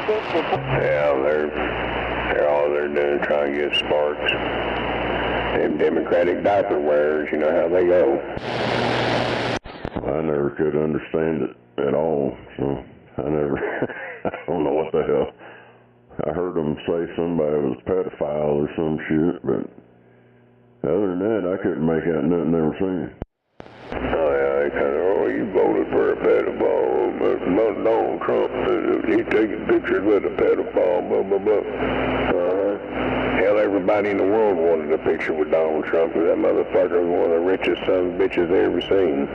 Yeah, they're all they're doing trying to get sparks. Them Democratic diaper wearers, you know how they go. I never could understand it at all, so I don't know what the hell. I heard them say somebody was a pedophile or some shit, but other than that, I couldn't make out nothing they were saying. Oh yeah, they kind of, you voted for a pedophile, but Donald Trump, he's taking pictures with a pedophile, blah, blah, blah. Hell, everybody in the world wanted a picture with Donald Trump, because that motherfucker was one of the richest sons of bitches they ever seen.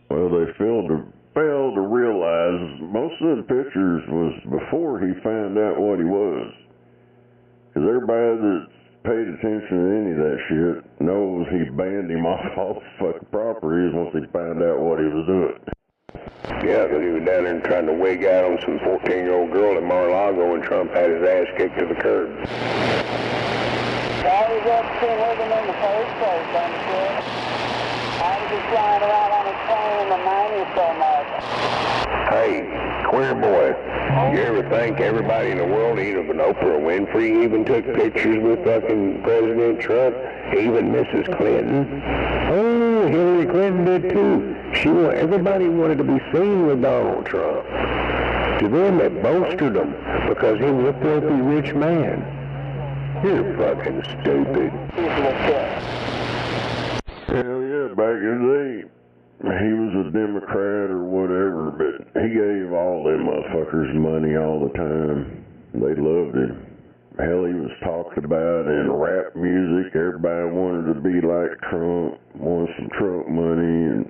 Well, they failed to realize most of the pictures was before he found out what he was. Because everybody that's paid attention to any of that shit knows he banned him off all the fucking properties once he found out what he was doing. Yeah, because he was down there trying to wig out on some 14-year-old girl in Mar-a-Lago, and Trump had his ass kicked to the curb. Why was Epstein living in the first place, understand? Why was he flying around on his plane in the 90s so much? Hey, queer boy, you ever think everybody in the world, even Oprah Winfrey, even took pictures with fucking President Trump, even Mrs. Clinton? Oh, Hillary Clinton did too. Everybody wanted to be seen with Donald Trump. To them, it bolstered him because he was a filthy rich man. You're fucking stupid. Hell yeah, back in the day, he was a Democrat or whatever, but he gave all them motherfuckers money all the time. They loved him. Hell, he was talked about in rap music. Everybody wanted to be like Trump, wanted some Trump money,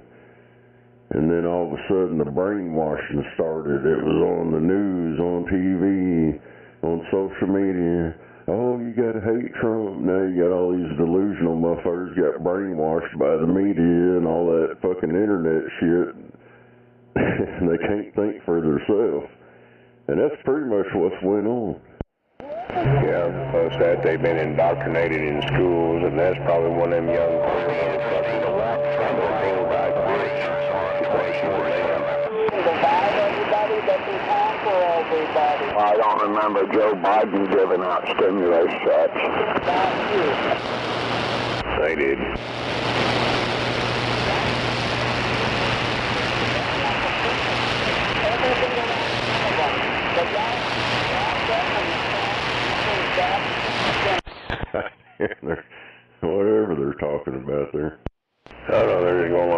and then all of a sudden the brainwashing started. It was on the news, on TV, on social media. Oh, you gotta hate Trump. Now you got all these delusional motherfuckers got brainwashed by the media and all that fucking internet shit. They can't think for themselves. And that's pretty much what's went on. Yeah, plus that they've been indoctrinated in schools, and that's probably one of them young motherfuckers that want from the thing by bitch. Divide everybody, but be time for everybody. I don't remember Joe Biden giving out stimulus checks. They did. Whatever they're talking about there. I don't know, they're just going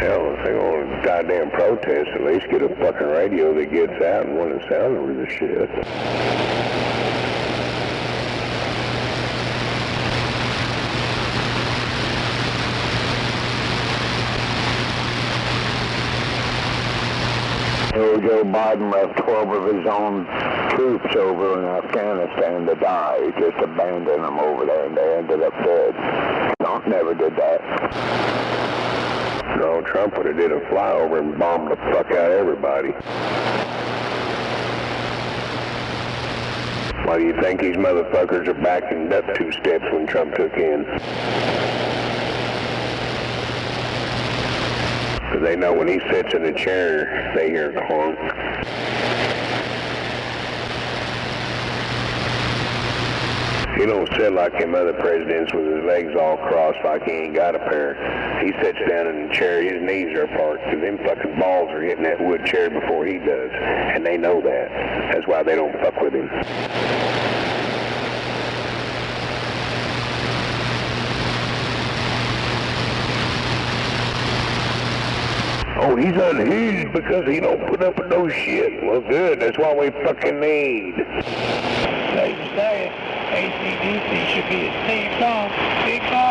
hell, if they're going to goddamn protest, at least get a fucking radio that gets out and one that sounds over the shit. Joe Biden left 12 of his own troops over in Afghanistan to die. He just abandoned them over there and they ended up dead. Trump never did that. No, Trump would have did a flyover and bombed the fuck out of everybody. Why do you think these motherfuckers are backing up 2 steps when Trump took in? Because they know when he sits in a chair, they hear clunk. He don't sit like them other presidents with his legs all crossed like he ain't got a pair. He sits down in the chair, his knees are apart, because them fucking balls are hitting that wood chair before he does. And they know that. That's why they don't fuck with him. Oh, he's unhinged because he don't put up with no shit. Well, good. That's what we fucking need. Safe to say, ACDC should be a theme song. Big song.